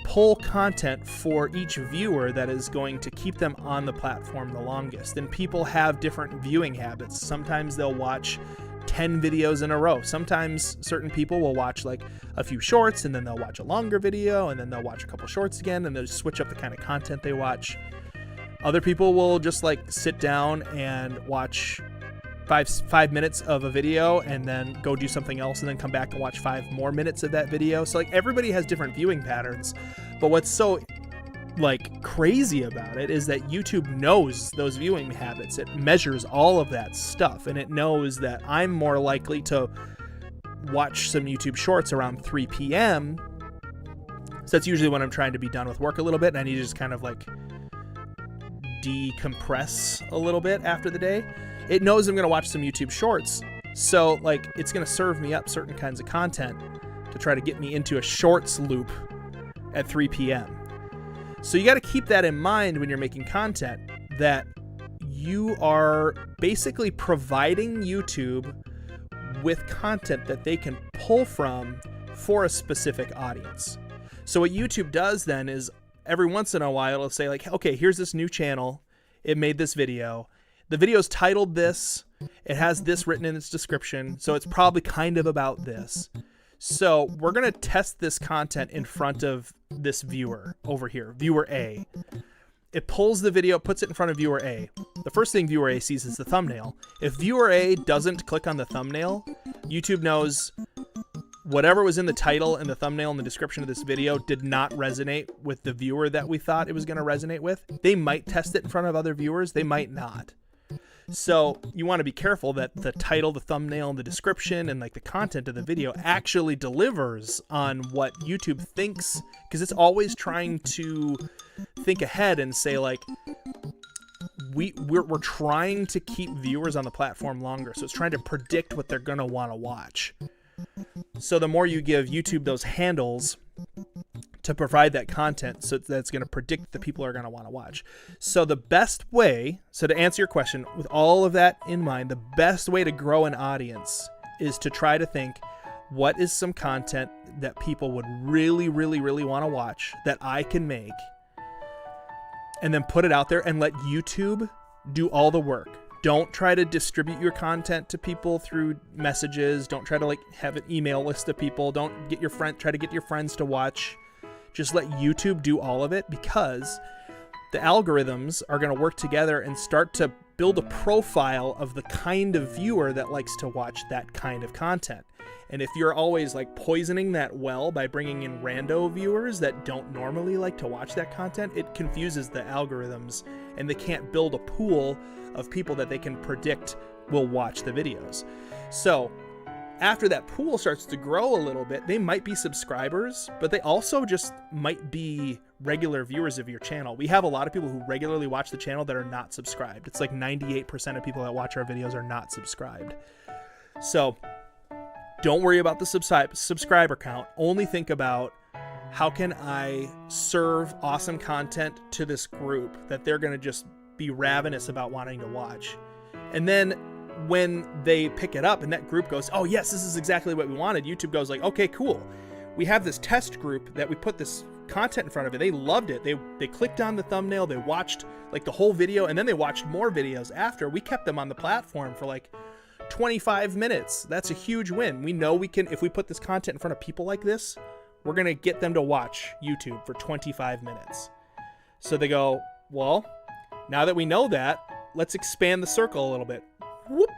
pull content for each viewer that is going to keep them on the platform the longest. And people have different viewing habits. Sometimes they'll watch 10 videos in a row. Sometimes certain people will watch like a few shorts, and then they'll watch a longer video, and then they'll watch a couple shorts again, and they'll just switch up the kind of content they watch. Other people will just like sit down and watch 5 minutes of a video and then go do something else and then come back and watch 5 more minutes of that video. So like everybody has different viewing patterns. But what's so like crazy about it is that YouTube knows those viewing habits. It measures all of that stuff, and it knows that I'm more likely to watch some YouTube shorts around 3 p.m. So that's usually when I'm trying to be done with work a little bit and I need to just kind of like decompress a little bit after the day. It knows I'm going to watch some YouTube shorts. So like it's going to serve me up certain kinds of content to try to get me into a shorts loop at 3 p.m. So you got to keep that in mind when you're making content, that you are basically providing YouTube with content that they can pull from for a specific audience. So what YouTube does then is every once in a while it'll say like, okay, here's this new channel. It made this video. The video's titled this. It has this written in its description. So it's probably kind of about this. So we're going to test this content in front of this viewer over here, viewer A. It pulls the video, puts it in front of viewer A. The first thing viewer A sees is the thumbnail. If viewer A doesn't click on the thumbnail, YouTube knows whatever was in the title and the thumbnail and the description of this video did not resonate with the viewer that we thought it was going to resonate with. They might test it in front of other viewers. They might not. So you want to be careful that the title, the thumbnail, and the description and like the content of the video actually delivers on what YouTube thinks, because it's always trying to think ahead and say like, we're trying to keep viewers on the platform longer. So it's trying to predict what they're going to want to watch. So the more you give YouTube those handles to provide that content, so that's going to predict the people are going to want to watch. So the best way, so to answer your question, with all of that in mind, the best way to grow an audience is to try to think, what is some content that people would really, really, really want to watch that I can make, and then put it out there and let YouTube do all the work. Don't try to distribute your content to people through messages. Don't try to like have an email list of people. Don't try to get your friends to watch. Just let YouTube do all of it, because the algorithms are going to work together and start to build a profile of the kind of viewer that likes to watch that kind of content. And if you're always like poisoning that well by bringing in rando viewers that don't normally like to watch that content, it confuses the algorithms and they can't build a pool of people that they can predict will watch the videos. So after that pool starts to grow a little bit, they might be subscribers, but they also just might be regular viewers of your channel. We have a lot of people who regularly watch the channel that are not subscribed. It's like 98% of people that watch our videos are not subscribed. So don't worry about the subscriber count. Only think about, how can I serve awesome content to this group that they're going to just be ravenous about wanting to watch. And then when they pick it up and that group goes, oh yes, this is exactly what we wanted, YouTube goes like, okay, cool. We have this test group that we put this content in front of it. They loved it. They clicked on the thumbnail, they watched like the whole video, and then they watched more videos after. We kept them on the platform for like 25 minutes. That's a huge win. We know we can, if we put this content in front of people like this, we're going to get them to watch YouTube for 25 minutes. So they go, well, now that we know that, let's expand the circle a little bit. Whoop.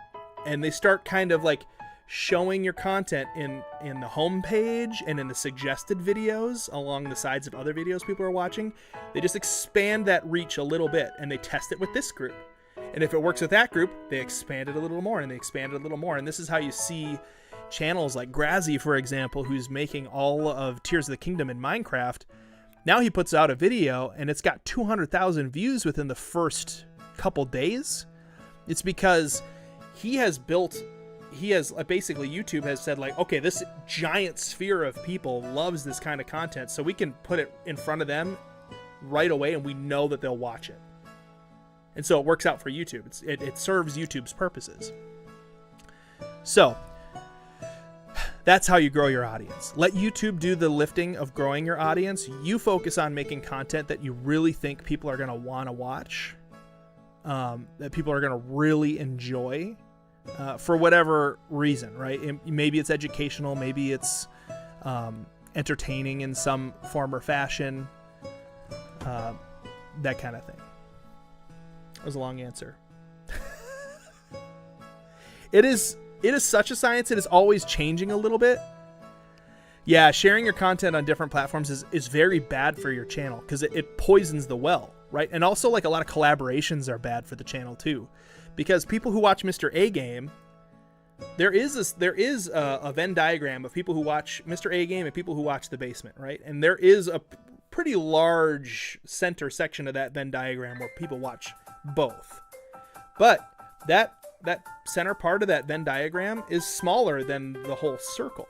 And they start kind of like showing your content in the home page and in the suggested videos along the sides of other videos people are watching. They just expand that reach a little bit, and they test it with this group. And And if it works with that group, they expand it a little more, and they expand it a little more. And this is how you see channels like Grazzy, for example, who's making all of Tears of the Kingdom in Minecraft. Now he puts out a video, and it's got 200,000 views within the first couple days. It's because basically YouTube has said, like, okay, this giant sphere of people loves this kind of content, so we can put it in front of them right away, and we know that they'll watch it. And so it works out for YouTube. It serves YouTube's purposes. So that's how you grow your audience. Let YouTube do the lifting of growing your audience. You focus on making content that you really think people are going to want to watch, that people are going to really enjoy, for whatever reason, right? Maybe it's educational, maybe it's entertaining in some form or fashion, that kind of thing. That was a long answer. It is such a science. It is always changing a little bit. Yeah, sharing your content on different platforms is very bad for your channel because it poisons the well, right? And also, like, a lot of collaborations are bad for the channel too, because people who watch Mr. A Game, there is a Venn diagram of people who watch Mr. A Game and people who watch The Basement, right? And there is a pretty large center section of that Venn diagram where people watch both. But that center part of that Venn diagram is smaller than the whole circle.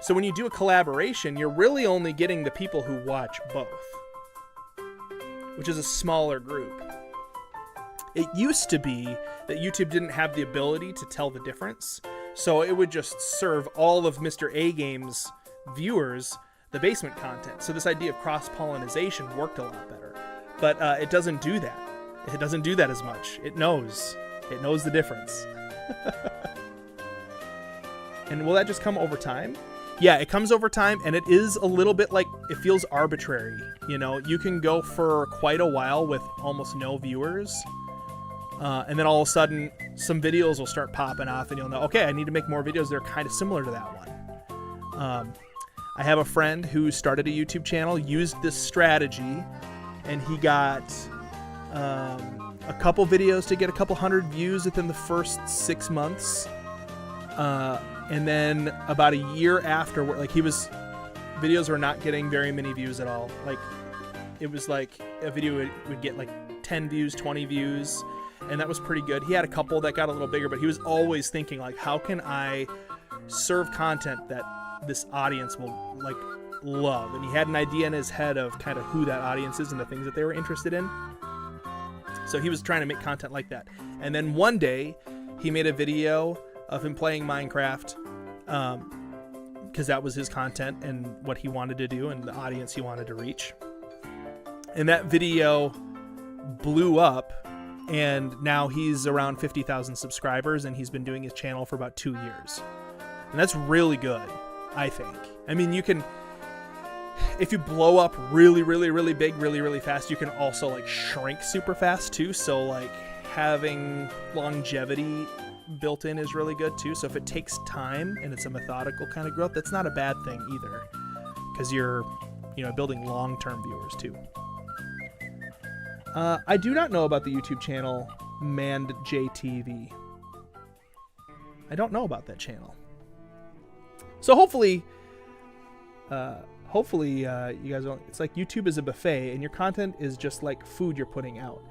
So when you do a collaboration, you're really only getting the people who watch both, which is a smaller group. It used to be that YouTube didn't have the ability to tell the difference, so it would just serve all of Mr. A Game's viewers the basement content. So this idea of cross-pollination worked a lot better. But it doesn't do that. It doesn't do that as much. It knows the difference. And will that just come over time? Yeah, it comes over time, and it is a little bit like, it feels arbitrary. You know, you can go for quite a while with almost no viewers, and then all of a sudden some videos will start popping off, and you'll know, okay, I need to make more videos that are kind of similar to that one. I have a friend who started a YouTube channel, used this strategy, and he got a couple videos to get a couple hundred views within the first 6 months. And then about a year after, like, videos were not getting very many views at all. Like, it was like a video would get like 10 views, 20 views, and that was pretty good. He had a couple that got a little bigger, but he was always thinking, like, how can I serve content that this audience will, like, love? And he had an idea in his head of kind of who that audience is and the things that they were interested in. So he was trying to make content like that. And then one day he made a video of him playing Minecraft, because that was his content and what he wanted to do and the audience he wanted to reach. And that video blew up, and now he's around 50,000 subscribers, and he's been doing his channel for about 2 years. And that's really good, I think. I mean, you can, if you blow up really, really, really big, really, really fast, you can also, like, shrink super fast too. So, like, having longevity built in is really good too. So if it takes time and it's a methodical kind of growth, that's not a bad thing either, because you're, you know, building long-term viewers too. I do not know about the YouTube channel Manned JTV. I don't know about that channel. So hopefully you guys don't, it's like YouTube is a buffet and your content is just like food you're putting out.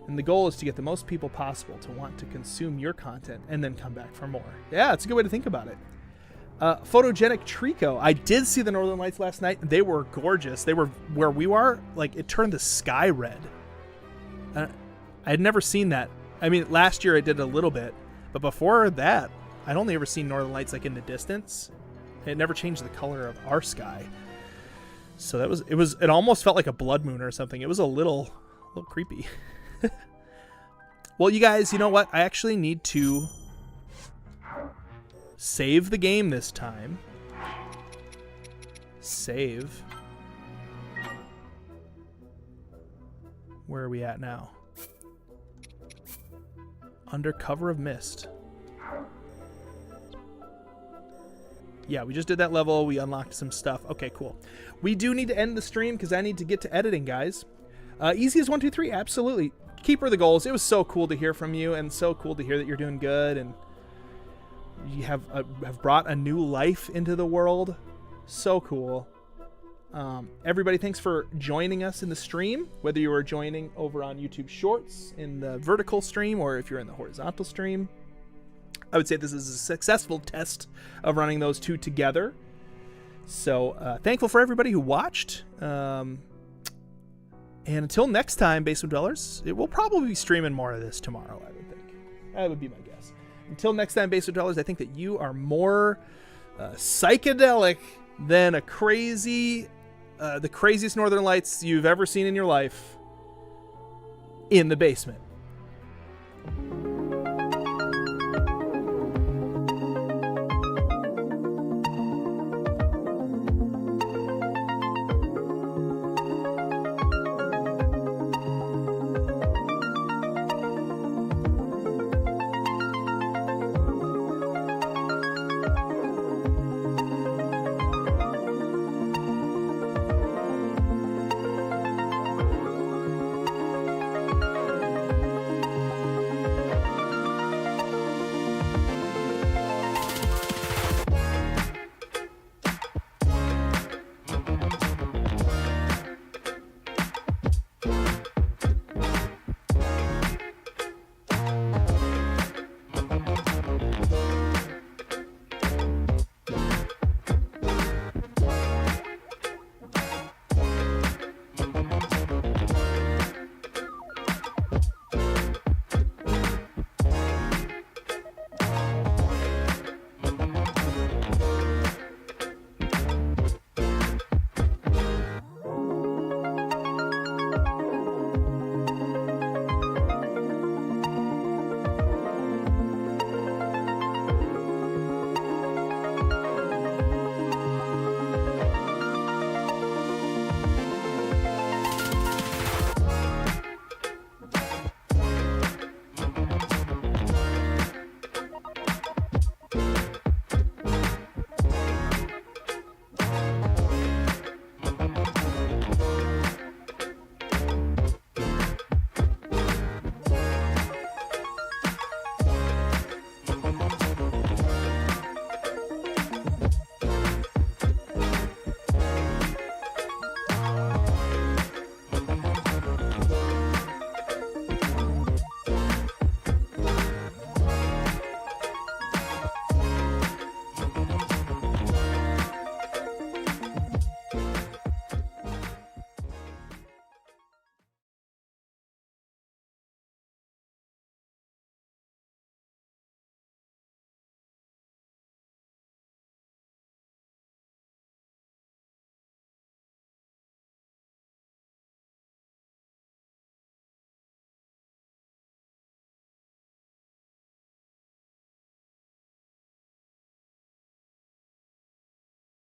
And the goal is to get the most people possible to want to consume your content and then come back for more. Yeah, it's a good way to think about it. Photogenic Trico. I did see the Northern Lights last night. They were gorgeous. They were where we were. Like, it turned the sky red. I had never seen that. I mean, last year I did a little bit, but before that, I'd only ever seen Northern Lights like in the distance. It never changed the color of our sky. So it almost felt like a blood moon or something. It was a little creepy. Well, you guys, you know what? I actually need to save the game this time. Save. Where are we at now? Under cover of mist. Yeah, we just did that level. We unlocked some stuff. Okay, cool. We do need to end the stream because I need to get to editing, guys. Easy as 1, 2, 3. Absolutely. Keeper of the Goals, it was so cool to hear from you, and so cool to hear that you're doing good, and you have brought a new life into the world. So cool. Everybody, thanks for joining us in the stream, whether you are joining over on YouTube Shorts in the vertical stream or if you're in the horizontal stream. I would say this is a successful test of running those two together. So thankful for everybody who watched. And until next time, Basement Dwellers, it will probably be streaming more of this tomorrow, I would think. That would be my guess. Until next time, Basement Dwellers, I think that you are more psychedelic than a crazy, the craziest Northern Lights you've ever seen in your life in the basement.